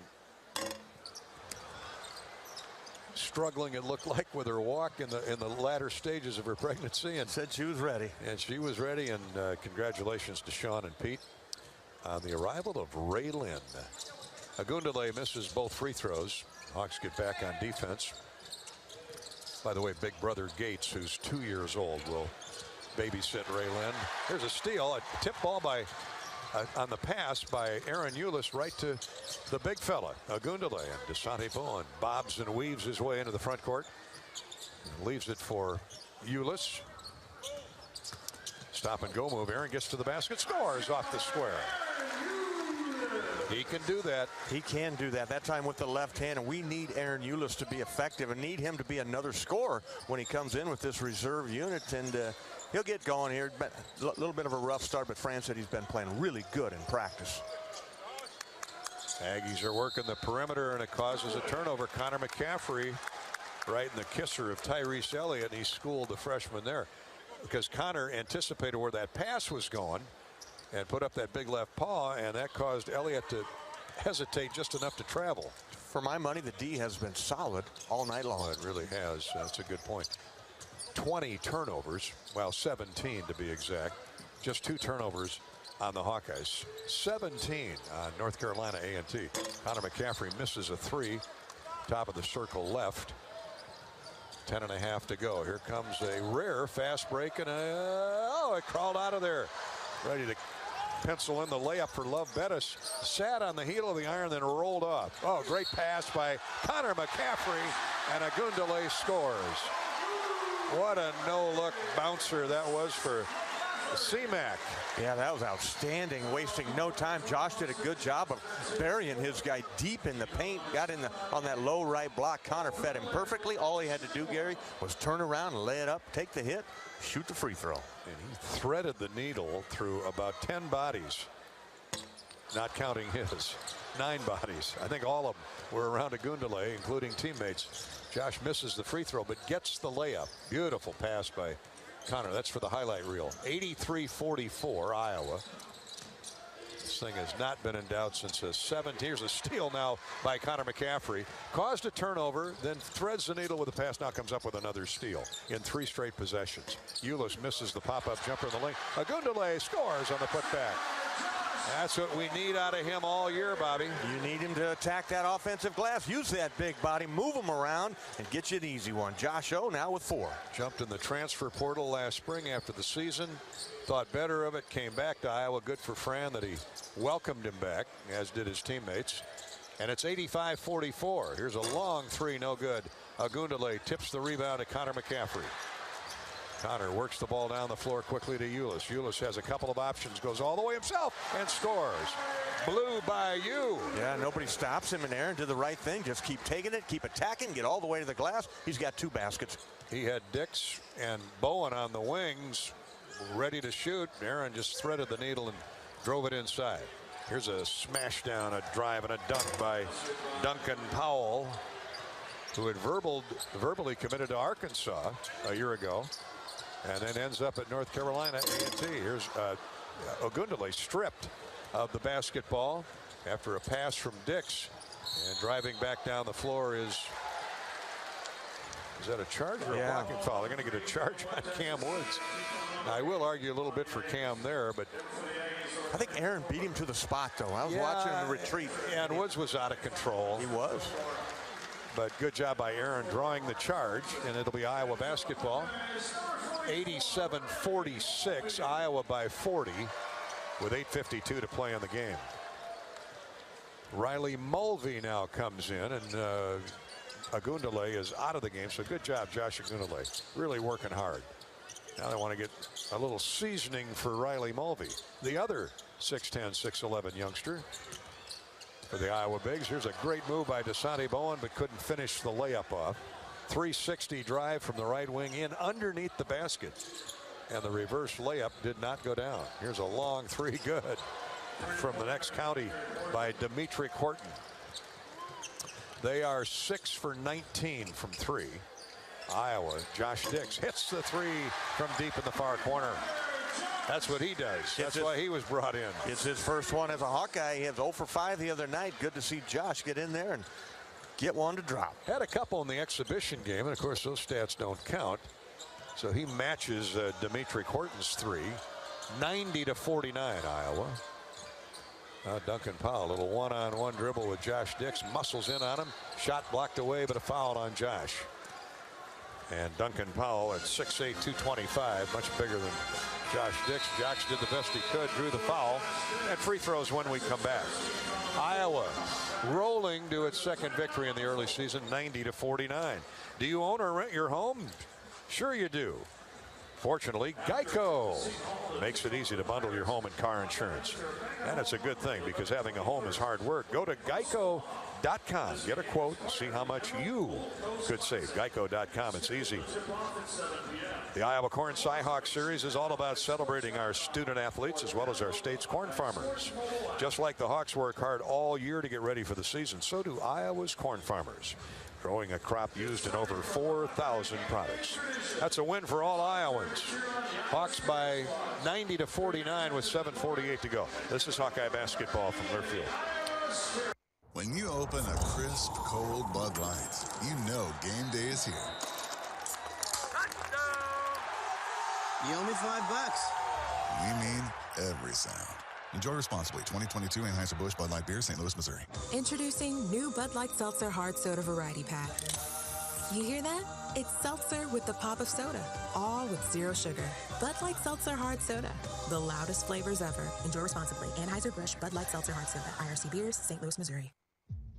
Speaker 3: struggling, it looked like, with her walk in the latter stages of her pregnancy, and
Speaker 1: said she was ready.
Speaker 3: And she was ready. And congratulations to Sean and Pete on the arrival of Ray Lynn. Agundale misses both free throws. Hawks get back on defense. By the way, big brother Gates, who's 2 years old, will babysit Ray Lynn. Here's a steal, a tip ball by on the pass by Aaron Eulis right to the big fella, Agundale, and Desante Bowen bobs and weaves his way into the front court. And leaves it for Eulis. Stop and go move. Aaron gets to the basket, scores off the square. He can do that.
Speaker 1: He can do that. That time with the left hand, and we need Aaron Eulis to be effective and need him to be another scorer when he comes in with this reserve unit. And he'll get going here. A little bit of a rough start, but Fran said he's been playing really good in practice.
Speaker 3: Aggies are working the perimeter, and it causes a turnover. Connor McCaffrey right in the kisser of Tyrese Elliott, and he schooled the freshman there because Connor anticipated where that pass was going and put up that big left paw, and that caused Elliott to hesitate just enough to travel.
Speaker 1: For my money, the D has been solid all night long.
Speaker 3: Oh, it really has. That's a good point. 20 turnovers, well, 17 to be exact. Just 2 turnovers on the Hawkeyes. 17 on North Carolina A&T. Connor McCaffrey misses a 3. Top of the circle left. 10.5 to go. Here comes a rare fast break, and it crawled out of there. Ready to pencil in the layup for Love Bettis. Sat on the heel of the iron, then rolled off. Oh, great pass by Connor McCaffrey, and Agundale scores. What a no-look bouncer that was for C-Mac.
Speaker 1: Yeah, that was outstanding, wasting no time. Josh did a good job of burying his guy deep in the paint, got in on that low right block. Connor fed him perfectly. All he had to do, Gary, was turn around and lay it up, take the hit, shoot the free throw.
Speaker 3: And he threaded the needle through about 10 bodies, not counting his. 9 bodies. I think all of them were around Agundale, including teammates. Josh misses the free throw, but gets the layup. Beautiful pass by Connor. That's for the highlight reel. 83-44 Iowa. This thing has not been in doubt since the 17th. Here's a steal now by Connor McCaffrey. Caused a turnover, then threads the needle with a pass. Now comes up with another steal in 3 straight possessions. Eulis misses the pop-up jumper in the lane. Agundale scores on the putback. That's what we need out of him all year, Bobby.
Speaker 1: You need him to attack that offensive glass. Use that big body, move him around, and get you an easy one. Josh O now with 4.
Speaker 3: Jumped in the transfer portal last spring after the season. Thought better of it, came back to Iowa. Good for Fran that he welcomed him back, as did his teammates. And it's 85-44. Here's a long 3, no good. Agundale tips the rebound to Connor McCaffrey. Connor works the ball down the floor quickly to Eulis. Eulis has a couple of options, goes all the way himself and scores. Blue by you.
Speaker 1: Yeah, nobody stops him, and Aaron did the right thing. Just keep taking it, keep attacking, get all the way to the glass. He's got 2 baskets.
Speaker 3: He had Dix and Bowen on the wings, ready to shoot. Aaron just threaded the needle and drove it inside. Here's a smash down, a drive, and a dunk by Duncan Powell, who had verbally committed to Arkansas a year ago, and then ends up at North Carolina A&T. Here's Agundale stripped of the basketball after a pass from Dix, and driving back down the floor is that a charge or a blocking foul? They're going to get a charge on Cam Woods. I will argue a little bit for Cam there, but
Speaker 1: I think Aaron beat him to the spot, though. I was watching the retreat.
Speaker 3: And Woods was out of control.
Speaker 1: He was.
Speaker 3: But good job by Aaron drawing the charge, and it'll be Iowa basketball. 87-46, Iowa by 40 with 8:52 to play in the game. Riley Mulvey now comes in, and Agundale is out of the game, so good job, Josh Agundale. Really working hard. Now they want to get a little seasoning for Riley Mulvey, the other 6'10", 6'11" youngster for the Iowa Bigs. Here's a great move by Desante Bowen, but couldn't finish the layup off. 360 drive from the right wing in underneath the basket, and the reverse layup did not go down. Here's a long 3, good from the next county by Demetric Horton. They are 6 for 19 from 3. Iowa, Josh Dix hits the 3 from deep in the far corner. That's what he does. That's why he was brought in.
Speaker 1: It's his first one as a Hawkeye. He had 0 for 5 the other night. Good to see Josh get in there and get one to drop.
Speaker 3: Had a couple in the exhibition game, and of course those stats don't count. So he matches Demetric Horton's 3. 90-49 Iowa. Duncan Powell, a little one-on-one dribble with Josh Dix, muscles in on him. Shot blocked away, but a foul on Josh. And Duncan Powell at 6'8", 225, much bigger than Josh Dix. Josh did the best he could, drew the foul, and free throws when we come back. Iowa rolling to its second victory in the early season, 90-49. Do you own or rent your home? Sure you do. Fortunately, Geico makes it easy to bundle your home and car insurance. And it's a good thing because having a home is hard work. Go to geico.com, get a quote, and see how much you could save. Geico.com, it's easy. The Iowa Corn Cy-Hawk Series is all about celebrating our student athletes as well as our state's corn farmers. Just like the Hawks work hard all year to get ready for the season, so do Iowa's corn farmers, growing a crop used in over 4,000 products. That's a win for all Iowans. Hawks by 90-49 with 7:48 to go. This is Hawkeye basketball from Learfield.
Speaker 21: When you open a crisp, cold Bud Light, you know game day is here.
Speaker 2: You owe me $5.
Speaker 21: We mean every sound. Enjoy responsibly. 2022 Anheuser-Busch Bud Light Beer, St. Louis, Missouri.
Speaker 16: Introducing new Bud Light Seltzer Hard Soda Variety Pack. You hear that? It's seltzer with the pop of soda, all with zero sugar. Bud Light Seltzer Hard Soda, the loudest flavors ever. Enjoy responsibly. Anheuser-Busch Bud Light Seltzer Hard Soda, IRC Beers, St. Louis, Missouri.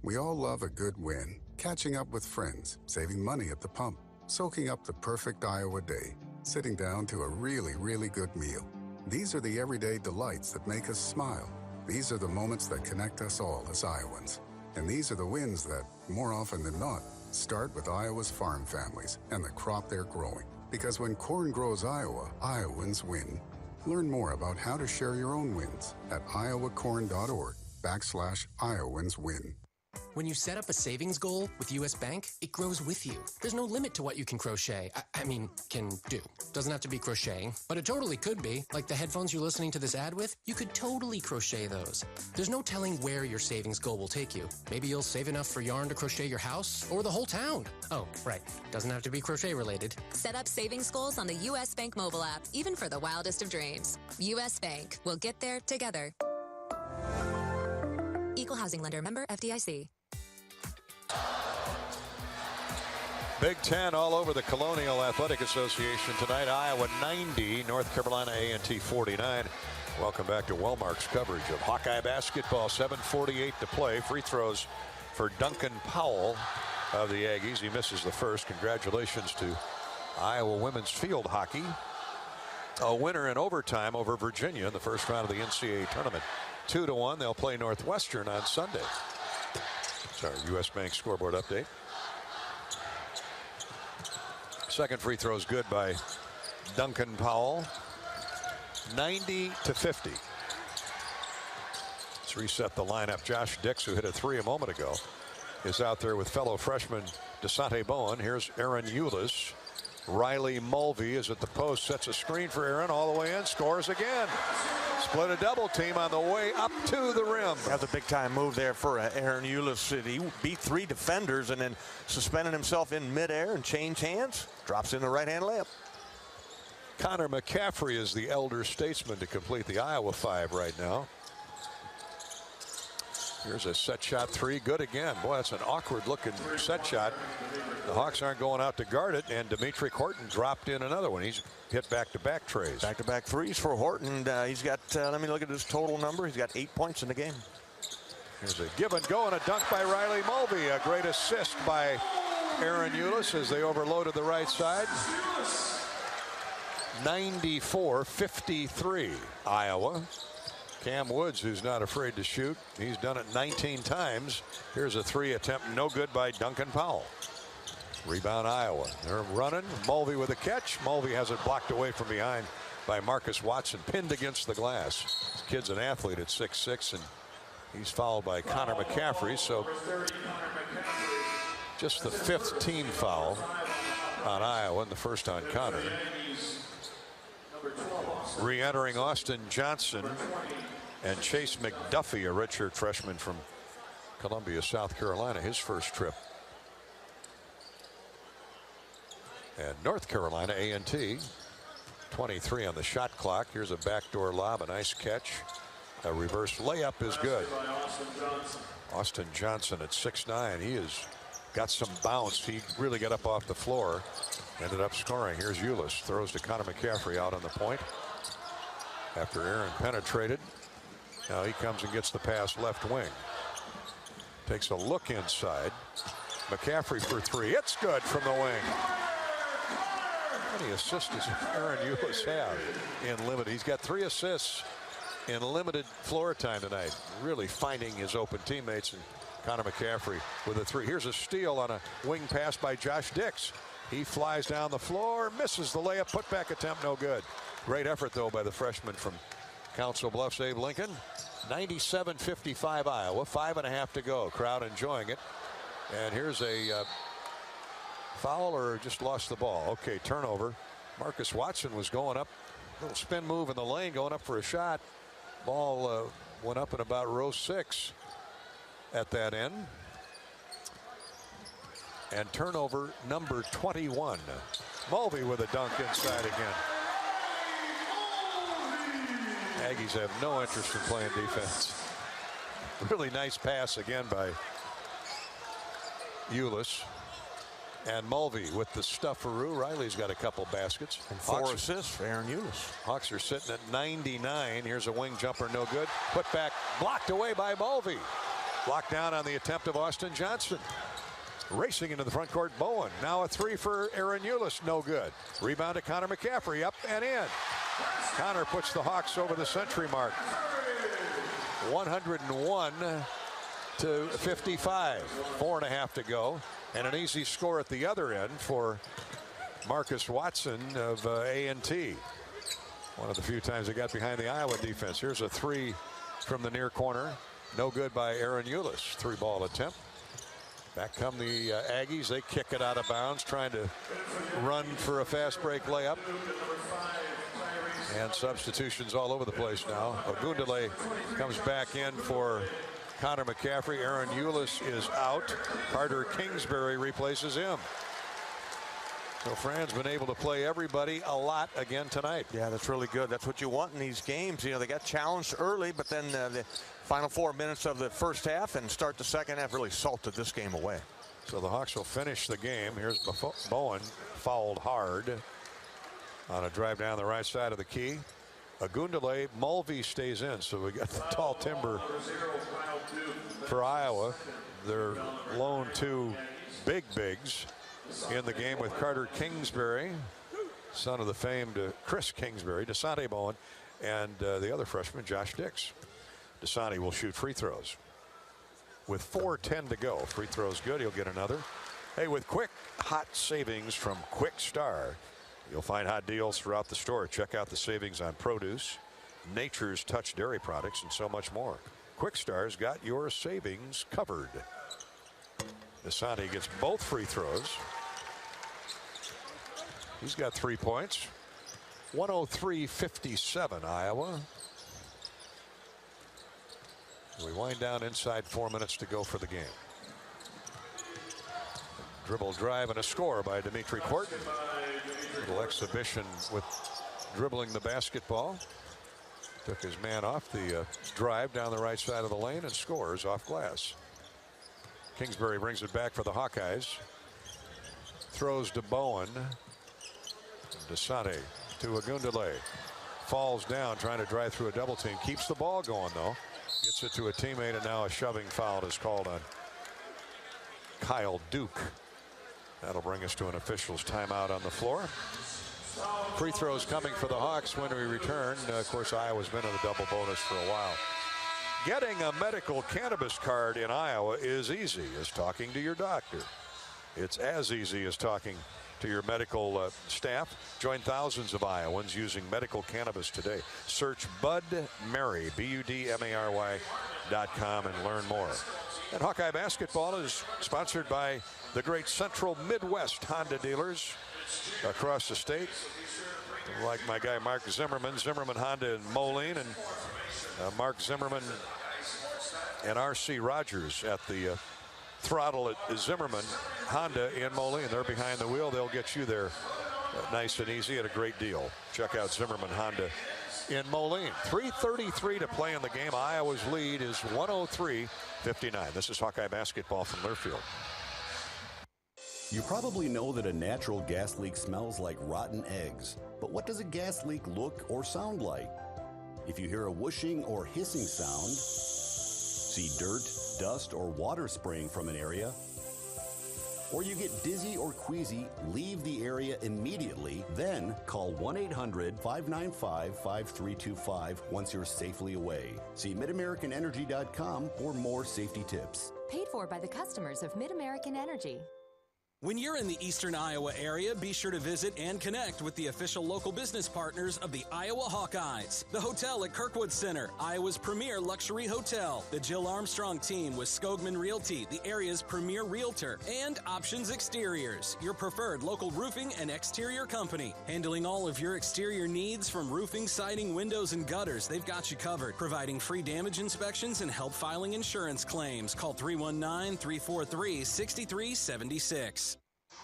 Speaker 8: We all love a good win, catching up with friends, saving money at the pump, soaking up the perfect Iowa day, sitting down to a really, really good meal. These are the everyday delights that make us smile. These are the moments that connect us all as Iowans. And these are the wins that, more often than not, start with Iowa's farm families and the crop they're growing. Because when corn grows Iowa, Iowans win. Learn more about how to share your own wins at iowacorn.org/IowansWin.
Speaker 9: When you set up a savings goal with U.S. Bank, it grows with you. There's no limit to what you can crochet. Can do. Doesn't have to be crocheting, but it totally could be. Like the headphones you're listening to this ad with, you could totally crochet those. There's no telling where your savings goal will take you. Maybe you'll save enough for yarn to crochet your house or the whole town. Oh, right. Doesn't have to be crochet related.
Speaker 14: Set up savings goals on the U.S. Bank mobile app, even for the wildest of dreams. U.S. Bank. We'll get there together. Equal housing lender, member FDIC.
Speaker 3: Big Ten all over the Colonial Athletic Association tonight. Iowa 90, North Carolina A&T 49. Welcome back to Wellmark's coverage of Hawkeye basketball. 7:48 to play. Free throws for Duncan Powell of the Aggies. He misses the first. Congratulations to Iowa women's field hockey. A winner in overtime over Virginia in the first round of the NCAA tournament. 2-1. They'll play Northwestern on Sunday. Sorry, U.S. Bank scoreboard update. Second free throw is good by Duncan Powell. 90-50. Let's reset the lineup. Josh Dix, who hit a three a moment ago, is out there with fellow freshman DeSante Bowen. Here's Aaron Eulis. Riley Mulvey is at the post, sets a screen for Aaron all the way in, scores again. Split a double team on the way up to the rim.
Speaker 1: That's a big time move there for Aaron Eulis. He beat three defenders and then suspended himself in midair and changed hands. Drops in the right hand layup.
Speaker 3: Connor McCaffrey is the elder statesman to complete the Iowa five right now. Here's a set shot three, good again. Boy, that's an awkward looking set shot. The Hawks aren't going out to guard it, and Dimitri Horton dropped in another one. He's hit back-to-back trays.
Speaker 1: Back-to-back threes for Horton. He's got, let me look at his total number. He's got 8 points in the game.
Speaker 3: Here's a give and go and a dunk by Riley Mulvey. A great assist by Aaron Eulis as they overloaded the right side. 94-53, Iowa. Cam Woods, who's not afraid to shoot. He's done it 19 times. Here's a three attempt, no good by Duncan Powell. Rebound Iowa. They're running. Mulvey with a catch. Mulvey has it blocked away from behind by Marcus Watson, pinned against the glass. This kid's an athlete at 6'6", and he's fouled by Connor McCaffrey. So just the fifth team foul on Iowa and the first on Connor. Re-entering Austin Johnson and Chase McDuffie, a redshirt freshman from Columbia, South Carolina, his first trip. And North Carolina A&T, 23 on the shot clock. Here's a backdoor lob, a nice catch. A reverse layup is good. Austin Johnson at 6'9", he has got some bounce. He really got up off the floor ended up scoring. Here's Ulis, throws to Connor McCaffrey out on the point after Aaron penetrated. Now he comes and gets the pass left wing. Takes a look inside. McCaffrey for three. It's good from the wing. How many assists does Aaron Ulis have in limited? He's got 3 assists in limited floor time tonight. Really finding his open teammates, and Connor McCaffrey with a 3. Here's a steal on a wing pass by Josh Dix. He flies down the floor, misses the layup, putback attempt, no good. Great effort though by the freshman from Council Bluffs, Abe Lincoln. 97-55 Iowa, 5.5 to go. Crowd enjoying it. And here's a foul, or just lost the ball. Okay, turnover. Marcus Watson was going up, little spin move in the lane, going up for a shot. Ball went up in about row 6 at that end. And turnover number 21. Mulvey with a dunk inside again. Aggies have no interest in playing defense. Really nice pass again by Ulis. And Mulvey with the stufferoo. Riley's got a couple baskets.
Speaker 1: And 4 assists for Aaron Ulis.
Speaker 3: Hawks are sitting at 99. Here's a wing jumper, no good. Put back, blocked away by Mulvey. Blocked down on the attempt of Austin Johnson. Racing into the front court, Bowen. Now a 3 for Aaron Ulis, no good. Rebound to Connor McCaffrey, up and in. Connor puts the Hawks over the century mark. 101-55. 4.5 to go. And an easy score at the other end for Marcus Watson of A&T. One of the few times they got behind the Iowa defense. Here's a 3 from the near corner. No good by Aaron Ulis. 3-ball attempt. Back come the Aggies. They kick it out of bounds, trying to run for a fast break layup. And substitutions all over the place now. Ogundele comes back in for Connor McCaffrey. Aaron Ulis is out. Carter Kingsbury replaces him. So Fran's been able to play everybody a lot again tonight.
Speaker 1: Yeah, that's really good. That's what you want in these games. You know, they got challenged early, but then the final 4 minutes of the first half and start the second half really salted this game away.
Speaker 3: So the Hawks will finish the game. Here's Bowen, fouled hard on a drive down the right side of the key. Ogundele, Mulvey stays in, so we got the tall timber for Iowa. Their lone 2 big bigs in the game with Carter Kingsbury, son of the famed Chris Kingsbury, Desante Bowen, and the other freshman, Josh Dix. Desante will shoot free throws. With 4:10 to go, free throws good, he'll get another. Hey, with quick, hot savings from Quick Star, you'll find hot deals throughout the store. Check out the savings on produce, Nature's Touch dairy products, and so much more. Quick Star's got your savings covered. Desante gets both free throws. He's got 3 points. 103-57 Iowa. We wind down inside 4 minutes to go for the game. Dribble drive and a score by Dimitri Korton. Little exhibition with dribbling the basketball. Took his man off the drive down the right side of the lane and scores off glass. Kingsbury brings it back for the Hawkeyes. Throws to Bowen. Desante to Ogundele. Falls down trying to drive through a double team. Keeps the ball going though. Gets it to a teammate, and now a shoving foul is called on Kyle Duke. That'll bring us to an official's timeout on the floor. Free throws coming for the Hawks when we return. Of course, Iowa's been in a double bonus for a while. Getting a medical cannabis card in Iowa is easy as talking to your doctor. It's as easy as talking to your medical staff. Join thousands of Iowans using medical cannabis today. Search Bud Mary, BUDMARY.com, and learn more. And Hawkeye basketball is sponsored by the great Central Midwest Honda dealers across the state. Like my guy Mark Zimmerman, Zimmerman Honda in Moline, and Mark Zimmerman and R.C. Rogers at the throttle at Zimmerman Honda in Moline. They're behind the wheel. They'll get you there nice and easy at a great deal. Check out Zimmerman Honda in Moline. 3:33 to play in the game. Iowa's lead is 103-59. This is Hawkeye basketball from Learfield.
Speaker 13: You probably know that a natural gas leak smells like rotten eggs, but what does a gas leak look or sound like? If you hear a whooshing or hissing sound, see dirt, dust, or water spraying from an area, or you get dizzy or queasy, leave the area immediately, then call 1-800-595-5325 once you're safely away. See MidAmericanEnergy.com for more safety tips.
Speaker 14: Paid for by the customers of MidAmerican Energy.
Speaker 18: When you're in the eastern Iowa area, be sure to visit and connect with the official local business partners of the Iowa Hawkeyes. The hotel at Kirkwood Center, Iowa's premier luxury hotel. The Jill Armstrong team with Skogman Realty, the area's premier realtor. And Options Exteriors, your preferred local roofing and exterior company. Handling all of your exterior needs from roofing, siding, windows, and gutters, they've got you covered. Providing free damage inspections and help filing insurance claims. Call 319-343-6376.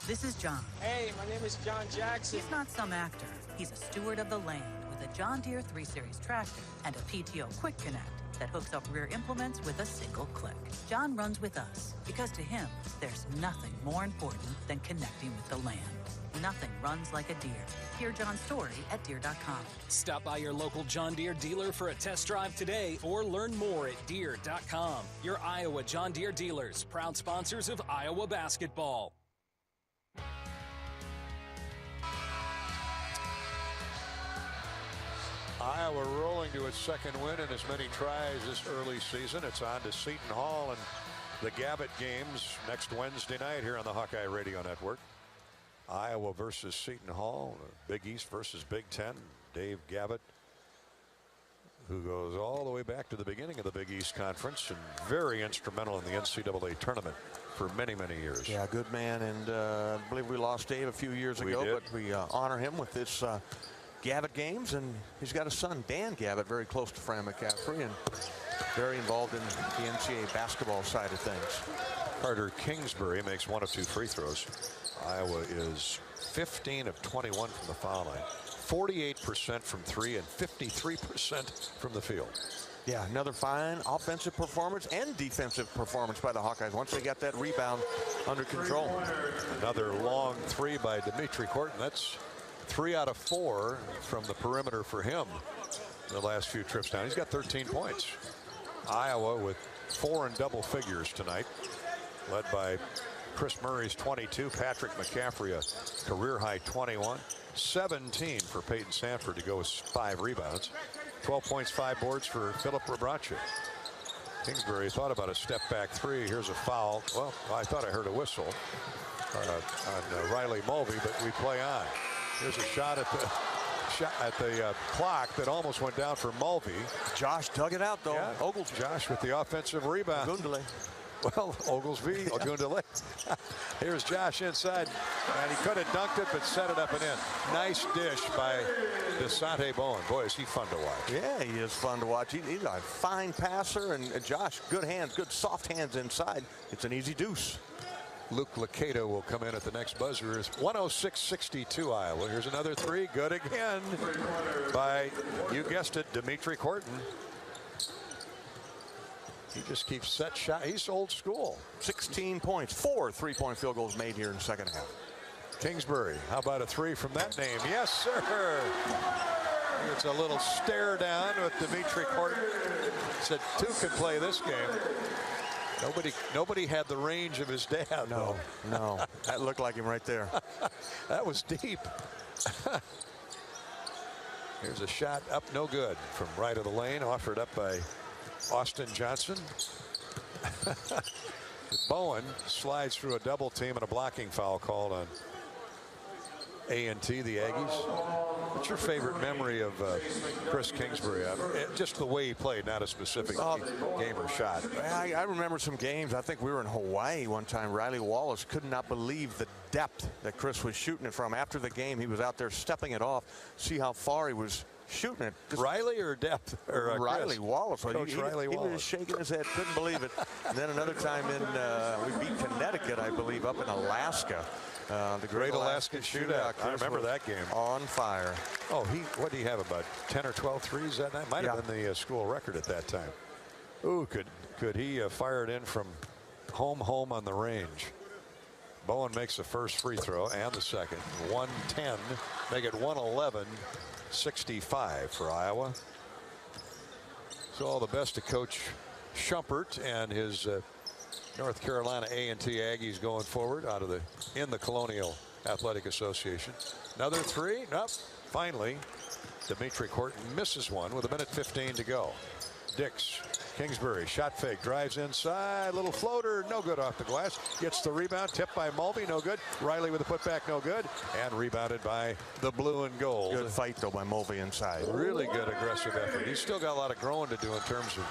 Speaker 15: This is John.
Speaker 19: Hey, my name is John Jackson.
Speaker 15: He's not some actor. He's a steward of the land with a John Deere 3 Series tractor and a PTO Quick Connect that hooks up rear implements with a single click. John runs with us because to him, there's nothing more important than connecting with the land. Nothing runs like a Deere. Hear John's story at Deere.com.
Speaker 18: Stop by your local John Deere dealer for a test drive today or learn more at Deere.com. Your Iowa John Deere dealers, proud sponsors of Iowa basketball.
Speaker 3: Iowa rolling to its second win in as many tries this early season. It's on to Seton Hall and the Gavitt games next Wednesday night here on the Hawkeye Radio Network. Iowa versus Seton Hall, Big East versus Big Ten. Dave Gavitt, who goes all the way back to the beginning of the Big East Conference and very instrumental in the NCAA tournament for many, many years.
Speaker 1: Yeah, good man, and I believe we lost Dave a few years ago, but we honor him with this Gavitt games, and he's got a son, Dan Gavitt, very close to Fran McCaffrey and very involved in the NCAA basketball side of things.
Speaker 3: Carter Kingsbury makes 1 of 2 free throws. Iowa is 15 of 21 from the foul line, 48% from 3 and 53% from the field.
Speaker 1: Yeah, another fine offensive performance and defensive performance by the Hawkeyes once they got that rebound under control.
Speaker 3: Another long 3 by Dimitri Korton. That's 3 out of 4 from the perimeter for him the last few trips down. He's got 13 points. Iowa with 4 in double figures tonight, led by Chris Murray's 22, Patrick McCaffrey a career high 21, 17 for Peyton Sanford to go with 5 rebounds, 12 points, 5 boards for Philip Rebrache. Kingsbury thought about a step back 3. Here's a foul. Well, I thought I heard a whistle on Riley Mulvey, but we play on. There's a shot at the clock that almost went down for Mulvey.
Speaker 1: Josh dug it out, though.
Speaker 3: Yeah.
Speaker 1: Oglesby.
Speaker 3: Josh with the offensive rebound.
Speaker 1: Ogundele.
Speaker 3: Well, Oglesby, Ogundele. Here's Josh inside, and he could have dunked it, but set it up and in. Nice dish by DeSante Bowen. Boy, is he fun to watch.
Speaker 1: Yeah, he is fun to watch. He's a fine passer, and Josh, good hands, good soft hands inside. It's an easy deuce.
Speaker 3: Luke Lacato will come in at the next buzzer. It's 106-62 Iowa. Here's another 3. Good again by, you guessed it, Dimitri Korton. He just keeps set shot. He's old school.
Speaker 1: 16 points, 4 3-point field goals made here in the second half.
Speaker 3: Kingsbury, how about a 3 from that name? Yes, sir. It's a little stare down with Dimitri Korton. Said 2 could play this game. Nobody had the range of his dad.
Speaker 1: No, no. That looked like him right there.
Speaker 3: That was deep. Here's a shot up, no good, from right of the lane, offered up by Austin Johnson. Bowen slides through a double team and a blocking foul called on A&T, the Aggies. What's your favorite memory of Chris Kingsbury? Just the way he played, not a specific game or shot.
Speaker 1: I remember some games. I think we were in Hawaii one time. Riley Wallace could not believe the depth that Chris was shooting it from. After the game, he was out there stepping it off. See how far he was shooting it.
Speaker 3: Riley or depth? Or
Speaker 1: Riley Wallace.
Speaker 3: Coach Riley Wallace.
Speaker 1: He was shaking his head, couldn't believe it. And then another time we beat Connecticut, I believe, up in Alaska. The Great Alaskan Shootout.
Speaker 3: I remember that game.
Speaker 1: On fire.
Speaker 3: Oh, what did he have, about 10 or 12 threes that night? Might have been the school record at that time. Ooh, could he fire it in from home on the range? Bowen makes the first free throw and the second. 110. Make it 111-65 for Iowa. So all the best to Coach Schumpert and his North Carolina A&T Aggies going forward in the Colonial Athletic Association. Another three. Nope. Finally, Dimitri Horton misses one with 1:15 to go. Dix, Kingsbury, shot fake, drives inside, little floater, no good off the glass. Gets the rebound, tipped by Mulvey, no good. Riley with a putback, no good. And rebounded by the blue and gold.
Speaker 1: Good fight, though, by Mulvey inside.
Speaker 3: Really good aggressive effort. He's still got a lot of growing to do in terms of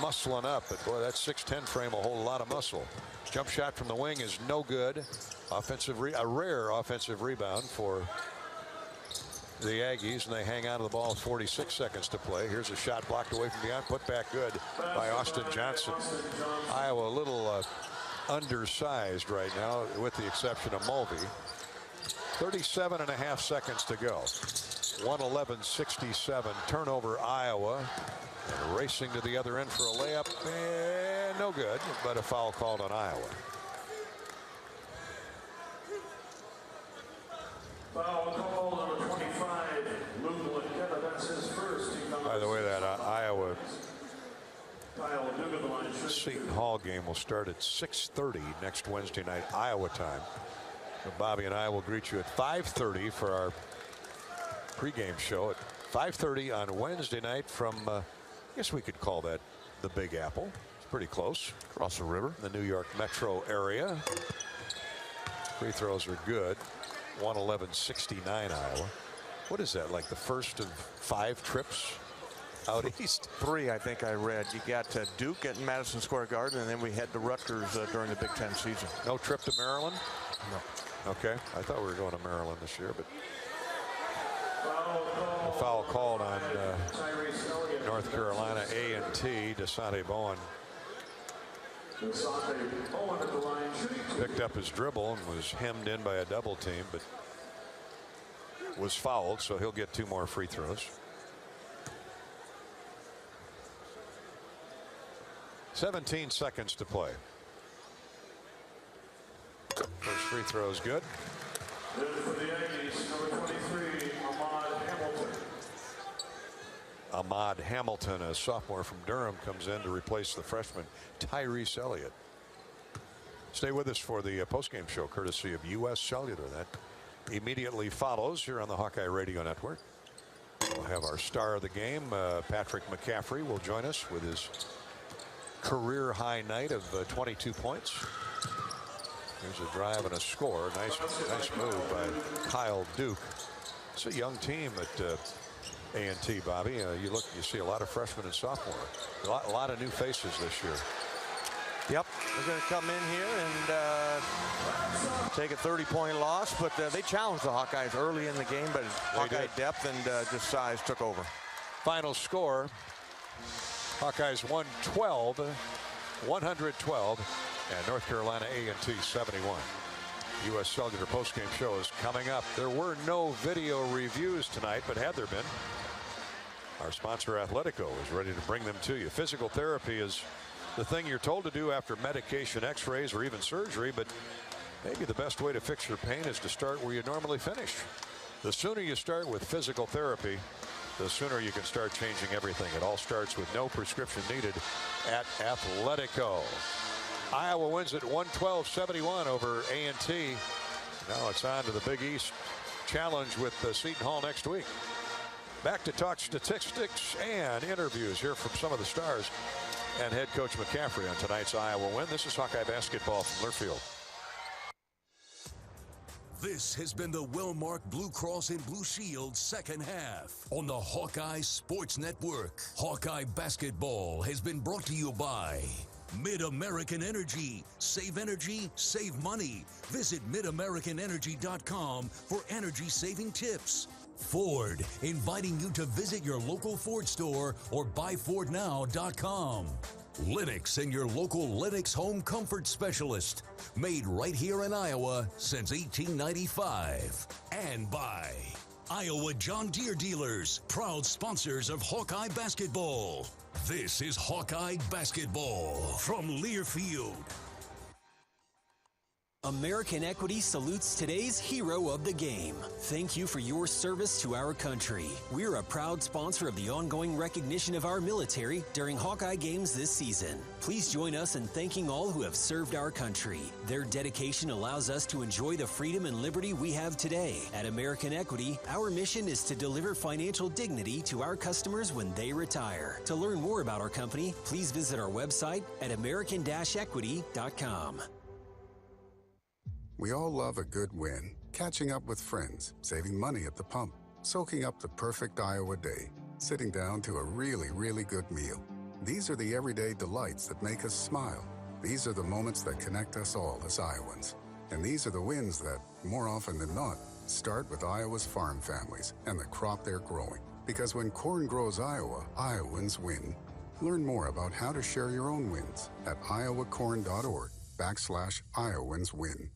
Speaker 3: muscling up, but boy, that 6'10" frame will hold a lot of muscle. Jump shot from the wing is no good. A rare offensive rebound for the Aggies, and they hang on to the ball with 46 seconds to play. Here's a shot blocked away from beyond, put back good by Austin Johnson. Iowa a little undersized right now, with the exception of Mulvey. 37.5 seconds to go. 111-67, turnover Iowa. And racing to the other end for a layup, and no good, but a foul called on Iowa.
Speaker 4: Foul call number 25, Luke Laketta. That's his first.
Speaker 3: By the way, that Iowa Seton Hall game will start at 6:30 next Wednesday night, Iowa time. So Bobby and I will greet you at 5:30 for our pregame show at 5:30 on Wednesday night from, I guess we could call that the Big Apple. It's pretty close.
Speaker 1: Across the river.
Speaker 3: The New York metro area. Free throws are good. 111-69 Iowa. What is that, like the first of 5 trips out east?
Speaker 1: 3, I think I read. You got Duke at Madison Square Garden, and then we head to Rutgers during the Big Ten season.
Speaker 3: No trip to Maryland?
Speaker 1: No.
Speaker 3: Okay. I thought we were going to Maryland this year, but a foul called on North Carolina A&T. Desante Bowen picked up his dribble and was hemmed in by a double team, but was fouled, so he'll get 2 more free throws. 17 seconds to play. First free throw is good.
Speaker 4: Good for the Aggies, number 23, Ahmad Hamilton.
Speaker 3: Ahmad Hamilton, a sophomore from Durham, comes in to replace the freshman Tyrese Elliott. Stay with us for the postgame show, courtesy of U.S. Cellular. That immediately follows here on the Hawkeye Radio Network. We'll have our star of the game, Patrick McCaffrey, will join us with his career high night of 22 points. Here's a drive and a score. Nice move by Kyle Duke. It's a young team at A&T, Bobby. You see a lot of freshmen and sophomore. A lot of new faces this year.
Speaker 1: Yep, they're going to come in here and take a 30-point loss, but they challenged the Hawkeyes early in the game, but Hawkeye depth and just size took over.
Speaker 3: Final score, Hawkeyes 112, and North Carolina A&T 71. U.S. Cellular postgame show is coming up. There were no video reviews tonight, but had there been, our sponsor Athletico is ready to bring them to you. Physical therapy is the thing you're told to do after medication, x-rays, or even surgery, but maybe the best way to fix your pain is to start where you normally finish. The sooner you start with physical therapy, the sooner you can start changing everything. It all starts with no prescription needed at Athletico. Iowa wins at 112-71 over A&T. Now it's on to the Big East Challenge with Seton Hall next week. Back to talk statistics and interviews here from some of the stars and head coach McCaffrey on tonight's Iowa win. This is Hawkeye basketball from Learfield.
Speaker 10: This has been the well-marked Blue Cross and Blue Shield second half on the Hawkeye Sports Network. Hawkeye basketball has been brought to you by Mid-American Energy. Save energy, save money. Visit midamericanenergy.com for energy-saving tips. Ford, inviting you to visit your local Ford store or buyfordnow.com. Lennox and your local Lennox home comfort specialist. Made right here in Iowa since 1895. And by Iowa John Deere Dealers, proud sponsors of Hawkeye basketball. This is Hawkeye basketball from Learfield.
Speaker 18: American Equity salutes today's hero of the game. Thank you for your service to our country. We're a proud sponsor of the ongoing recognition of our military during Hawkeye games this season. Please join us in thanking all who have served our country. Their dedication allows us to enjoy the freedom and liberty we have today. At American Equity, our mission is to deliver financial dignity to our customers when they retire. To learn more about our company, please visit our website at american-equity.com.
Speaker 8: We all love a good win. Catching up with friends, saving money at the pump, soaking up the perfect Iowa day, sitting down to a really, really good meal. These are the everyday delights that make us smile. These are the moments that connect us all as Iowans. And these are the wins that, more often than not, start with Iowa's farm families and the crop they're growing. Because when corn grows Iowa, Iowans win. Learn more about how to share your own wins at iowacorn.org/IowansWin.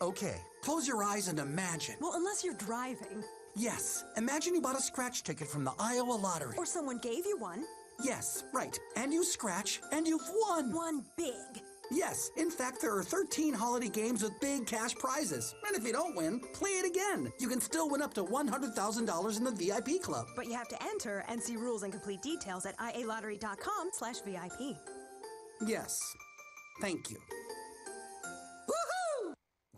Speaker 6: Okay, close your eyes and imagine.
Speaker 20: Well, unless you're driving.
Speaker 6: Yes, imagine you bought a scratch ticket from the Iowa Lottery.
Speaker 20: Or someone gave you one.
Speaker 6: Yes, right. And you scratch, and you've won.
Speaker 20: Won big.
Speaker 6: Yes, in fact, there are 13 holiday games with big cash prizes. And if you don't win, play it again. You can still win up to $100,000 in the VIP club.
Speaker 20: But you have to enter and see rules and complete details at ialottery.com/VIP.
Speaker 6: Yes, thank you.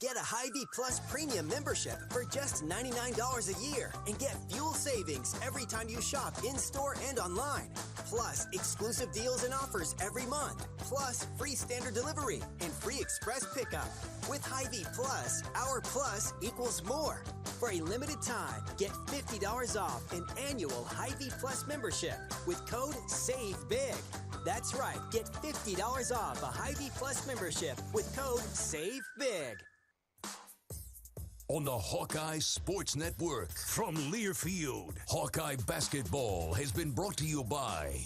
Speaker 22: Get a Hy-Vee Plus Premium membership for just $99 a year and get fuel savings every time you shop in-store and online. Plus, exclusive deals and offers every month. Plus, free standard delivery and free express pickup. With Hy-Vee Plus, our plus equals more. For a limited time, get $50 off an annual Hy-Vee Plus membership with code SAVEBIG. That's right, get $50 off a Hy-Vee Plus membership with code SAVEBIG.
Speaker 10: On the Hawkeye Sports Network from Learfield, Hawkeye basketball has been brought to you by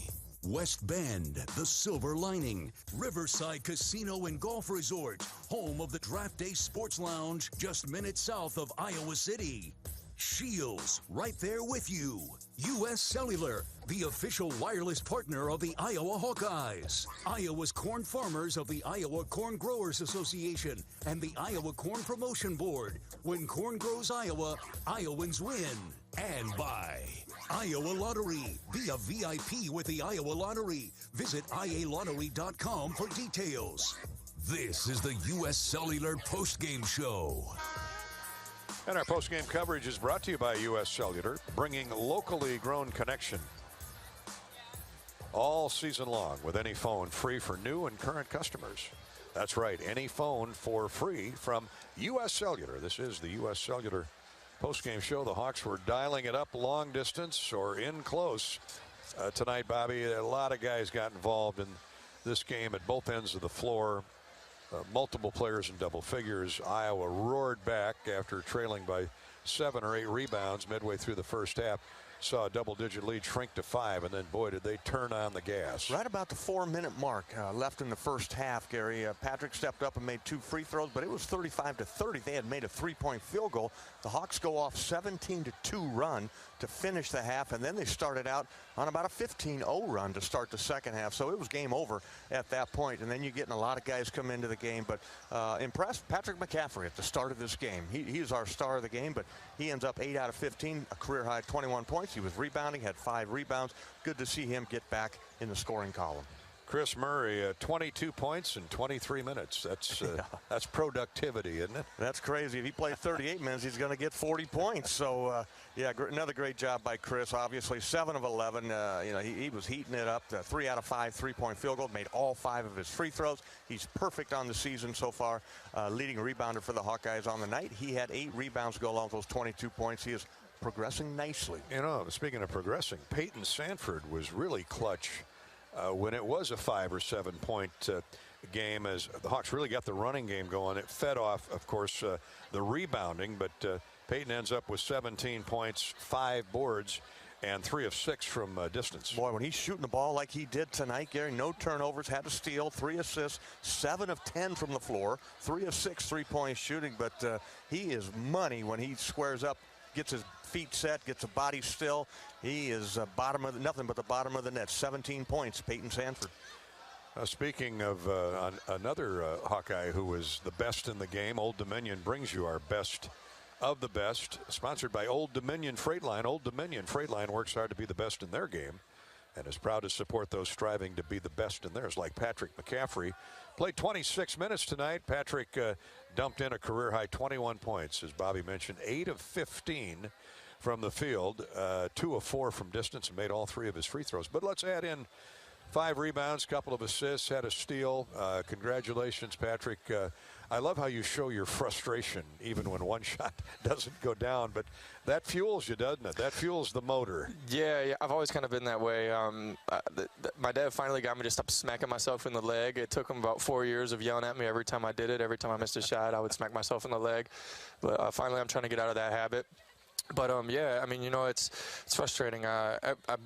Speaker 10: West Bend, the Silver Lining, Riverside Casino and Golf Resort, home of the Draft Day Sports Lounge, just minutes south of Iowa City. Shields, right there with you. U.S. Cellular, the official wireless partner of the Iowa Hawkeyes. Iowa's corn farmers of the Iowa Corn Growers Association and the Iowa Corn Promotion Board. When corn grows Iowa, Iowans win. And by Iowa Lottery. Be a VIP with the Iowa Lottery. Visit ialottery.com for details. This is the U.S. Cellular Postgame Show.
Speaker 3: And our postgame coverage is brought to you by U.S. Cellular, bringing locally grown connection all season long with any phone free for new and current customers. That's right, any phone for free from U.S. Cellular. This is the U.S. Cellular postgame show. The Hawks were dialing it up long distance or in close tonight, Bobby. A lot of guys got involved in this game at both ends of the floor. Multiple players in double figures. Iowa roared back after trailing by 7 or 8 rebounds midway through the first half. Saw a double-digit lead shrink to 5, and then, boy, did they turn on the gas.
Speaker 1: Right about the 4-minute mark left in the first half, Gary. Patrick stepped up and made 2 free throws, but it was 35-30. They had made a 3-point field goal. The Hawks go off 17-2 run to finish the half, and then they started out on about a 15-0 run to start the second half. So it was game over at that point, and then you're getting a lot of guys come into the game. But impressed Patrick McCaffrey at the start of this game. He is our star of the game, but he ends up 8 out of 15, a career-high 21 points. He was rebounding, had 5 rebounds. Good to see him get back in the scoring column.
Speaker 3: Chris Murray, 22 points in 23 minutes. That's productivity, isn't it?
Speaker 1: That's crazy. If he plays 38 minutes, he's going to get 40 points. So, yeah, another great job by Chris. Obviously, 7 of 11. He was heating it up. 3 out of 5 3-point field goals. Made all 5 of his free throws. He's perfect on the season so far. Leading rebounder for the Hawkeyes on the night. He had 8 rebounds go along with those 22 points. He is progressing nicely.
Speaker 3: You know, speaking of progressing, Peyton Sanford was really clutch when it was a 5 or 7 point game, as the Hawks really got the running game going. It fed off, of course, the rebounding, but Peyton ends up with 17 points, 5 boards, and 3 of 6 from distance.
Speaker 1: Boy, when he's shooting the ball like he did tonight, Gary, no turnovers, had a steal, 3 assists, 7 of 10 from the floor, 3 of 6 3-point shooting, but he is money when he squares up, gets his feet set, gets a body still. He is nothing but the bottom of the net. 17 points, Peyton Sanford.
Speaker 3: Speaking of another Hawkeye who was the best in the game, Old Dominion brings you our best of the best, sponsored by Old Dominion Freight Line. Old Dominion Freight Line works hard to be the best in their game and is proud to support those striving to be the best in theirs, like Patrick McCaffrey. Played 26 minutes tonight. Patrick dumped in a career-high 21 points, as Bobby mentioned, 8 of 15 from the field, 2 of 4 from distance, and made all 3 of his free throws. But let's add in 5 rebounds, couple of assists, had a steal. Congratulations, Patrick. I love how you show your frustration even when one shot doesn't go down, but that fuels you, doesn't it? That fuels the motor.
Speaker 5: Yeah, I've always kind of been that way. My dad finally got me to stop smacking myself in the leg. It took him about 4 years of yelling at me every time I did it. Every time I missed a shot, I would smack myself in the leg. But finally, I'm trying to get out of that habit. But yeah, I mean, you know, it's frustrating. I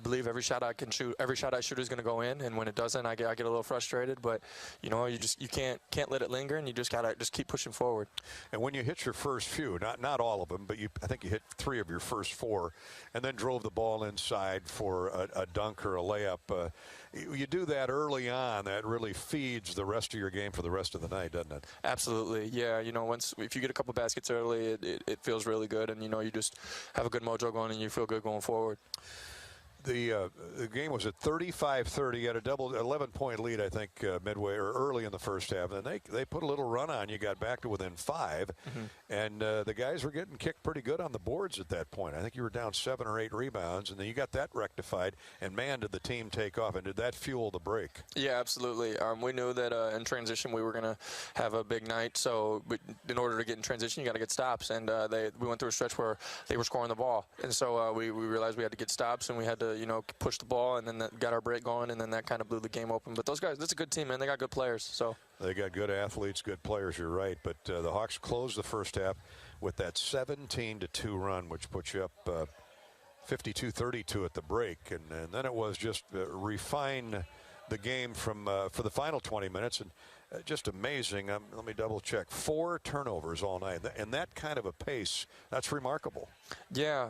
Speaker 5: believe every shot I can shoot, every shot I shoot is going to go in, and when it doesn't, I get a little frustrated. But you know, you can't let it linger, and you just gotta keep pushing forward. And when you hit your first few, not all of them, but I think you hit 3 of your first 4, and then drove the ball inside for a dunk or a layup. You do that early on, that really feeds the rest of your game for the rest of the night, doesn't it? Absolutely, yeah. You know, if you get a couple baskets early, it feels really good, and you know, you just have a good mojo going, and you feel good going forward. The game was at 35-30. Had a double 11-point lead, I think, midway or early in the first half. And then they put a little run on you, got back to within 5. And the guys were getting kicked pretty good on the boards at that point. I think you were down 7 or 8 rebounds, and then you got that rectified. And, man, did the team take off. And did that fuel the break? Yeah, absolutely. We knew that in transition we were going to have a big night. So in order to get in transition, you got to get stops. And we went through a stretch where they were scoring the ball. And so we realized we had to get stops, and we had to, you know, push the ball, and then that got our break going, and then that kind of blew the game open. But those guys, that's a good team, man. They got good players. So they got good athletes, good players. You're right. But the Hawks closed the first half with that 17-2 run, which puts you up 52-32 at the break, and then it was just refine the game from for the final 20 minutes, and just amazing. Let me double check. 4 turnovers all night, and that kind of a pace, that's remarkable. Yeah,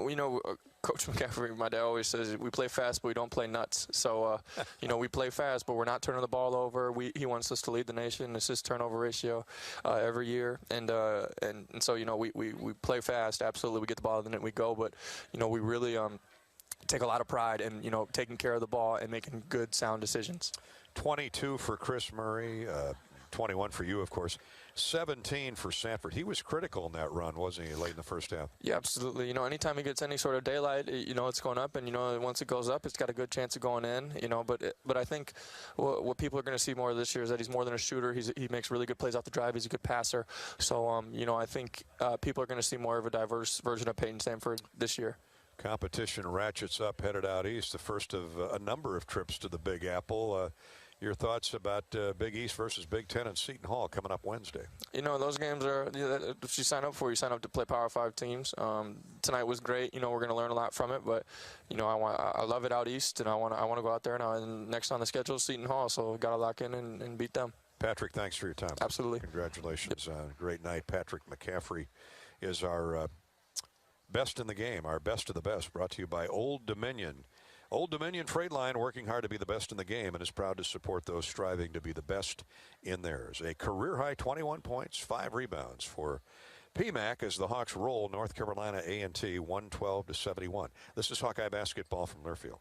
Speaker 5: you know, Coach McCaffrey, my dad always says we play fast, but we don't play nuts. So, you know, we play fast, but we're not turning the ball over. He wants us to lead the nation. It's his turnover ratio every year, and so, you know, we play fast. Absolutely, we get the ball and then we go, but you know, we really take a lot of pride in, you know, taking care of the ball and making good, sound decisions. 22 for Chris Murray, 21 for you, of course, 17 for Sanford. He was critical in that run, wasn't he, late in the first half? Yeah, absolutely. You know, anytime he gets any sort of daylight, you know, it's going up, and, you know, once it goes up, it's got a good chance of going in, you know, but I think what people are going to see more this year is that he's more than a shooter. He makes really good plays off the drive. He's a good passer. So, you know, I think people are going to see more of a diverse version of Peyton Sanford this year. Competition ratchets up, headed out east, the first of a number of trips to the Big Apple. Your thoughts about Big East versus Big Ten and Seton Hall coming up Wednesday? You know, those games are, if you sign up for, you sign up to play Power 5 teams. Tonight was great. You know, we're going to learn a lot from it, but, you know, I love it out east, and I want to go out there now. And next on the schedule is Seton Hall, so got to lock in and beat them. Patrick, thanks for your time. Absolutely. Congratulations. Great night. Patrick McCaffrey is our best in the game, our best of the best, brought to you by Old Dominion. Old Dominion Freight Line, working hard to be the best in the game, and is proud to support those striving to be the best in theirs. A career-high 21 points, 5 rebounds for PMAC as the Hawks roll North Carolina A&T 112-71. This is Hawkeye basketball from Learfield.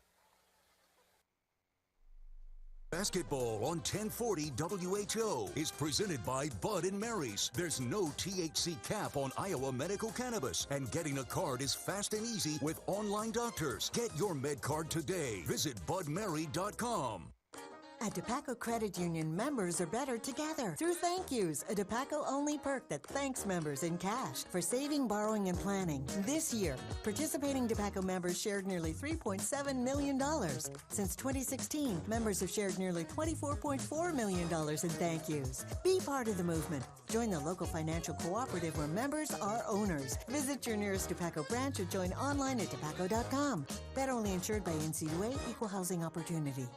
Speaker 10: Basketball on 1040 WHO is presented by Bud and Mary's. There's no THC cap on Iowa medical cannabis, and getting a card is fast and easy with online doctors. Get your med card today. Visit budmary.com.
Speaker 12: At DePaco Credit Union, members are better together through thank yous, a DePaco-only perk that thanks members in cash for saving, borrowing, and planning. This year, participating DePaco members shared nearly $3.7 million. Since 2016, members have shared nearly $24.4 million in thank yous. Be part of the movement. Join the local financial cooperative where members are owners. Visit your nearest DePaco branch or join online at depaco.com. Federally insured by NCUA, Equal Housing Opportunity.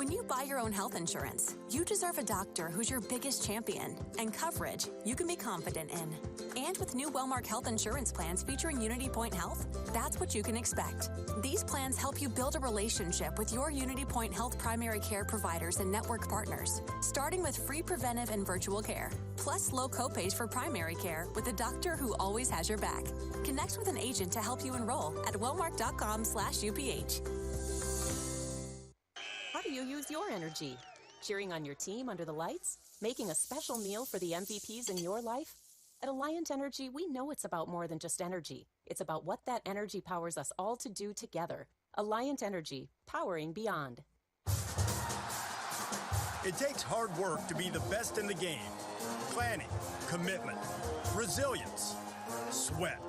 Speaker 11: When you buy your own health insurance, you deserve a doctor who's your biggest champion and coverage you can be confident in. And with new Wellmark health insurance plans featuring Unity Point Health, that's what you can expect. These plans help you build a relationship with your Unity Point Health primary care providers and network partners, starting with free preventive and virtual care, plus low copays for primary care with a doctor who always has your back. Connect with an agent to help you enroll at wellmark.com/UPH.
Speaker 7: How do you use your energy? Cheering on your team under the lights? Making a special meal for the MVPs in your life? At Alliant Energy, we know it's about more than just energy. It's about what that energy powers us all to do together. Alliant Energy, powering beyond.
Speaker 17: It takes hard work to be the best in the game. Planning, commitment, resilience, sweat.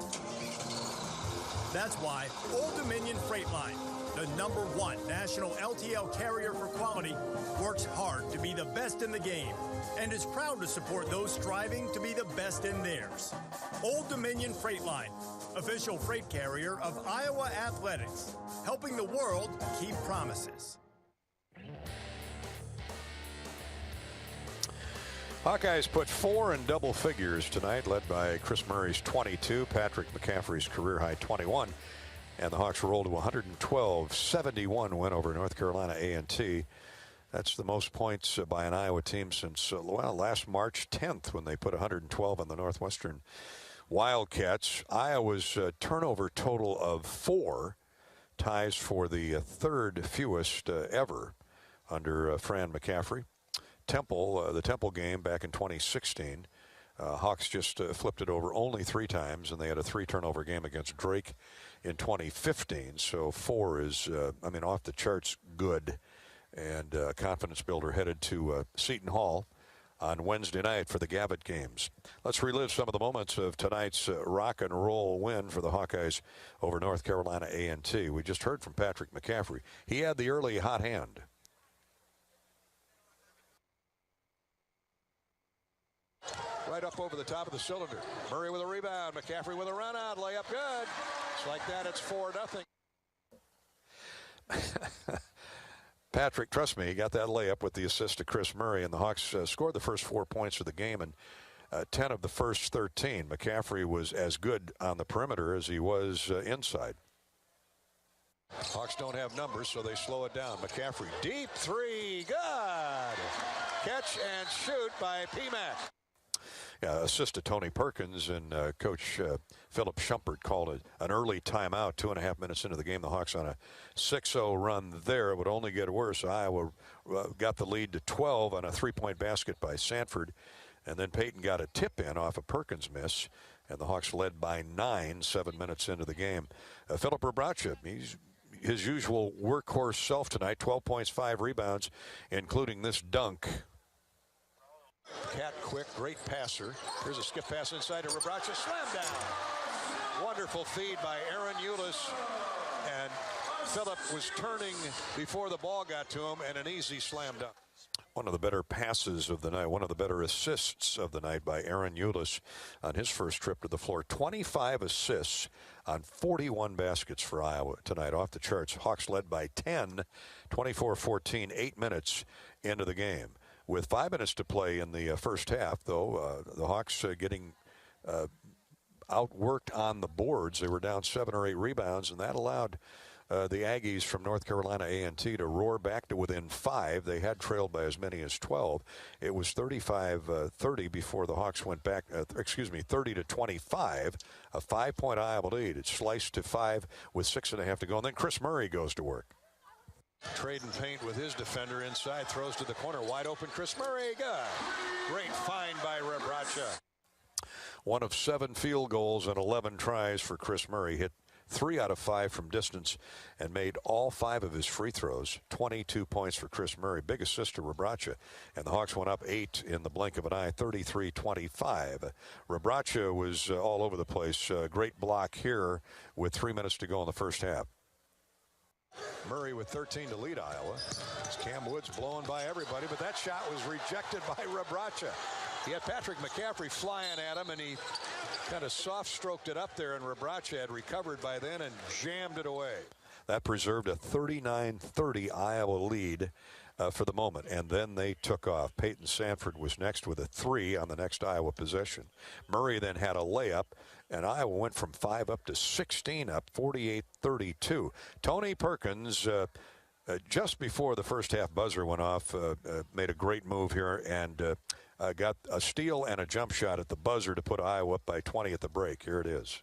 Speaker 17: That's why Old Dominion Freight Line, the #1 national LTL carrier for quality, works hard to be the best in the game and is proud to support those striving to be the best in theirs. Old Dominion Freight Line, official freight carrier of Iowa Athletics, helping the world keep promises.
Speaker 3: Hawkeyes put 4 in double figures tonight, led by Chris Murray's 22, Patrick McCaffrey's career-high 21, and the Hawks rolled to 112-71 win over North Carolina A&T. That's the most points by an Iowa team since, last March 10th when they put 112 on the Northwestern Wildcats. Iowa's turnover total of 4 ties for the third fewest ever under Fran McCaffrey. The Temple game back in 2016, Hawks just flipped it over only 3 times, and they had a 3-turnover game against Drake in 2015. So 4 is, off the charts good, and confidence builder headed to Seton Hall on Wednesday night for the Gavitt games. Let's relive some of the moments of tonight's rock and roll win for the Hawkeyes over North Carolina A&T. We just heard from Patrick McCaffrey. He had the early hot hand. Right up over the top of the cylinder. Murray with a rebound. McCaffrey with a run out. Layup good. Just like that, it's 4-0. Patrick, trust me, he got that layup with the assist to Chris Murray, and the Hawks scored the first 4 points of the game and 10 of the first 13. McCaffrey was as good on the perimeter as he was inside. Hawks don't have numbers, so they slow it down. McCaffrey, deep 3, good. Catch and shoot by P-Mac. Assist to Tony Perkins, and Coach Philip Shumpert called it an early timeout 2.5 minutes into the game. The Hawks on a 6-0 run there. It would only get worse. Iowa got the lead to 12 on a 3-point basket by Sanford, and then Peyton got a tip in off a Perkins miss, and the Hawks led by 9 7 minutes into the game. Philip Rebracha, he's his usual workhorse self tonight, 12 points, 5 rebounds, including this dunk. Cat quick, great passer. Here's a skip pass inside to Rebracha. Slam down. Wonderful feed by Aaron Eulis. And Phillip was turning before the ball got to him, and an easy slam dunk. One of the better passes of the night, one of the better assists of the night by Aaron Eulis on his first trip to the floor. 25 assists on 41 baskets for Iowa tonight. Off the charts. Hawks led by 10, 24-14, 8 minutes into the game. With 5 minutes to play in the first half, though, the Hawks getting outworked on the boards. They were down 7 or 8 rebounds, and that allowed the Aggies from North Carolina A&T to roar back to within 5. They had trailed by as many as 12. It was 35-30 before the Hawks went back, 30-25, a 5-point Iowa lead. It sliced to 5 with 6.5 to go, and then Chris Murray goes to work. Trading paint with his defender inside, throws to the corner, wide open Chris Murray, good. Great find by Rebracha. 1 of 7 field goals and 11 tries for Chris Murray. Hit 3 out of 5 from distance and made all 5 of his free throws. 22 points for Chris Murray. Big assist to Rebracha. And the Hawks went up 8 in the blink of an eye, 33-25. Rebracha was all over the place. Great block here with 3 minutes to go in the first half. Murray with 13 to lead Iowa. Cam Woods blowing by everybody, but that shot was rejected by Rebracha. He had Patrick McCaffrey flying at him, and he kind of soft-stroked it up there, and Rebracha had recovered by then and jammed it away. That preserved a 39-30 Iowa lead for the moment, and then they took off. Peyton Sanford was next with a 3 on the next Iowa possession. Murray then had a layup, and Iowa went from 5 up to 16 up, 48-32. Tony Perkins, just before the first half buzzer went off, made a great move here and got a steal and a jump shot at the buzzer to put Iowa up by 20 at the break. Here it is.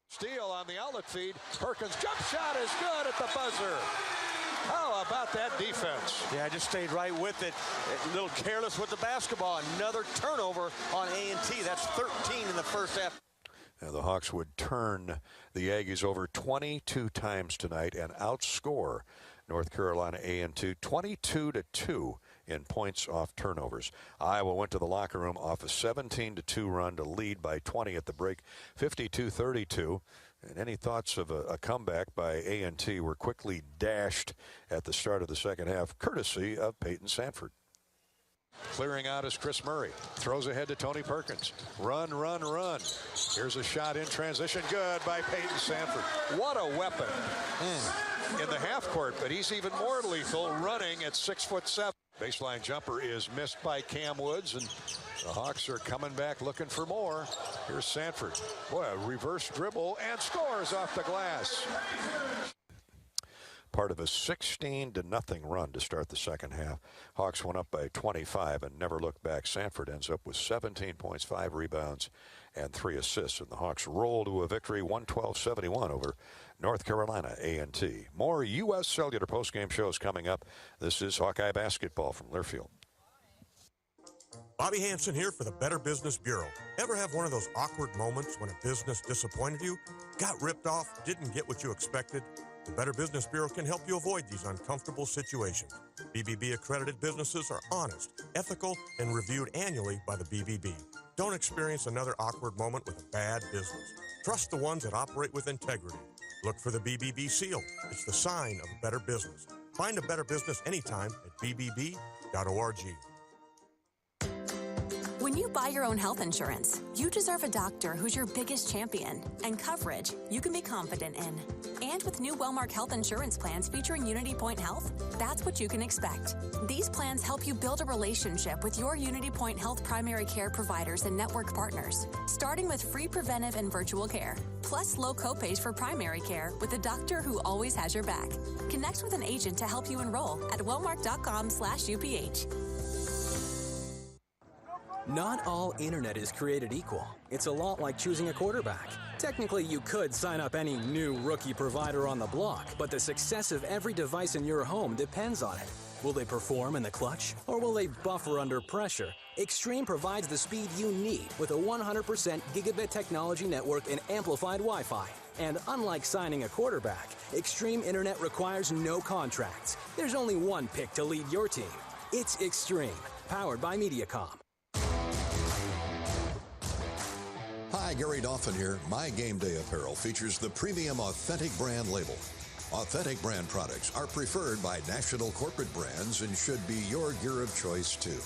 Speaker 3: Steal on the outlet feed. Perkins' jump shot is good at the buzzer. How about that defense?
Speaker 1: Yeah, I just stayed right with it. A little careless with the basketball. Another turnover on A&T. That's 13 in the first half.
Speaker 3: And the Hawks would turn the Aggies over 22 times tonight and outscore North Carolina A&T 22-2 in points off turnovers. Iowa went to the locker room off a 17-2 run to lead by 20 at the break, 52-32. And any thoughts of a comeback by A&T were quickly dashed at the start of the second half, courtesy of Peyton Sanford. Clearing out is Chris Murray. Throws ahead to Tony Perkins. Run, run, run. Here's a shot in transition. Good by Peyton Sanford. What a weapon in the half court, but he's even more lethal running at 6'7". Baseline jumper is missed by Cam Woods, and the Hawks are coming back looking for more. Here's Sanford. Boy, a reverse dribble and scores off the glass. Part of a 16-0 run to start the second half. Hawks went up by 25 and never looked back. Sanford ends up with 17 points, 5 rebounds, and 3 assists. And the Hawks roll to a victory 112-71 over North Carolina A&T. More U.S. Cellular postgame shows coming up. This is Hawkeye basketball from Learfield.
Speaker 2: Bobby Hansen here for the Better Business Bureau. Ever have one of those awkward moments when a business disappointed you, got ripped off, didn't get what you expected? The Better Business Bureau can help you avoid these uncomfortable situations. BBB accredited businesses are honest, ethical, and reviewed annually by the BBB. Don't experience another awkward moment with a bad business. Trust the ones that operate with integrity. Look for the BBB seal. It's the sign of a better business. Find a better business anytime at bbb.org.
Speaker 11: When you buy your own health insurance, you deserve a doctor who's your biggest champion and coverage you can be confident in. And with new Wellmark Health Insurance plans featuring Unity Point Health, that's what you can expect. These plans help you build a relationship with your Unity Point Health primary care providers and network partners, starting with free preventive and virtual care, plus low copays for primary care with a doctor who always has your back. Connect with an agent to help you enroll at wellmark.com/UPH.
Speaker 21: Not all internet is created equal. It's a lot like choosing a quarterback. Technically, you could sign up any new rookie provider on the block, but the success of every device in your home depends on it. Will they perform in the clutch, or will they buffer under pressure? Extreme provides the speed you need with a 100% gigabit technology network and amplified Wi-Fi. And unlike signing a quarterback, Extreme Internet requires no contracts. There's only one pick to lead your team. It's Extreme, powered by Mediacom.
Speaker 23: Hi, Gary Dolphin here. My Game Day apparel features the premium Authentic brand label. Authentic brand products are preferred by national corporate brands and should be your gear of choice too.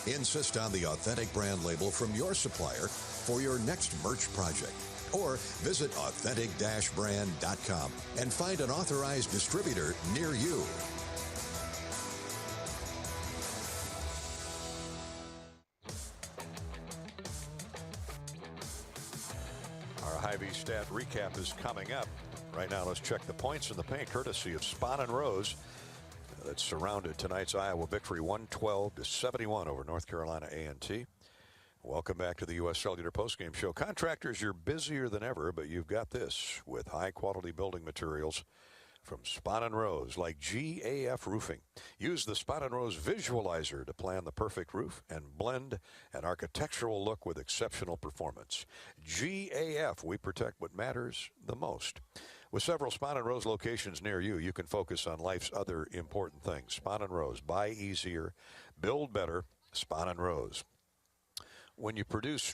Speaker 23: Insist on the Authentic brand label from your supplier for your next merch project. Or visit authentic-brand.com and find an authorized distributor near you.
Speaker 3: Hy-Vee stat recap is coming up. Right now, let's check the points in the paint, courtesy of Spahn and Rose. That surrounded tonight's Iowa victory, 112-71 over North Carolina A&T. Welcome back to the U.S. Cellular postgame show. Contractors, you're busier than ever, but you've got this with high-quality building materials from Spahn and Rose, like GAF Roofing. Use the Spahn and Rose Visualizer to plan the perfect roof and blend an architectural look with exceptional performance. GAF, we protect what matters the most. With several Spahn and Rose locations near you, you can focus on life's other important things. Spahn and Rose, buy easier, build better. Spahn and Rose. When you produce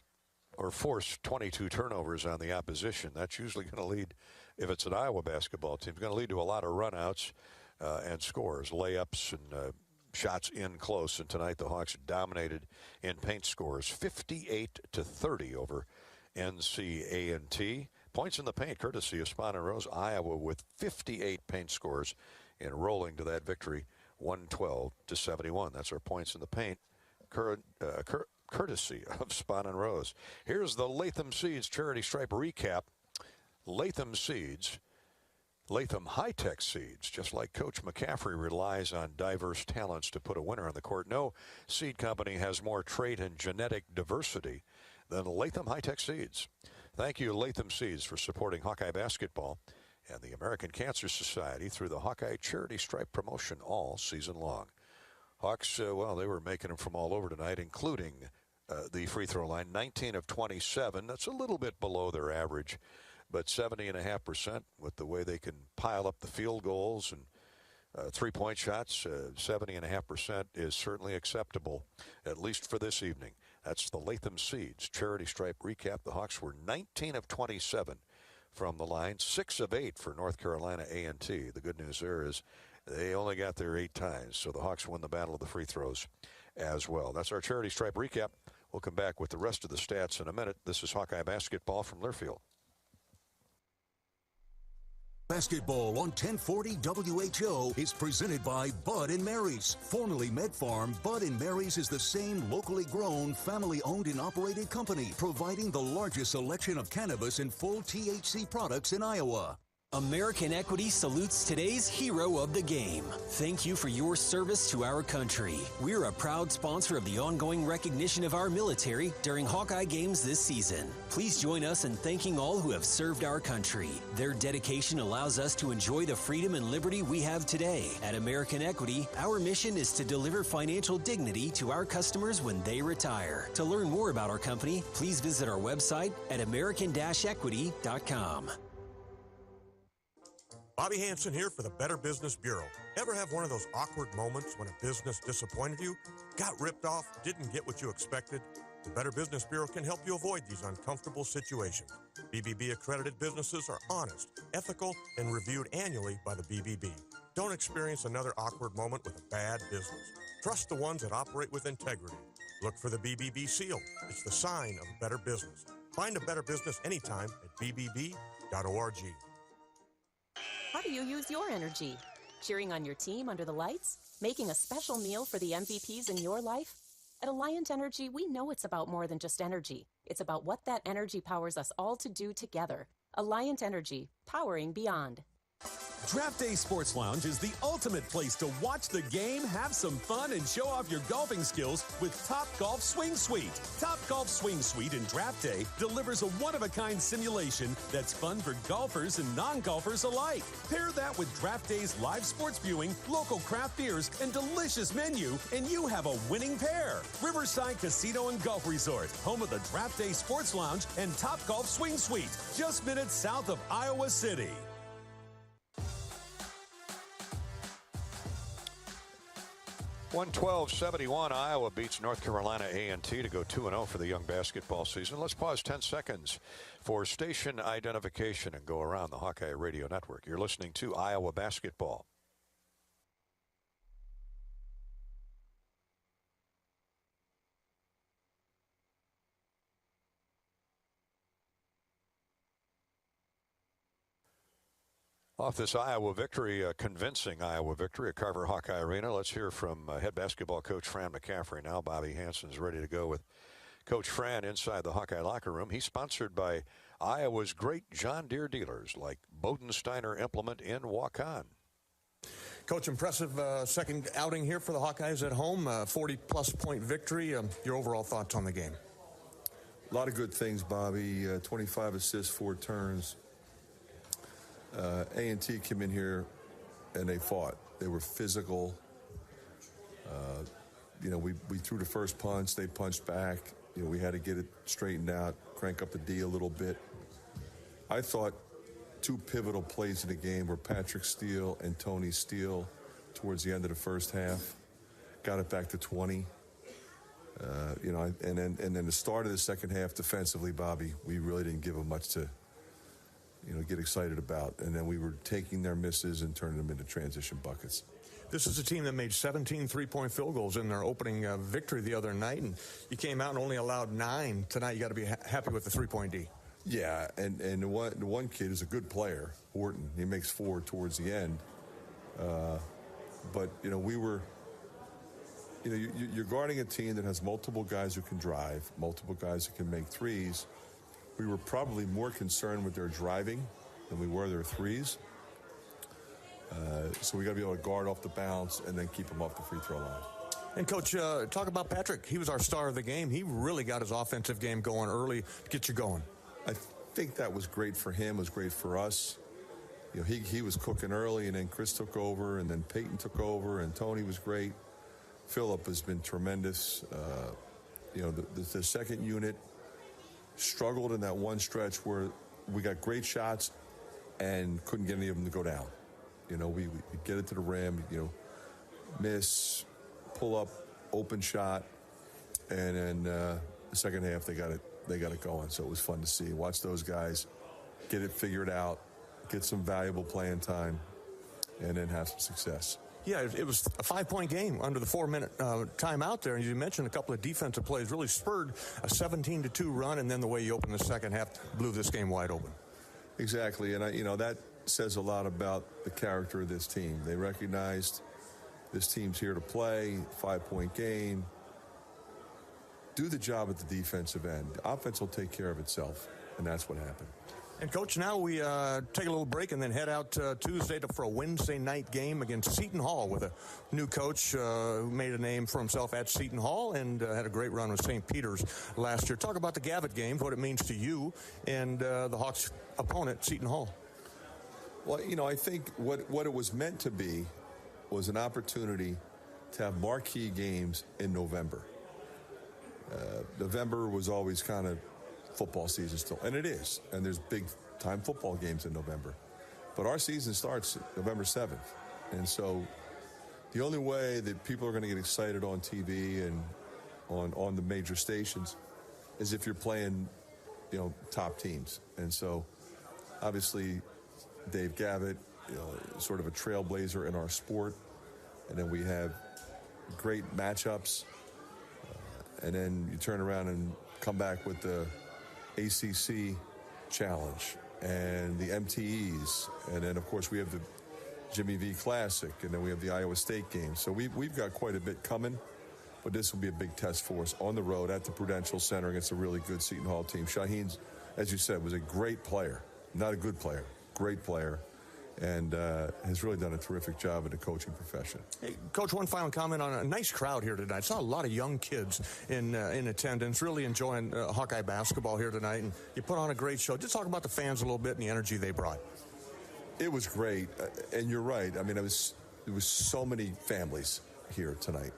Speaker 3: or force 22 turnovers on the opposition, that's usually going to lead, if it's an Iowa basketball team, it's going to lead to a lot of runouts and scores, layups and shots in close. And tonight the Hawks dominated in paint scores, 58-30 over NC-A&T. Points in the paint, courtesy of Spahn and Rose. Iowa with 58 paint scores in rolling to that victory, 112-71. That's our points in the paint. Courtesy of Spahn and Rose. Here's the Latham Seeds Charity Stripe recap. Latham Seeds, Latham High-Tech Seeds, just like Coach McCaffrey relies on diverse talents to put a winner on the court. No seed company has more trait and genetic diversity than Latham High-Tech Seeds. Thank you, Latham Seeds, for supporting Hawkeye basketball and the American Cancer Society through the Hawkeye Charity Stripe promotion all season long. Hawks, well, they were making them from all over tonight, including the free throw line, 19 of 27. That's a little bit below their average, but 70.5% with the way they can pile up the field goals and three-point shots. 70.5% is certainly acceptable, at least for this evening. That's the Latham Seeds Charity Stripe recap. The Hawks were 19 of 27 from the line, 6 of 8 for North Carolina A&T. The good news there is they only got there 8 times, so the Hawks won the battle of the free throws as well. That's our Charity Stripe recap. We'll come back with the rest of the stats in a minute. This is Hawkeye basketball from Learfield.
Speaker 10: Basketball on 1040 WHO is presented by Bud & Mary's. Formerly MedFarm, Bud & Mary's is the same locally grown, family-owned and operated company, providing the largest selection of cannabis and full THC products in Iowa.
Speaker 18: American Equity salutes today's hero of the game. Thank you for your service to our country. We're a proud sponsor of the ongoing recognition of our military during Hawkeye games this season. Please join us in thanking all who have served our country. Their dedication allows us to enjoy the freedom and liberty we have today. At American Equity, our mission is to deliver financial dignity to our customers when they retire. To learn more about our company, please visit our website at american-equity.com.
Speaker 2: Bobby Hansen here for the Better Business Bureau. Ever have one of those awkward moments when a business disappointed you, got ripped off, didn't get what you expected? The Better Business Bureau can help you avoid these uncomfortable situations. BBB accredited businesses are honest, ethical, and reviewed annually by the BBB. Don't experience another awkward moment with a bad business. Trust the ones that operate with integrity. Look for the BBB seal. It's the sign of a better business. Find a better business anytime at bbb.org.
Speaker 7: How do you use your energy? Cheering on your team under the lights? Making a special meal for the MVPs in your life? At Alliant Energy, we know it's about more than just energy. It's about what that energy powers us all to do together. Alliant Energy, powering beyond.
Speaker 9: Draft Day Sports Lounge is the ultimate place to watch the game, have some fun, and show off your golfing skills with Top Golf Swing Suite. Top Golf Swing Suite in Draft Day delivers a one-of-a-kind simulation that's fun for golfers and non-golfers alike. Pair that with Draft Day's live sports viewing, local craft beers, and delicious menu, and you have a winning pair. Riverside Casino and Golf Resort, home of the Draft Day Sports Lounge and Top Golf Swing Suite, just minutes south of Iowa City.
Speaker 3: 112-71, Iowa beats North Carolina A&T to go 2-0 for the young basketball season. Let's pause 10 seconds for station identification and go around the Hawkeye Radio Network. You're listening to Iowa basketball. Off this Iowa victory, a convincing Iowa victory at Carver Hawkeye Arena. Let's hear from head basketball coach Fran McCaffrey now. Bobby Hansen's ready to go with Coach Fran inside the Hawkeye locker room. He's sponsored by Iowa's great John Deere dealers like Bodensteiner Implement in Waukon.
Speaker 1: Coach, impressive second outing here for the Hawkeyes at home, 40-plus point victory. Your overall thoughts on the game?
Speaker 13: A lot of good things, Bobby. 25 assists, 4 turns. A&T came in here and they fought. They were physical. We threw the first punch. They punched back. We had to get it straightened out, crank up the D a little bit. I thought 2 pivotal plays in the game were Patrick Steele and Tony Steele towards the end of the first half. Got it back to 20. And then the start of the second half defensively, Bobby, we really didn't give them much to get excited about. And then we were taking their misses and turning them into transition buckets.
Speaker 1: This is a team that made 17 three-point field goals in their opening victory the other night, and you came out and only allowed 9. Tonight you got to be happy with the three-point D.
Speaker 13: Yeah, and the one kid is a good player, Horton. He makes 4 towards the end. but, we were, you're guarding a team that has multiple guys who can drive, multiple guys who can make threes. We were probably more concerned with their driving than we were their threes. So we got to be able to guard off the bounce and then keep them off the free throw line.
Speaker 2: And, Coach, talk about Patrick. He was our star of the game. He really got his offensive game going early to get you going.
Speaker 13: I think that was great for him, was great for us. He was cooking early, and then Chris took over, and then Peyton took over, and Tony was great. Phillip has been tremendous. The second unit struggled in that one stretch where we got great shots and couldn't get any of them to go down. We get it to the rim, miss, pull up, open shot, and then the second half they got it going. So it was fun to see. Watch those guys get it figured out, get some valuable playing time, and then have some success.
Speaker 2: Yeah, it was a 5-point game under the 4-minute timeout there. And you mentioned a couple of defensive plays really spurred a 17-2 run, and then the way you opened the second half blew this game wide open.
Speaker 13: Exactly, and that says a lot about the character of this team. They recognized this team's here to play, 5-point game. Do the job at the defensive end. The offense will take care of itself, and that's what happened.
Speaker 2: And, Coach, now we take a little break and then head out Tuesday for a Wednesday night game against Seton Hall with a new coach who made a name for himself at Seton Hall and had a great run with St. Peter's last year. Talk about the Gavitt game, what it means to you and the Hawks' opponent, Seton Hall.
Speaker 13: Well, I think what it was meant to be was an opportunity to have marquee games in November. November was always kind of football season still, and it is, and there's big-time football games in November. But our season starts November 7th, and so the only way that people are going to get excited on TV and on the major stations is if you're playing, top teams. And so, obviously, Dave Gavitt, sort of a trailblazer in our sport. And then we have great matchups. And then you turn around and come back with the ACC Challenge and the MTEs. And then, of course, we have the Jimmy V Classic. And then we have the Iowa State game. So we've got quite a bit coming. But this will be a big test for us on the road at the Prudential Center against a really good Seton Hall team. Shaheen, as you said, was a great player. Not a good player. Great player, and has really done a terrific job in the coaching profession.
Speaker 2: Hey, Coach, one final comment on a nice crowd here tonight. I saw a lot of young kids in attendance, really enjoying Hawkeye basketball here tonight, and you put on a great show. Just talk about the fans a little bit and the energy they brought.
Speaker 13: It was great, and you're right. I mean, there was so many families here tonight.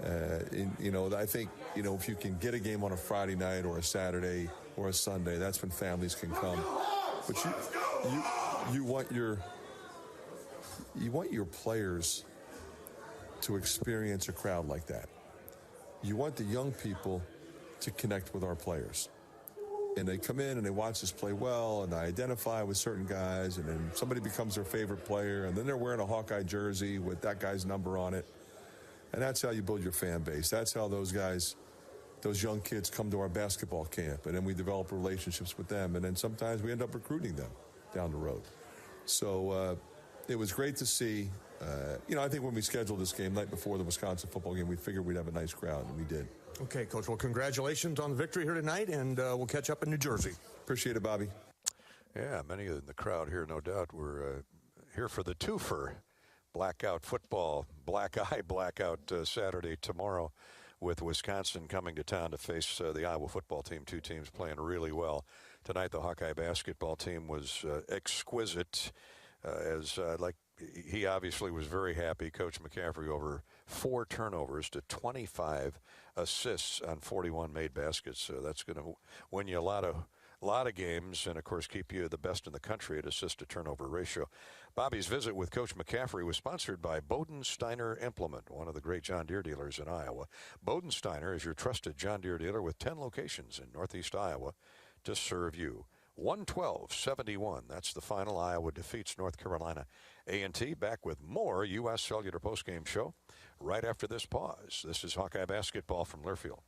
Speaker 13: I think, if you can get a game on a Friday night or a Saturday or a Sunday, that's when families can come. But you want your players to experience a crowd like that. You want the young people to connect with our players. And they come in and they watch us play well, and they identify with certain guys, and then somebody becomes their favorite player, and then they're wearing a Hawkeye jersey with that guy's number on it. And that's how you build your fan base. That's how those young kids come to our basketball camp, and then we develop relationships with them, and then sometimes we end up recruiting them down the road. So it was great to see. I think when we scheduled this game night before the Wisconsin football game, we figured we'd have a nice crowd, and we did.
Speaker 2: Okay, Coach. Well, congratulations on the victory here tonight, and we'll catch up in New Jersey.
Speaker 13: Appreciate it, Bobby.
Speaker 3: Yeah, many in the crowd here, no doubt, were here for the twofer. Blackout football, black eye blackout Saturday tomorrow, with Wisconsin coming to town to face the Iowa football team. Two teams playing really well. Tonight, the Hawkeye basketball team was exquisite. He obviously was very happy. Coach McCaffrey over 4 turnovers to 25 assists on 41 made baskets. So that's going to win you a lot of games, and of course keep you the best in the country at assist to turnover ratio. Bobby's visit with Coach McCaffrey was sponsored by Bodensteiner Implement, one of the great John Deere dealers in Iowa. Bodensteiner is your trusted John Deere dealer with 10 locations in Northeast Iowa to serve you. 112-71. That's the final. Iowa defeats North Carolina A&T. Back with more U.S. Cellular postgame show right after this pause. This is Hawkeye basketball from Learfield.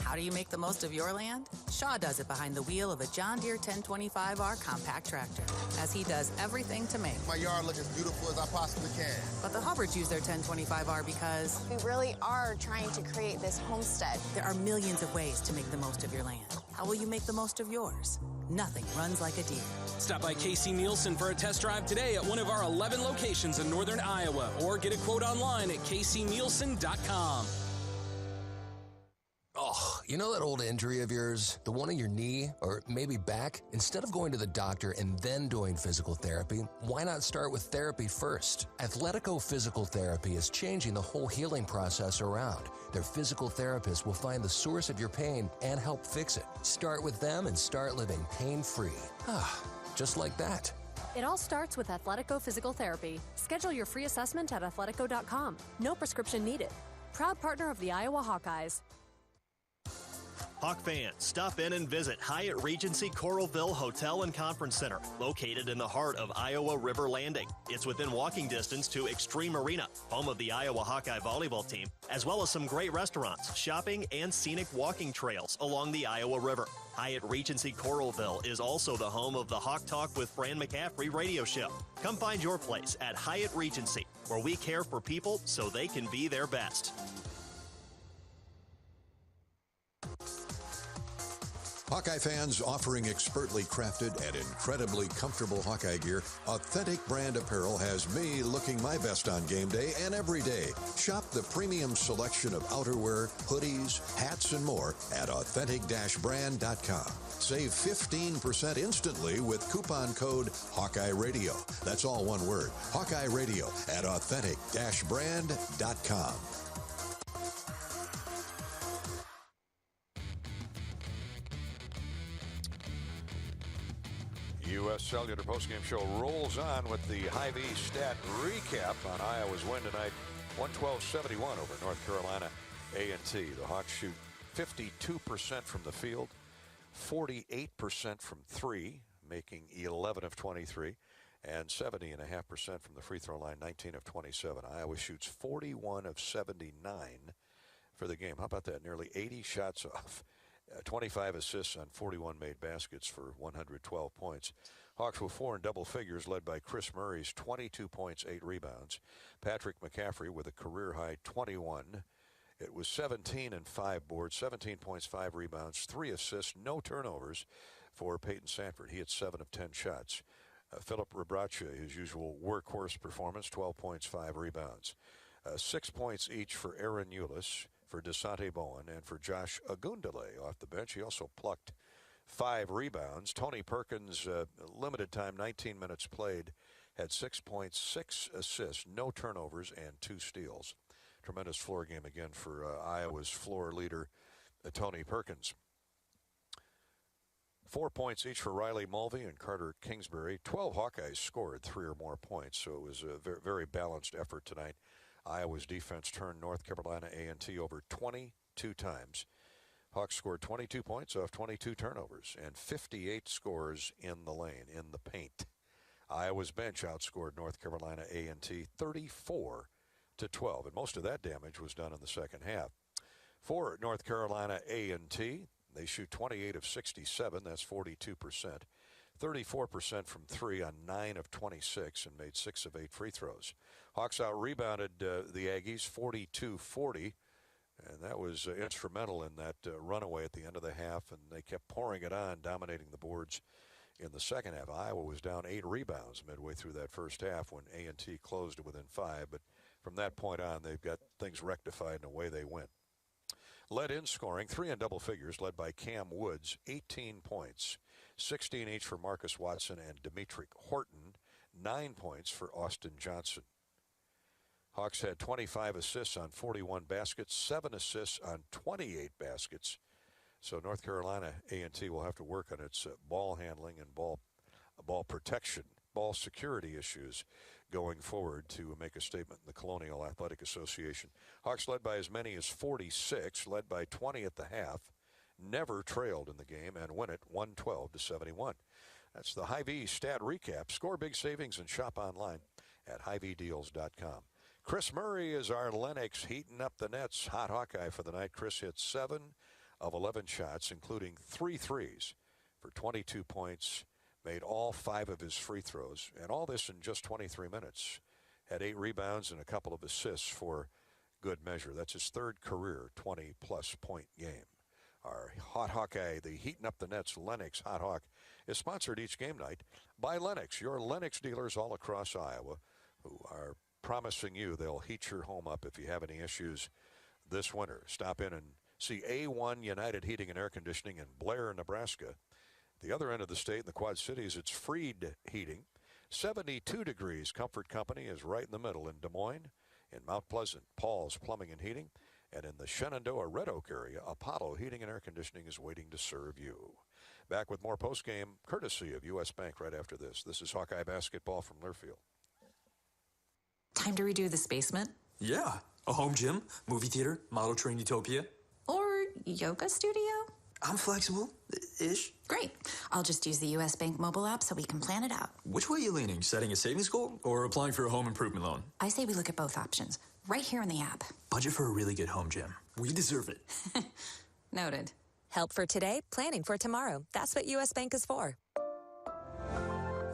Speaker 15: How do you make the most of your land? Shaw does it behind the wheel of a John Deere 1025R compact tractor, as he does everything to make
Speaker 14: my yard look as beautiful as I possibly can.
Speaker 15: But the Hubbards use their 1025R because
Speaker 16: we really are trying to create this homestead.
Speaker 15: There are millions of ways to make the most of your land. How will you make the most of yours? Nothing runs like a Deere.
Speaker 18: Stop by Casey Nielsen for a test drive today at one of our 11 locations in northern Iowa, or get a quote online at caseynielsen.com.
Speaker 19: Oh, you know that old injury of yours? The one in your knee or maybe back? Instead of going to the doctor and then doing physical therapy, why not start with therapy first? Athletico Physical Therapy is changing the whole healing process around. Their physical therapists will find the source of your pain and help fix it. Start with them and start living pain-free. Just like that.
Speaker 24: It all starts with Athletico Physical Therapy. Schedule your free assessment at athletico.com. No prescription needed. Proud partner of the Iowa Hawkeyes.
Speaker 25: Hawk fans, stop in and visit Hyatt Regency Coralville Hotel and Conference Center, located in the heart of Iowa River Landing. It's within walking distance to Extreme Arena, home of the Iowa Hawkeye volleyball team, as well as some great restaurants, shopping, and scenic walking trails along the Iowa River. Hyatt Regency Coralville is also the home of the Hawk Talk with Fran McCaffrey radio show. Come find your place at Hyatt Regency, where we care for people so they can be their best.
Speaker 23: Hawkeye fans, offering expertly crafted and incredibly comfortable Hawkeye gear, Authentic Brand Apparel has me looking my best on game day and every day. Shop the premium selection of outerwear, hoodies, hats, and more at authentic-brand.com. Save 15% instantly with coupon code Hawkeye Radio. That's all one word, Hawkeye Radio at authentic-brand.com.
Speaker 3: U.S. Cellular Postgame Show rolls on with the Hy-Vee stat recap on Iowa's win tonight, 112-71 over North Carolina A&T. The Hawks shoot 52% from the field, 48% from three, making 11 of 23, and 70.5% from the free throw line, 19 of 27. Iowa shoots 41 of 79 for the game. How about that? Nearly 80 shots off. 25 assists on 41 made baskets for 112 points. Hawks were 4 in double figures, led by Chris Murray's 22 points, 8 rebounds. Patrick McCaffrey with a career-high 21. It was 17 and 5 boards, 17 points, 5 rebounds, 3 assists, no turnovers for Peyton Sanford. He had 7 of 10 shots. Philip Rebracha, his usual workhorse performance, 12 points, 5 rebounds. 6 points each for Aaron Eulis, for Desante Bowen, and for Josh Agundale off the bench. He also plucked 5 rebounds. Tony Perkins, limited time, 19 minutes played, had 6 points, 6 assists, no turnovers, and 2 steals. Tremendous floor game again for Iowa's floor leader, Tony Perkins. 4 points each for Riley Mulvey and Carter Kingsbury. 12 Hawkeyes scored 3 or more points, so it was a very, very balanced effort tonight. Iowa's defense turned North Carolina A&T over 22 times. Hawks scored 22 points off 22 turnovers and 58 scores in the lane, in the paint. Iowa's bench outscored North Carolina A&T 34-12, and most of that damage was done in the second half. For North Carolina A&T, they shoot 28 of 67, that's 42%. 34% from 3 on 9 of 26 and made 6 of 8 free throws. Hawks out-rebounded the Aggies 42-40, and that was instrumental in that runaway at the end of the half, and they kept pouring it on, dominating the boards in the second half. Iowa was down 8 rebounds midway through that first half when A&T closed it within 5, but from that point on, they've got things rectified, and away they went. Led in scoring, 3 in double figures, led by Cam Woods, 18 points. 16 each for Marcus Watson and Demetric Horton, 9 points for Austin Johnson. Hawks had 25 assists on 41 baskets, 7 assists on 28 baskets. So North Carolina A&T will have to work on its ball handling and ball protection, ball security issues going forward to make a statement in the Colonial Athletic Association. Hawks led by as many as 46, led by 20 at the half, never trailed in the game, and win it 112-71. That's the Hy-Vee stat recap. Score big savings and shop online at HyVeeDeals.com. Chris Murray is our Lennox, heating up the nets. Hot Hawkeye for the night. Chris hit 7 of 11 shots, including 3 threes for 22 points, made all 5 of his free throws, and all this in just 23 minutes. Had 8 rebounds and a couple of assists for good measure. That's his 3rd career 20-plus point game. Our Hot Hawkeye, the Heating Up the Nets Lennox Hot Hawk, is sponsored each game night by Lennox, your Lennox dealers all across Iowa, who are promising you they'll heat your home up if you have any issues this winter. Stop in and see A1 United Heating and Air Conditioning in Blair, Nebraska. The other end of the state in the Quad Cities, it's Freed Heating. 72 degrees. Comfort Company is right in the middle in Des Moines. In Mount Pleasant, Paul's Plumbing and Heating. And in the Shenandoah Red Oak area, Apollo Heating and Air Conditioning is waiting to serve you. Back with more postgame courtesy of U.S. Bank right after this. This is Hawkeye basketball from Learfield.
Speaker 4: Time to redo this basement?
Speaker 6: Yeah. A home gym, movie theater, model train utopia.
Speaker 4: Or yoga studio?
Speaker 6: I'm flexible-ish.
Speaker 4: Great. I'll just use the U.S. Bank mobile app so we can plan it out.
Speaker 6: Which way are you leaning? Setting a savings goal or applying for a home improvement loan?
Speaker 4: I say we look at both options, right here in the app.
Speaker 6: Budget for a really good home gym. We deserve it.
Speaker 4: Noted.
Speaker 8: Help for today, planning for tomorrow. That's what U.S. Bank is for.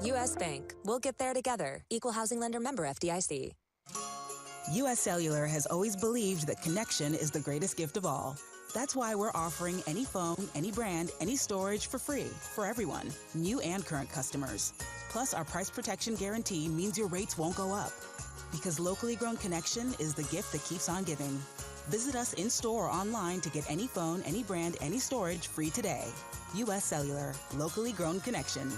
Speaker 8: U.S. Bank. We'll get there together. Equal housing lender member FDIC.
Speaker 20: U.S. Cellular has always believed that connection is the greatest gift of all. That's why we're offering any phone, any brand, any storage for free for everyone, new and current customers. Plus, our price protection guarantee means your rates won't go up. Because locally grown connection is the gift that keeps on giving. Visit us in-store or online to get any phone, any brand, any storage free today. U.S. Cellular, locally grown connection.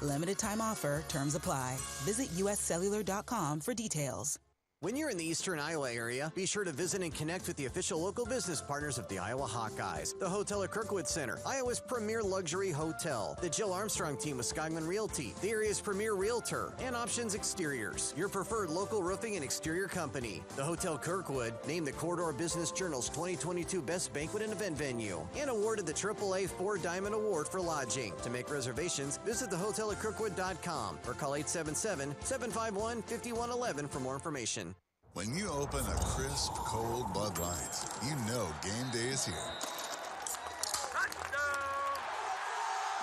Speaker 20: Limited time offer, terms apply. Visit uscellular.com for details.
Speaker 22: When you're in the eastern Iowa area, be sure to visit and connect with the official local business partners of the Iowa Hawkeyes. The Hotel at Kirkwood Center, Iowa's premier luxury hotel. The Jill Armstrong team with Skogman Realty, the area's premier realtor. And Options Exteriors, your preferred local roofing and exterior company. The Hotel Kirkwood, named the Corridor Business Journal's 2022 Best Banquet and Event Venue. And awarded the AAA 4-Diamond Award for lodging. To make reservations, visit thehotelatkirkwood.com or call 877-751-5111 for more information.
Speaker 14: When you open a crisp, cold Bud Light, you know game day is here.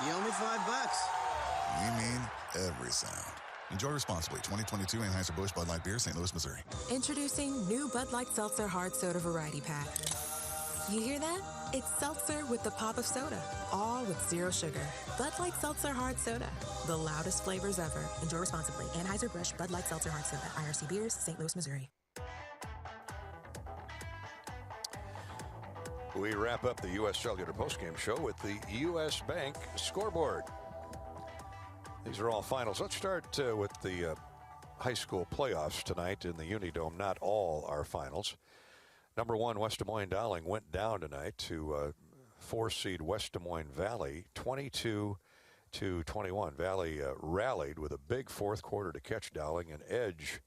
Speaker 26: You owe me $5.
Speaker 14: We mean every sound. Enjoy responsibly. 2022 Anheuser-Busch Bud Light Beer, St. Louis, Missouri.
Speaker 27: Introducing new Bud Light Seltzer Hard Soda Variety Pack. You hear that? It's seltzer with the pop of soda, all with zero sugar. Bud Light Seltzer Hard Soda, the loudest flavors ever. Enjoy responsibly. Anheuser-Busch Bud Light Seltzer Hard Soda, IRC Beers, St. Louis, Missouri.
Speaker 3: We wrap up the U.S. Cellular postgame show with the U.S. Bank scoreboard. These are all finals. Let's start with the high school playoffs tonight in the Unidome. Not all are finals. Number 1, West Des Moines Dowling went down tonight to 4-seed West Des Moines Valley, 22-21. Valley rallied with a big fourth quarter to catch Dowling and edge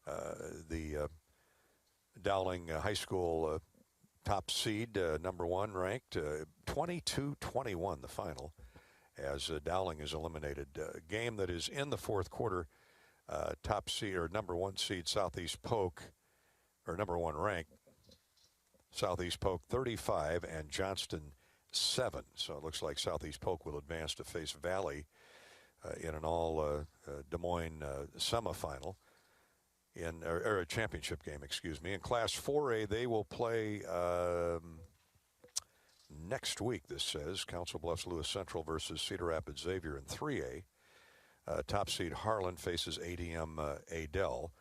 Speaker 3: the Dowling High School top seed, number 1 ranked, 22-21 the final, as Dowling is eliminated. Game that is in the fourth quarter, top seed or number 1 seed Southeast Polk, or number 1 ranked Southeast Polk 35 and Johnston 7. So it looks like Southeast Polk will advance to face Valley in an all Des Moines semifinal. Or a championship game, excuse me. In Class 4A, they will play next week, this says. Council Bluffs Lewis Central versus Cedar Rapids Xavier. In 3A, top seed Harlan faces ADM Adel.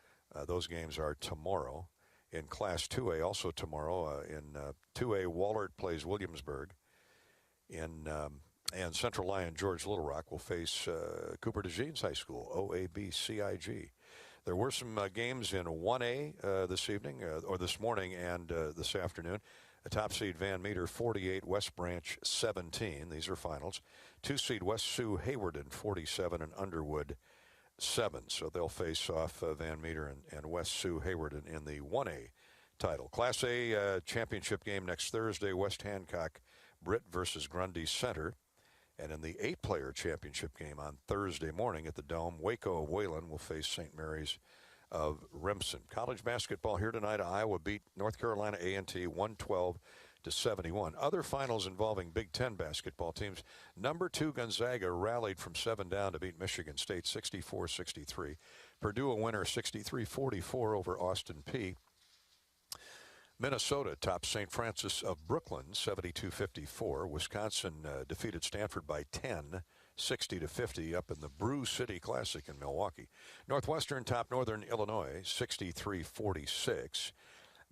Speaker 3: Those games are tomorrow. In Class 2A, also tomorrow. In 2A, Wahlert plays Williamsburg. And Central Lyon George Little Rock will face Cooper DeJeans High School, OAB-CIG. There were some games in 1A this evening, or this morning and this afternoon. A top seed Van Meter 48, West Branch 17. These are finals. 2 seed West Sioux Haywardon 47 and Underwood 7. So they'll face off Van Meter and West Sioux Haywardon in the 1A title. Class A championship game next Thursday, West Hancock Britt versus Grundy Center. And in the 8-player championship game on Thursday morning at the Dome, Waco of Wayland will face St. Mary's of Remsen. College basketball here tonight. Iowa beat North Carolina A&T 112-16 71. Other finals involving Big Ten basketball teams. Number 2 Gonzaga rallied from 7 down to beat Michigan State 64-63. Purdue a winner 63-44 over Austin Peay. Minnesota topped St. Francis of Brooklyn 72-54. Wisconsin defeated Stanford by 10, 60-50 up in the Brew City Classic in Milwaukee. Northwestern topped Northern Illinois 63-46.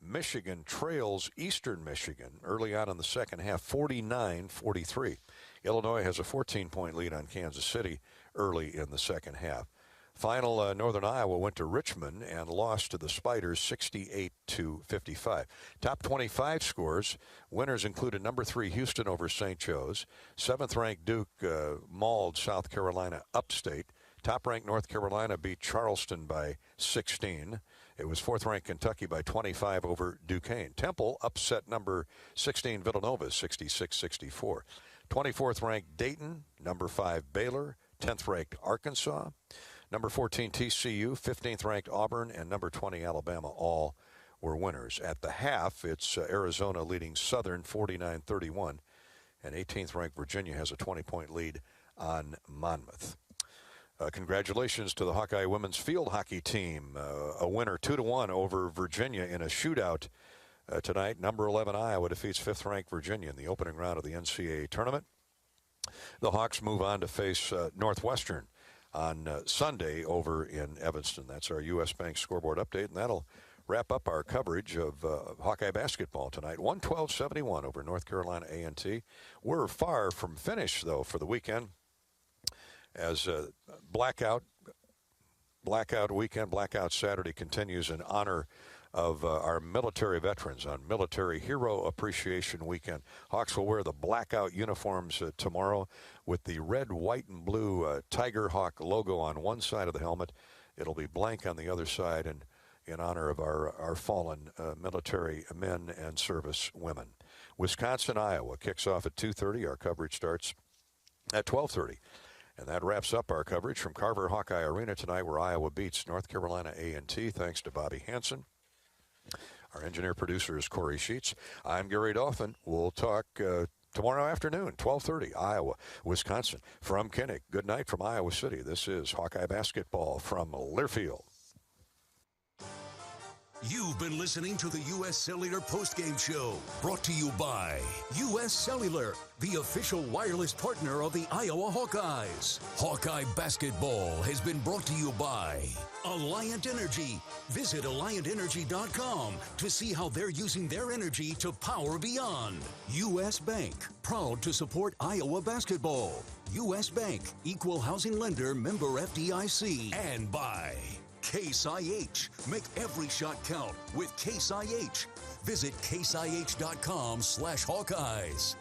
Speaker 3: Michigan trails Eastern Michigan early on in the second half 49-43. Illinois has a 14-point lead on Kansas City early in the second half. Final, Northern Iowa went to Richmond and lost to the Spiders 68-55. Top 25 scores. Winners included number 3 Houston over St. Joe's. 7th-ranked Duke mauled South Carolina upstate. Top-ranked North Carolina beat Charleston by 16. It was 4th-ranked Kentucky by 25 over Duquesne. Temple upset number 16 Villanova 66-64. 24th-ranked Dayton, number 5 Baylor, 10th-ranked Arkansas. Number 14, TCU, 15th-ranked Auburn, and number 20, Alabama, all were winners. At the half, it's Arizona leading Southern 49-31, and 18th-ranked Virginia has a 20-point lead on Monmouth. Congratulations to the Hawkeye women's field hockey team. A winner 2-1 over Virginia in a shootout tonight. Number 11, Iowa defeats 5th-ranked Virginia in the opening round of the NCAA tournament. The Hawks move on to face Northwestern on Sunday over in Evanston. That's our U.S. Bank scoreboard update, and that'll wrap up our coverage of Hawkeye basketball tonight. 112-71 over North Carolina A&T. We're far from finished, though, for the weekend, as blackout weekend, blackout Saturday continues in honor of our military veterans on Military Hero Appreciation Weekend. Hawks will wear the blackout uniforms tomorrow with the red, white, and blue Tiger Hawk logo on one side of the helmet. It'll be blank on the other side in honor of our fallen military men and service women. Wisconsin, Iowa kicks off at 2:30. Our coverage starts at 12:30. And that wraps up our coverage from Carver Hawkeye Arena tonight, where Iowa beats North Carolina A&T, thanks to Bobby Hansen. Our engineer-producer is Corey Sheets. I'm Gary Dolphin. We'll talk tomorrow afternoon, 12:30, Iowa, Wisconsin. From Kinnick, good night from Iowa City. This is Hawkeye Basketball from Learfield.
Speaker 5: You've been listening to the U.S. Cellular Postgame Show, brought to you by U.S. Cellular, the official wireless partner of the Iowa Hawkeyes. Hawkeye Basketball has been brought to you by Alliant Energy. Visit AlliantEnergy.com to see how they're using their energy to power beyond. U.S. Bank, proud to support Iowa basketball. U.S. Bank, equal housing lender, member FDIC. And by Case IH. Make every shot count with Case IH. Visit caseih.com/Hawkeyes.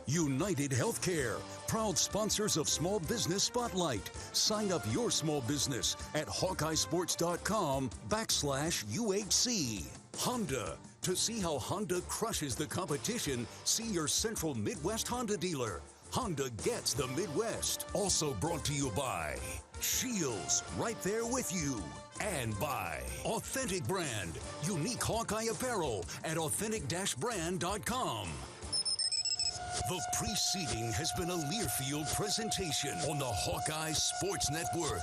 Speaker 5: United Healthcare, proud sponsors of Small Business Spotlight. Sign up your small business at HawkeyeSports.com/UHC. Honda. To see how Honda crushes the competition, see your Central Midwest Honda dealer. Honda gets the Midwest. Also brought to you by Shields, right there with you. And by Authentic Brand, unique Hawkeye apparel at authentic-brand.com. The preceding has been a Learfield presentation on the Hawkeye Sports Network.